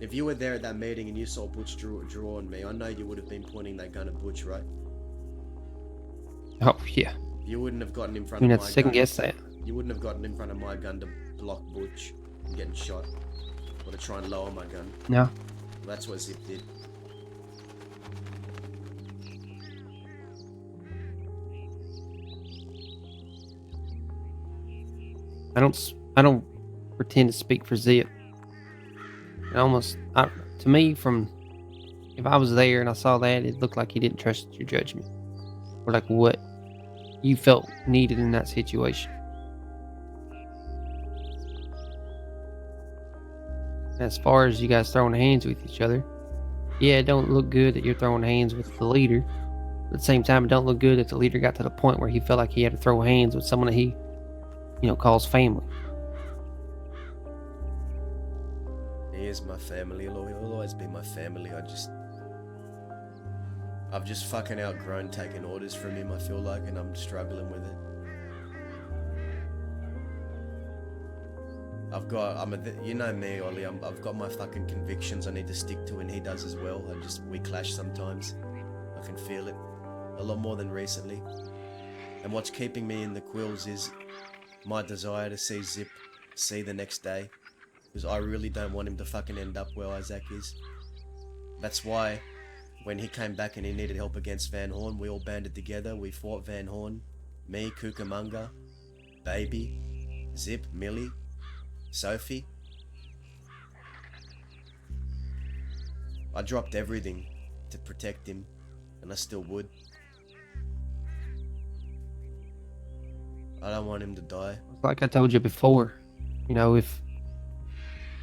[SPEAKER 1] If you were there at that meeting and you saw Butch draw on me, I know you would have been pointing that gun at Butch, right?
[SPEAKER 9] Oh, yeah.
[SPEAKER 1] You wouldn't have gotten in front
[SPEAKER 9] You
[SPEAKER 1] of
[SPEAKER 9] had
[SPEAKER 1] my
[SPEAKER 9] to second
[SPEAKER 1] gun.
[SPEAKER 9] guess that.
[SPEAKER 1] You wouldn't have gotten in front of my gun to block Butch from getting shot. Or to try and lower my gun.
[SPEAKER 9] No.
[SPEAKER 1] Well, that's what Zip did.
[SPEAKER 9] I don't pretend to speak for Zip. To me, if I was there and I saw that, it looked like he didn't trust your judgment. Or like what you felt needed in that situation. As far as you guys throwing hands with each other, yeah, it don't look good that you're throwing hands with the leader. But at the same time, it don't look good that the leader got to the point where he felt like he had to throw hands with someone that he, calls family.
[SPEAKER 1] He is my family. He'll always be my family. I've just fucking outgrown taking orders from him, I feel like, and I'm struggling with it. You know me, Ollie, I've got my fucking convictions I need to stick to, and he does as well. We clash sometimes. I can feel it. A lot more than recently. And what's keeping me in the Quills is my desire to see Zip see the next day. Because I really don't want him to fucking end up where Isaac is. That's why, when he came back and he needed help against Van Horn, we all banded together. We fought Van Horn. Me, Cucamonga, Baby, Zip, Millie, Sophie. I dropped everything to protect him, and I still would. I don't want him to die.
[SPEAKER 9] Like I told you before, if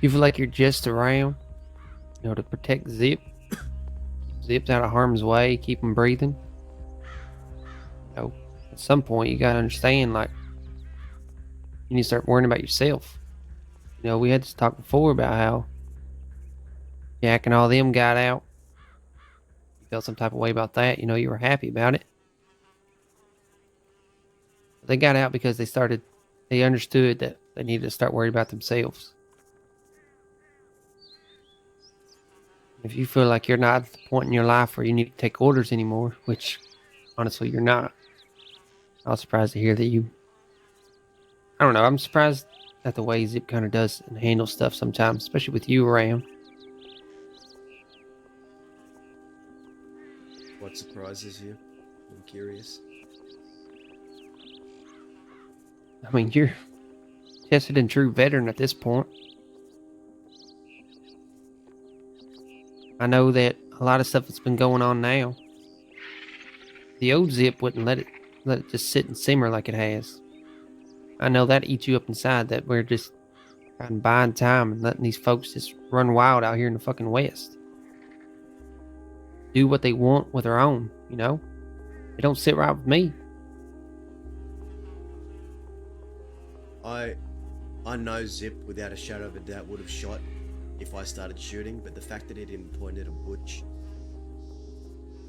[SPEAKER 9] you feel like you're just around, to protect Zip, Zip's out of harm's way, keep him breathing. At some point you gotta understand, like, you need to start worrying about yourself. We had this talk before about how Jack and all them got out. You felt some type of way about that. You were happy about it. They got out because they understood that they needed to start worrying about themselves. If you feel like you're not at the point in your life where you need to take orders anymore, which honestly you're not, I was surprised to hear that you. I don't know. I'm surprised at the way Zip kind of does and handles stuff sometimes, especially with you around.
[SPEAKER 1] What surprises you? I'm curious.
[SPEAKER 9] I mean, you're tested and true veteran at this point. I know that a lot of stuff that's been going on now, the old Zip wouldn't let it just sit and simmer like it has. I know that eats you up inside, that we're just kind of buying time and letting these folks just run wild out here in the fucking West. Do what they want with their own, you know? They don't sit right with me.
[SPEAKER 1] I know Zip, without a shadow of a doubt, would have shot if I started shooting, but the fact that he didn't point at a butch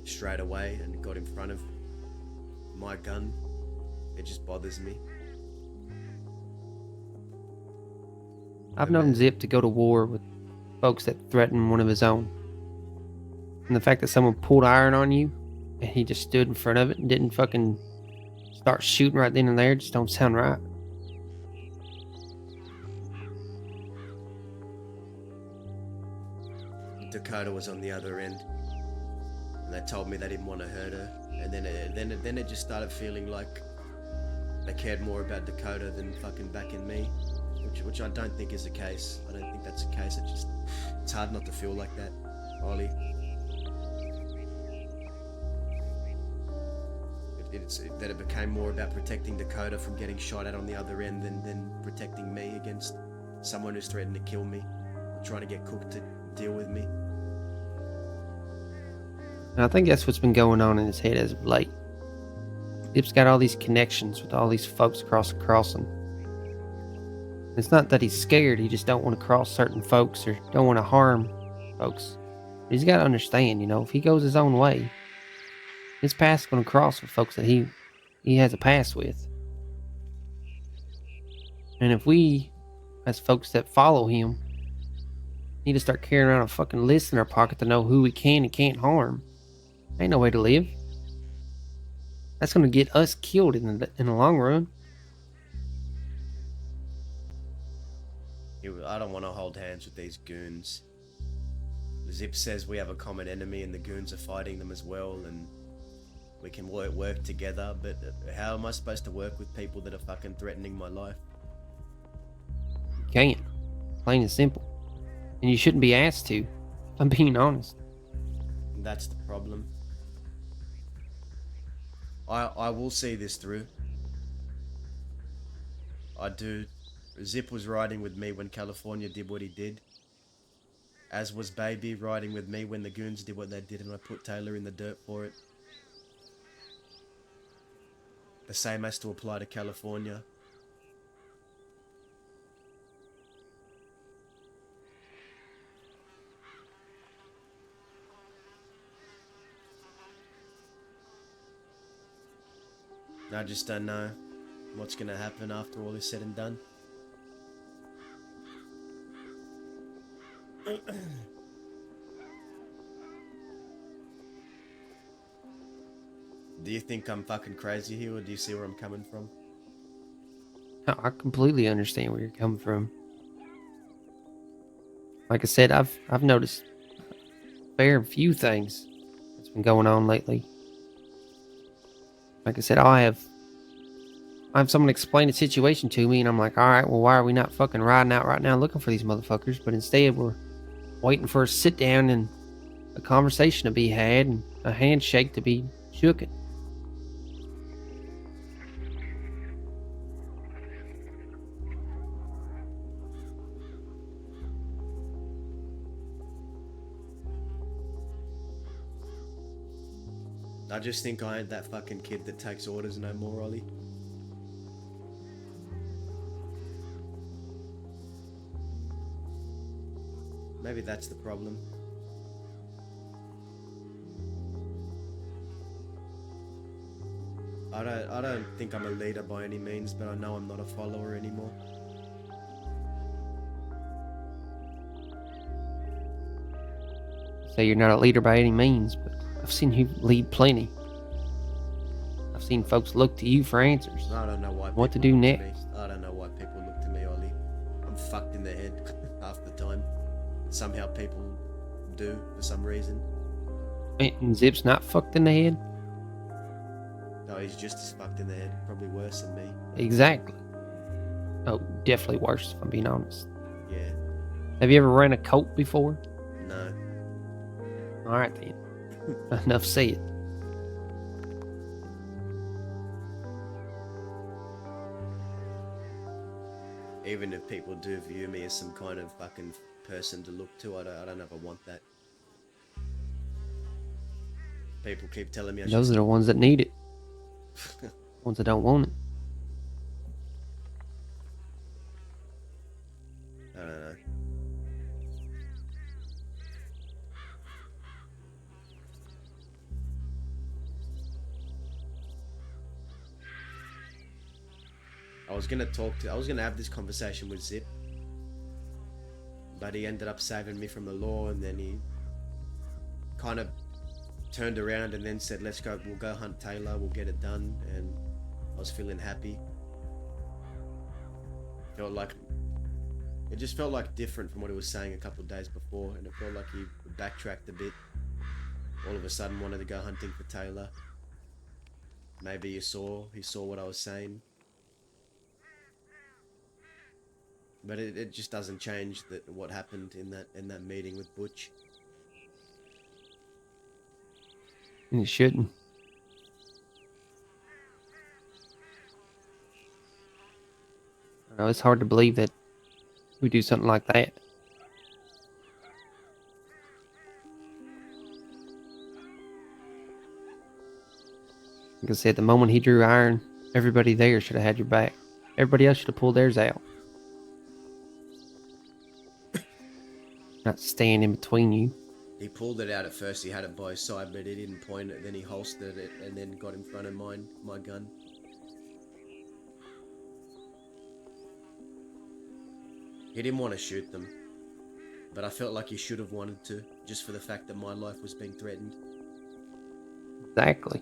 [SPEAKER 1] straight away and got in front of my gun, it just bothers me.
[SPEAKER 9] I've known Zip to go to war with folks that threaten one of his own. And the fact that someone pulled iron on you and he just stood in front of it and didn't fucking start shooting right then and there just don't sound right.
[SPEAKER 1] Dakota was on the other end, and they told me they didn't want to hurt her, and then it just started feeling like they cared more about Dakota than fucking backing me, which I don't think is the case. I don't think that's the case. It's hard not to feel like that, Ollie. It became more about protecting Dakota from getting shot at on the other end than protecting me against someone who's threatened to kill me, or trying to get Cook to deal with me.
[SPEAKER 9] And I think that's what's been going on in his head as of late. Zip's got all these connections with all these folks across the crossing. It's not that he's scared, he just don't want to cross certain folks or don't want to harm folks. But he's got to understand, you know, if he goes his own way, his path's going to cross with folks that he has a past with. And if we, as folks that follow him, need to start carrying around a fucking list in our pocket to know who we can and can't harm, ain't no way to live. That's going to get us killed in the long run.
[SPEAKER 1] I don't want to hold hands with these goons. Zip says we have a common enemy and the goons are fighting them as well, and we can work together, but how am I supposed to work with people that are fucking threatening my life?
[SPEAKER 9] You can't. Plain and simple. And you shouldn't be asked to, if I'm being honest.
[SPEAKER 1] And that's the problem. I will see this through. I do. Zip was riding with me when California did what he did. As was Baby riding with me when the goons did what they did, and I put Taylor in the dirt for it. The same has to apply to California. I just don't know what's gonna happen after all is said and done. Do you think I'm fucking crazy here, or do you see where I'm coming from?
[SPEAKER 9] No, I completely understand where you're coming from. Like I said, I've noticed a fair few things that's been going on lately. Like I said, I have someone explain the situation to me, and I'm like, all right, well, why are we not fucking riding out right now looking for these motherfuckers? But instead, we're waiting for a sit down and a conversation to be had and a handshake to be shooken.
[SPEAKER 1] I just think I ain't that fucking kid that takes orders no more, Ollie. Maybe that's the problem. I don't think I'm a leader by any means, but I know I'm not a follower anymore.
[SPEAKER 9] say you're not a leader by any means, but I've seen you lead plenty. I've seen folks look to you for answers.
[SPEAKER 1] I don't know why.
[SPEAKER 9] What to
[SPEAKER 1] people
[SPEAKER 9] do
[SPEAKER 1] look me.
[SPEAKER 9] next?
[SPEAKER 1] I don't know why people look to me, Ollie. I'm fucked in the head half the time. Somehow people do for some reason.
[SPEAKER 9] And Zip's not fucked in the head?
[SPEAKER 1] No, he's just as fucked in the head. Probably worse than me.
[SPEAKER 9] Exactly. Oh, definitely worse, if I'm being honest.
[SPEAKER 1] Yeah.
[SPEAKER 9] Have you ever ran a cult before?
[SPEAKER 1] No.
[SPEAKER 9] Alright then. Enough said.
[SPEAKER 1] Even if people do view me as some kind of fucking person to look to, I don't know if I want that. People keep telling me I should...
[SPEAKER 9] Those are the ones that need it. Ones that don't want it.
[SPEAKER 1] I don't know. I was gonna have this conversation with Zip, but he ended up saving me from the law, and then he kind of turned around and then said, we'll go hunt Taylor, we'll get it done, and I was feeling happy. It just felt like different from what he was saying a couple of days before, and it felt like he backtracked a bit. All of a sudden wanted to go hunting for Taylor. Maybe he saw what I was saying. But it just doesn't change what happened in that meeting with Butch.
[SPEAKER 9] And it shouldn't. I know it's hard to believe that we do something like that. Like I said, the moment he drew iron, everybody there should have had your back. Everybody else should have pulled theirs out. Not staying in between you.
[SPEAKER 1] He pulled it out at first, he had it by his side, but he didn't point it, then he holstered it and then got in front of my gun. He didn't want to shoot them, but I felt like he should have wanted to, just for the fact that my life was being threatened.
[SPEAKER 9] Exactly.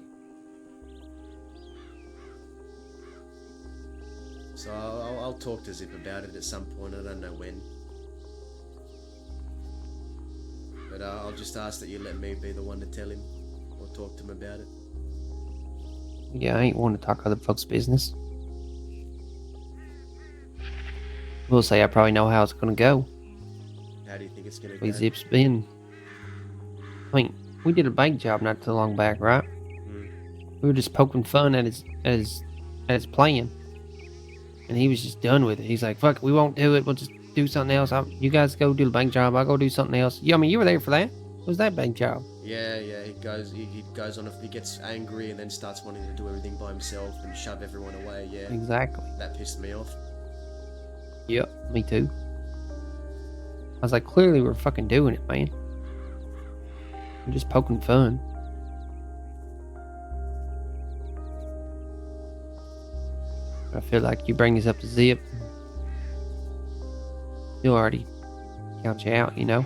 [SPEAKER 1] So I'll talk to Zip about it at some point, I don't know when. But I'll just ask that you let me be the one to tell him, or talk to him about it.
[SPEAKER 9] Yeah, I ain't one to talk other folks' business. We'll say I probably know how it's gonna go.
[SPEAKER 1] How do you think it's gonna
[SPEAKER 9] We
[SPEAKER 1] go?
[SPEAKER 9] Zip's been. I mean, we did a bank job not too long back, right? We were just poking fun at his plan, and he was just done with it. He's like, "Fuck it, we won't do it. We'll just do something else. You guys go do the bank job. I'll go do something else." Yeah, I mean, you were there for that. What was that bank job?
[SPEAKER 1] Yeah, he goes on, he gets angry and then starts wanting to do everything by himself and shove everyone away, yeah.
[SPEAKER 9] Exactly.
[SPEAKER 1] That pissed me off.
[SPEAKER 9] Yep, me too. I was like, clearly we're fucking doing it, man. We're just poking fun. I feel like you bring this up to Zip, he'll already count you out, you know?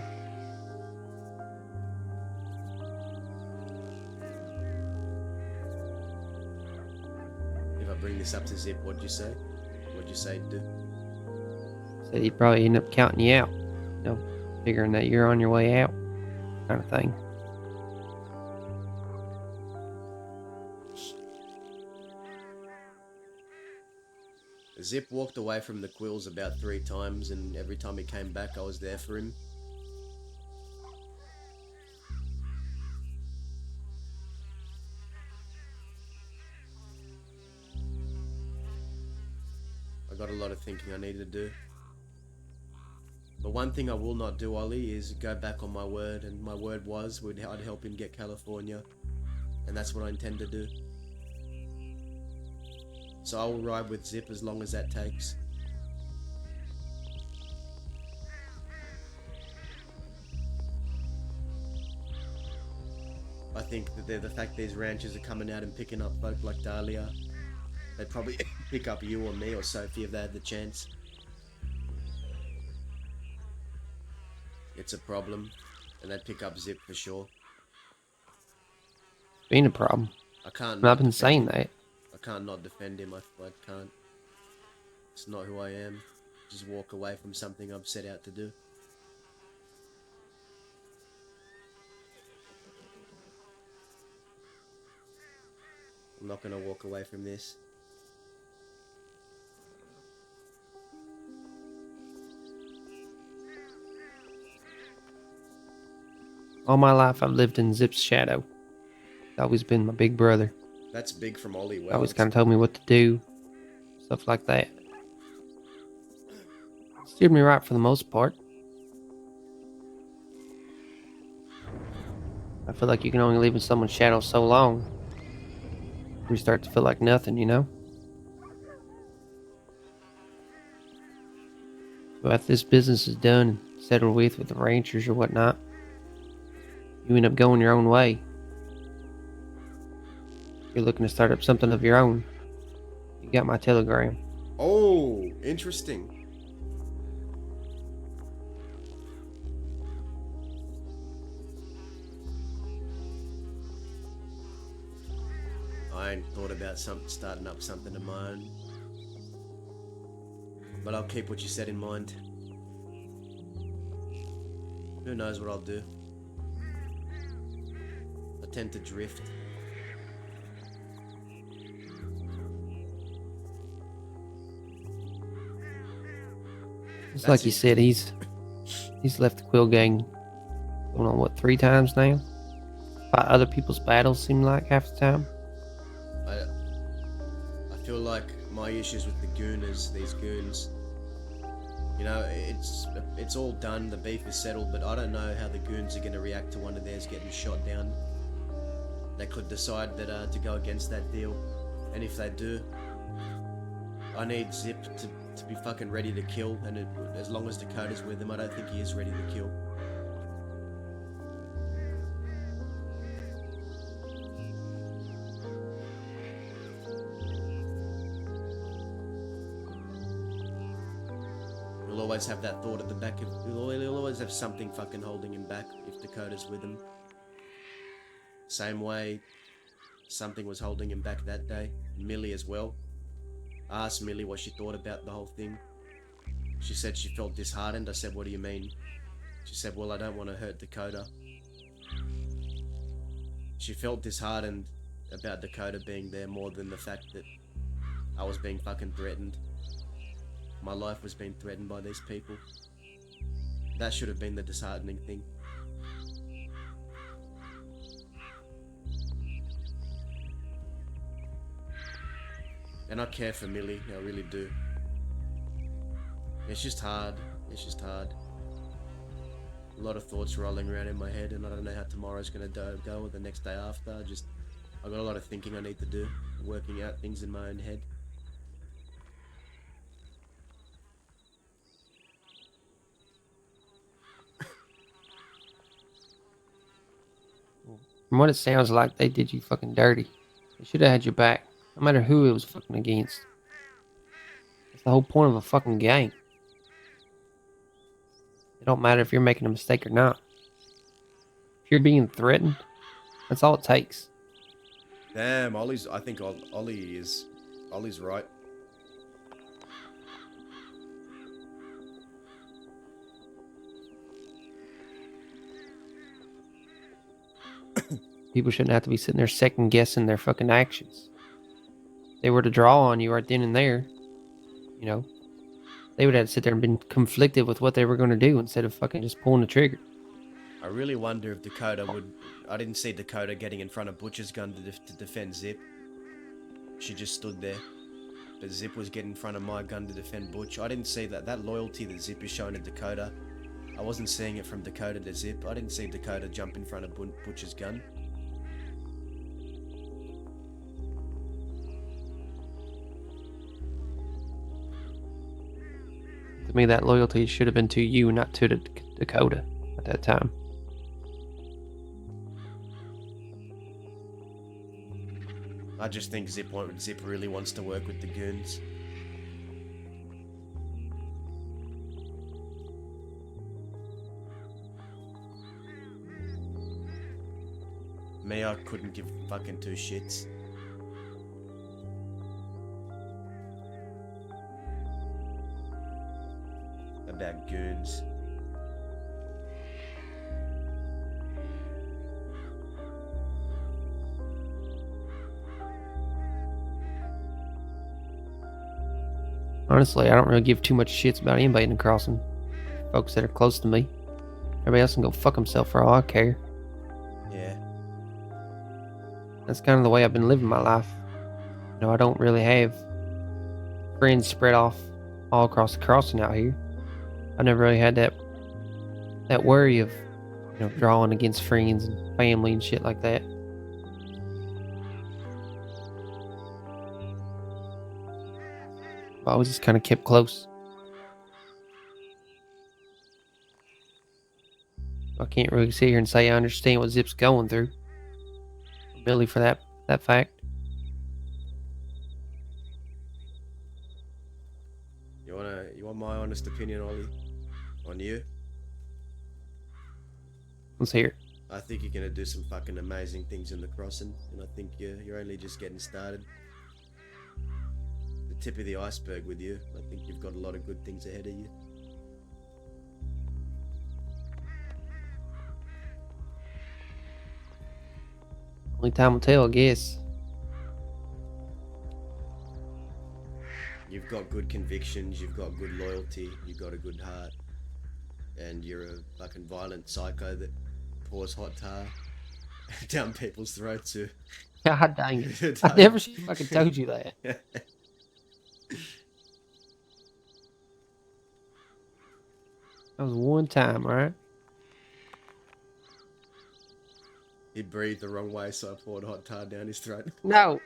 [SPEAKER 1] If I bring this up to Zip, what'd you say? What'd you say to do?
[SPEAKER 9] Said he'd probably end up counting you out, you know, figuring that you're on your way out, kind of thing.
[SPEAKER 1] Zip walked away from the quills about 3 times, and every time he came back, I was there for him. I got a lot of thinking I need to do. But one thing I will not do, Ollie, is go back on my word, and my word was I'd help him get California, and that's what I intend to do. So I will ride with Zip as long as that takes. I think that the fact these ranchers are coming out and picking up folk like Dahlia, they'd probably pick up you or me or Sophie if they had the chance. It's a problem. And they'd pick up Zip for sure.
[SPEAKER 9] Been a problem.
[SPEAKER 1] I can't.
[SPEAKER 9] And I've been
[SPEAKER 1] defend
[SPEAKER 9] saying
[SPEAKER 1] him.
[SPEAKER 9] that.
[SPEAKER 1] I can't not defend him. I can't. It's not who I am. Just walk away from something I've set out to do. I'm not gonna walk away from this.
[SPEAKER 9] All my life I've lived in Zip's shadow. He's always been my big brother.
[SPEAKER 1] That's big from Ollie
[SPEAKER 9] He always
[SPEAKER 1] Wells.
[SPEAKER 9] kind of told me what to do. Stuff like that. Steered me right for the most part. I feel like you can only live in someone's shadow so long. You start to feel like nothing, you know? So after this business is done and settled with the ranchers or whatnot, you end up going your own way. You're looking to start up something of your own. You got my telegram.
[SPEAKER 1] Oh, interesting. I ain't thought about starting up something of my own. But I'll keep what you said in mind. Who knows what I'll do? I tend to drift.
[SPEAKER 9] Just like you said, he's left the Quill Gang going on, what, 3 times now? Fight other people's battles, seem like, half the time.
[SPEAKER 1] I feel like my issues with the gooners, these goons, you know, it's all done, the beef is settled, but I don't know how the goons are going to react to one of theirs getting shot down. They could decide that to go against that deal, and if they do, I need Zip to be fucking ready to kill, and as long as Dakota's with him, I don't think he is ready to kill. He'll always have that thought at the back of... He'll always have something fucking holding him back if Dakota's with him. Same way something was holding him back that day. Millie as well. I asked Millie what she thought about the whole thing. She said she felt disheartened. I said, what do you mean? She said, well, I don't want to hurt Dakota. She felt disheartened about Dakota being there more than the fact that I was being fucking threatened. My life was being threatened by these people. That should have been the disheartening thing. And I care for Millie, I really do. It's just hard. It's just hard. A lot of thoughts rolling around in my head, and I don't know how tomorrow's gonna go or the next day after. I got a lot of thinking I need to do, working out things in my own head.
[SPEAKER 9] From what it sounds like, they did you fucking dirty. They should have had your back, no matter who it was fucking against. That's the whole point of a fucking gang. It don't matter if you're making a mistake or not. If you're being threatened, that's all it takes.
[SPEAKER 1] Damn, I think Ollie's right.
[SPEAKER 9] People shouldn't have to be sitting there second guessing their fucking actions. If they were to draw on you right then and there, you know, they would have to sit there and been conflicted with what they were going to do instead of fucking just pulling the trigger.
[SPEAKER 1] I really wonder if Dakota would... I didn't see Dakota getting in front of Butcher's gun to defend Zip. She just stood there. But Zip was getting in front of my gun to defend Butch. I didn't see that loyalty that Zip is showing to Dakota. I wasn't seeing it from Dakota to Zip. I didn't see Dakota jump in front of Butcher's gun.
[SPEAKER 9] To me, that loyalty should have been to you, not to Dakota at that time.
[SPEAKER 1] I just think Zip really wants to work with the goons. Me, I couldn't give fucking two shits. About goons.
[SPEAKER 9] Honestly, I don't really give too much shits about anybody in the crossing. Folks that are close to me. Everybody else can go fuck himself for all I care.
[SPEAKER 1] Yeah.
[SPEAKER 9] That's kind of the way I've been living my life. You know, I don't really have friends spread off all across the crossing out here. I've never really had that worry of, you know, drawing against friends and family and shit like that. I always just kind of kept close. I can't really sit here and say I understand what Zip's going through. Really, for that fact.
[SPEAKER 1] You want my honest opinion, Ollie? On you?
[SPEAKER 9] Let's hear it.
[SPEAKER 1] I think you're gonna do some fucking amazing things in the crossing, and I think you're only just getting started. The tip of the iceberg with you. I think you've got a lot of good things ahead of you.
[SPEAKER 9] Only time will tell, I guess.
[SPEAKER 1] You've got good convictions, you've got good loyalty, you've got a good heart, and you're a fucking violent psycho that pours hot tar down people's throats.
[SPEAKER 9] God dang it. I never fucking told you that. That was one time, alright?
[SPEAKER 1] He breathed the wrong way, so I poured hot tar down his throat.
[SPEAKER 9] No.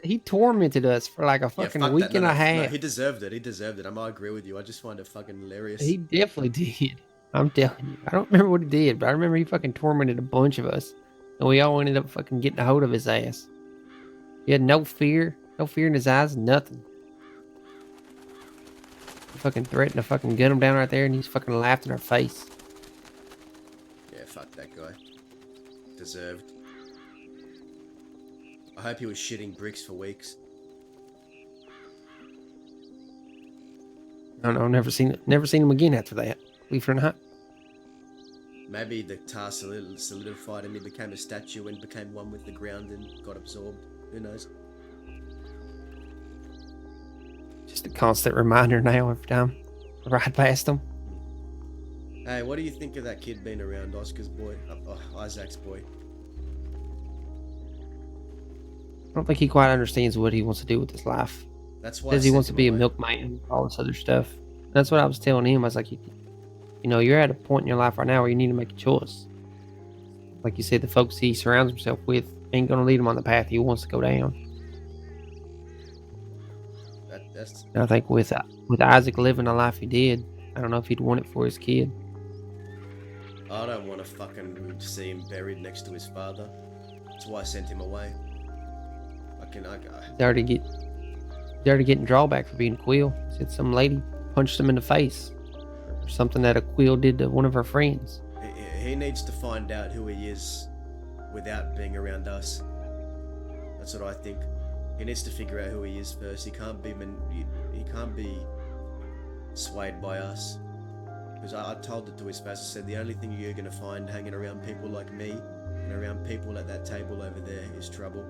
[SPEAKER 9] He tormented us for like a fucking week and a half.
[SPEAKER 1] No, he deserved it. He deserved it. I agree with you. I just find it fucking hilarious.
[SPEAKER 9] He definitely did. I'm telling you. I don't remember what he did, but I remember he fucking tormented a bunch of us. And we all ended up fucking getting a hold of his ass. He had no fear in his eyes, nothing. He fucking threatened to fucking gun him down right there, and he's fucking laughed in our face.
[SPEAKER 1] Yeah, fuck that guy. Deserved. I hope he was shitting bricks for weeks.
[SPEAKER 9] No, never seen him again after that. Believe it or not.
[SPEAKER 1] Maybe the tar solidified and he became a statue and became one with the ground and got absorbed. Who knows?
[SPEAKER 9] Just a constant reminder now every time I ride past him.
[SPEAKER 1] Hey, what do you think of that kid being around Oscar's boy? Isaac's boy?
[SPEAKER 9] I don't think he quite understands what he wants to do with his life.
[SPEAKER 1] That's why
[SPEAKER 9] Says he wants to be a milkman, all this other stuff. That's what I was telling him. I was like, you know, you're at a point in your life right now where you need to make a choice. Like you said, the folks he surrounds himself with ain't gonna lead him on the path he wants to go down. And I think with Isaac living the life he did, I don't know if he'd want it for his kid.
[SPEAKER 1] I don't want to fucking see him buried next to his father. That's why I sent him away.
[SPEAKER 9] He's already getting drawback for being a quill. He said some lady punched him in the face. Or something that a quill did to one of her friends.
[SPEAKER 1] He needs to find out who he is without being around us. That's what I think. He needs to figure out who he is first. He can't be swayed by us. Because I told it to his face. I said the only thing you're gonna find hanging around people like me and around people at that table over there is trouble.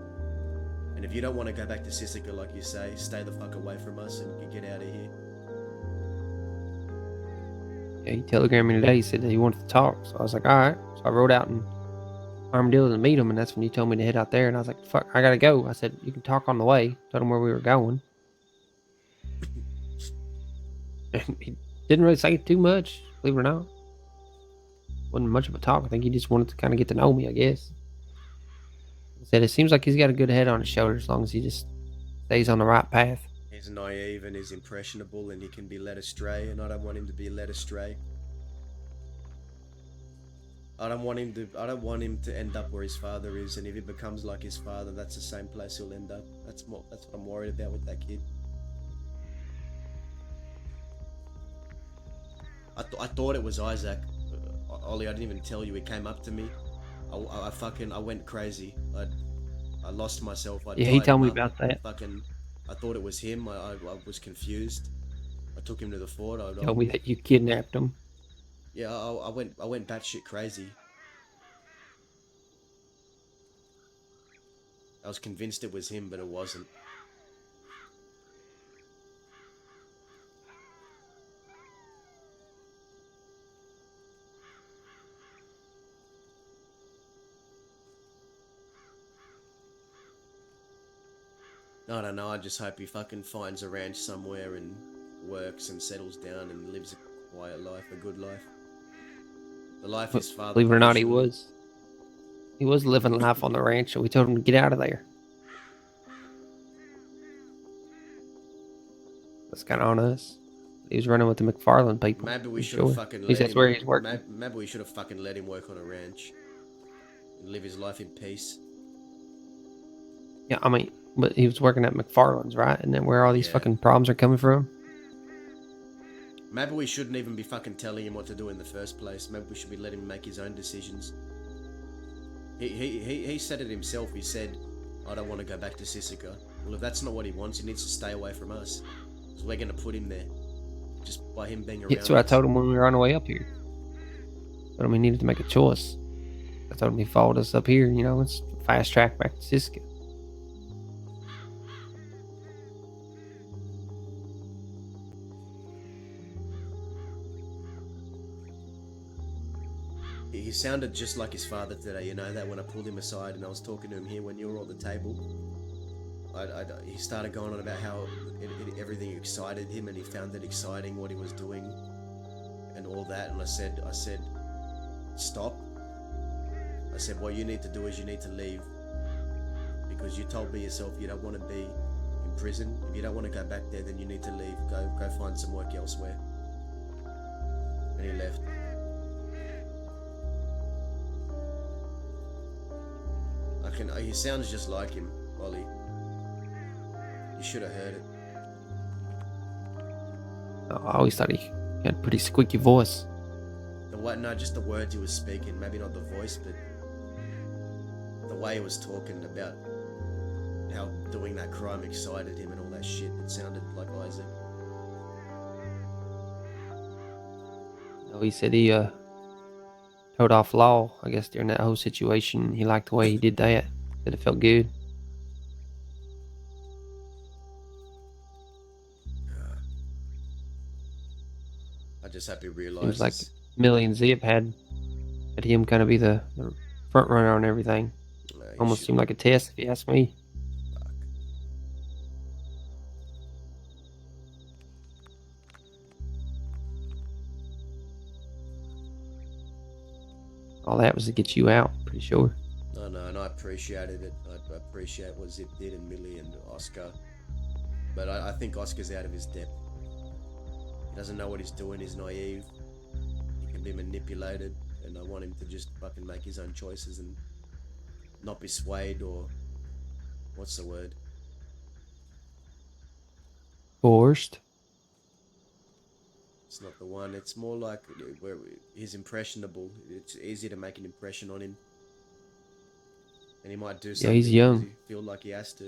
[SPEAKER 1] And if you don't want to go back to Sisika like you say, stay the fuck away from us and get out of here.
[SPEAKER 9] Yeah, he telegrammed me today. He said that he wanted to talk. So I was like, alright. So I rode out in Armadillo to meet him, and that's when he told me to head out there. And I was like, fuck, I gotta go. I said, you can talk on the way. Told him where we were going. And he didn't really say too much, believe it or not. Wasn't much of a talk. I think he just wanted to kind of get to know me, I guess. He said it seems like he's got a good head on his shoulders as long as he just stays on the right path.
[SPEAKER 1] He's naive and he's impressionable and he can be led astray, and I don't want him to be led astray. I don't want him to end up where his father is, and if he becomes like his father, that's the same place he'll end up. That's what I'm worried about with that kid. I thought it was Isaac. Ollie, I didn't even tell you. He came up to me. I went crazy. I lost myself. I
[SPEAKER 9] Yeah, he
[SPEAKER 1] died,
[SPEAKER 9] told me
[SPEAKER 1] Mum.
[SPEAKER 9] about that.
[SPEAKER 1] I thought it was him. I was confused. I took him to the fort.
[SPEAKER 9] Told me that you kidnapped him.
[SPEAKER 1] Yeah, I went batshit crazy. I was convinced it was him, but it wasn't. I don't know. I just hope he fucking finds a ranch somewhere and works and settles down and lives a quiet life, a good life. The life his father.
[SPEAKER 9] Believe it or not, he
[SPEAKER 1] promised him.
[SPEAKER 9] was. He was living life on the ranch, so we told him to get out of there. That's kind of on us. He was running with the McFarland people.
[SPEAKER 1] Maybe we
[SPEAKER 9] I'm
[SPEAKER 1] should have
[SPEAKER 9] sure.
[SPEAKER 1] fucking
[SPEAKER 9] At least
[SPEAKER 1] let
[SPEAKER 9] that's
[SPEAKER 1] him.
[SPEAKER 9] where he's working.
[SPEAKER 1] Maybe we should have fucking let him work on a ranch and live his life in peace.
[SPEAKER 9] Yeah, I mean, but he was working at McFarland's, right? And then where all these
[SPEAKER 1] Yeah.
[SPEAKER 9] fucking problems are coming from.
[SPEAKER 1] Maybe we shouldn't even be fucking telling him what to do in the first place. Maybe we should be letting him make his own decisions. He said it himself. He said, I don't want to go back to Sisika. Well, if that's not what he wants, he needs to stay away from us. Because we're going to put him there. Just by him being around
[SPEAKER 9] Yeah, so I
[SPEAKER 1] us.
[SPEAKER 9] told him when we were on the way up here. But we needed to make a choice. I told him he followed us up here, you know, it's a fast track back to Siska.
[SPEAKER 1] He sounded just like his father today, you know, that when I pulled him aside and I was talking to him here when you were at the table. He started going on about how everything excited him and he found it exciting what he was doing and all that. And I said, stop. I said, what you need to do is you need to leave because you told me yourself you don't want to be in prison. If you don't want to go back there, then you need to leave. Go find some work elsewhere. And he left. He sounds just like him, Ollie. You should have heard it.
[SPEAKER 9] I always thought he had a pretty squeaky voice.
[SPEAKER 1] No, just the words he was speaking. Maybe not the voice, but the way he was talking about how doing that crime excited him and all that shit. It sounded like Isaac.
[SPEAKER 9] No, he said he told off Law, I guess, during that whole situation. He liked the way he did that. Said it felt good.
[SPEAKER 1] I just hope he
[SPEAKER 9] Seems
[SPEAKER 1] realizes.
[SPEAKER 9] like Millie and Zip had him kind of be the front runner on everything. Almost seemed like a test, if you ask me. All that was to get you out, pretty sure.
[SPEAKER 1] No, and I appreciated it. I appreciate what Zip did and Millie and Oscar. But I think Oscar's out of his depth. He doesn't know what he's doing, he's naive. He can be manipulated, and I want him to just fucking make his own choices and not be swayed or... what's the word?
[SPEAKER 9] Forced.
[SPEAKER 1] It's not the one. It's more like where he's impressionable. It's easy to make an impression on him. And he might do something.
[SPEAKER 9] Yeah, he's young.
[SPEAKER 1] Because he feel like he has to.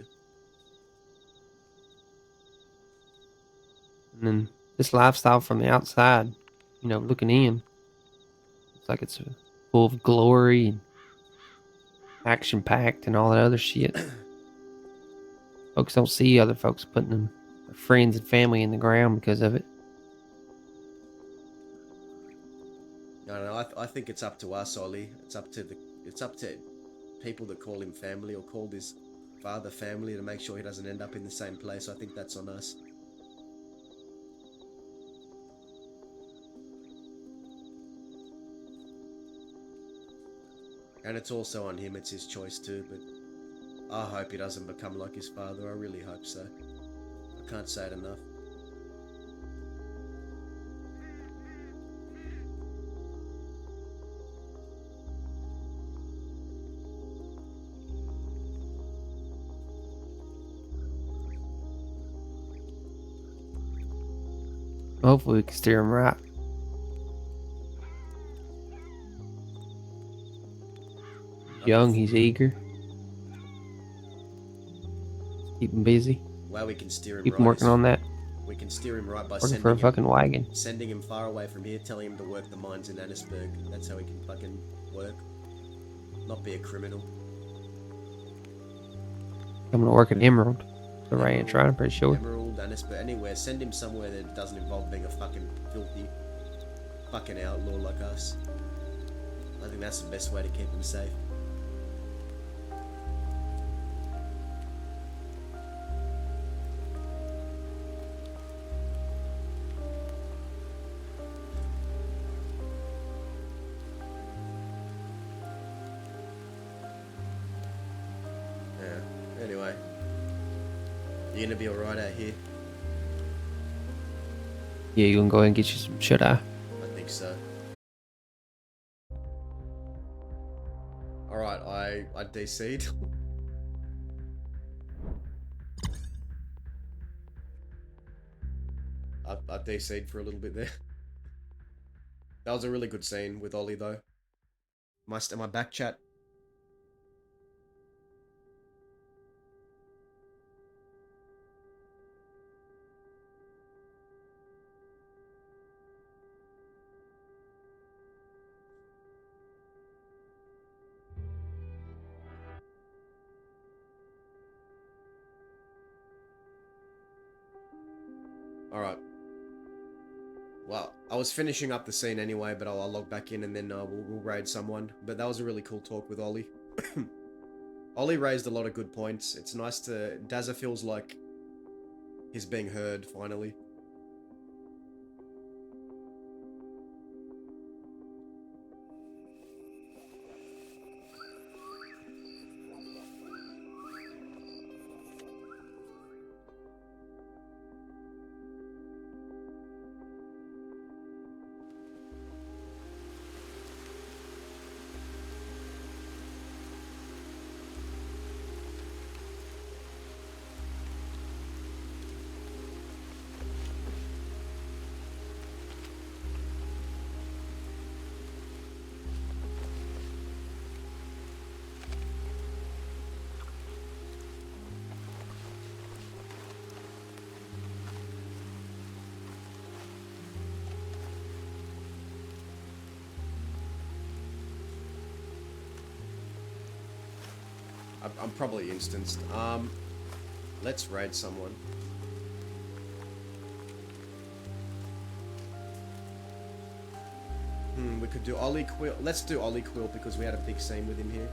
[SPEAKER 9] And then this lifestyle from the outside, you know, looking in, it's like it's full of glory and action-packed and all that other shit. Folks don't see other folks putting their friends and family in the ground because of it.
[SPEAKER 1] No, I think it's up to us, Ollie. It's up to people that call him family or called his father family to make sure he doesn't end up in the same place. I think that's on us. And it's also on him. It's his choice too. But I hope he doesn't become like his father. I really hope so. I can't say it enough.
[SPEAKER 9] Hopefully we can steer him right. young, he's eager. Keep him busy.
[SPEAKER 1] Way we can steer him
[SPEAKER 9] Keep
[SPEAKER 1] right.
[SPEAKER 9] him working
[SPEAKER 1] is-
[SPEAKER 9] on that.
[SPEAKER 1] We can steer him right by
[SPEAKER 9] Working for a fucking wagon.
[SPEAKER 1] sending him far away from here, telling him to work the mines in Annisburg. That's how he can fucking work. Not be a criminal.
[SPEAKER 9] Coming to work at Emerald. The ranch, right? I'm pretty sure.
[SPEAKER 1] Emerald, Annisburg, anywhere. Send him somewhere that doesn't involve being a fucking filthy fucking outlaw like us. I think that's the best way to keep him safe. Yeah, anyway. You gonna be alright out here?
[SPEAKER 9] Yeah, you gonna go ahead and get you some shut-eye?
[SPEAKER 1] I think so. Alright, I DC'd. I DC'd for a little bit there. That was a really good scene with Ollie though. Am I back, chat? Alright. Well, I was finishing up the scene anyway, but I'll log back in and then we'll raid someone. But that was a really cool talk with Ollie. Ollie raised a lot of good points. It's nice to... Dazza feels like he's being heard, finally. I'm probably instanced. Let's raid someone. We could do Ollie Quill. Let's do Ollie Quill because we had a big scene with him here.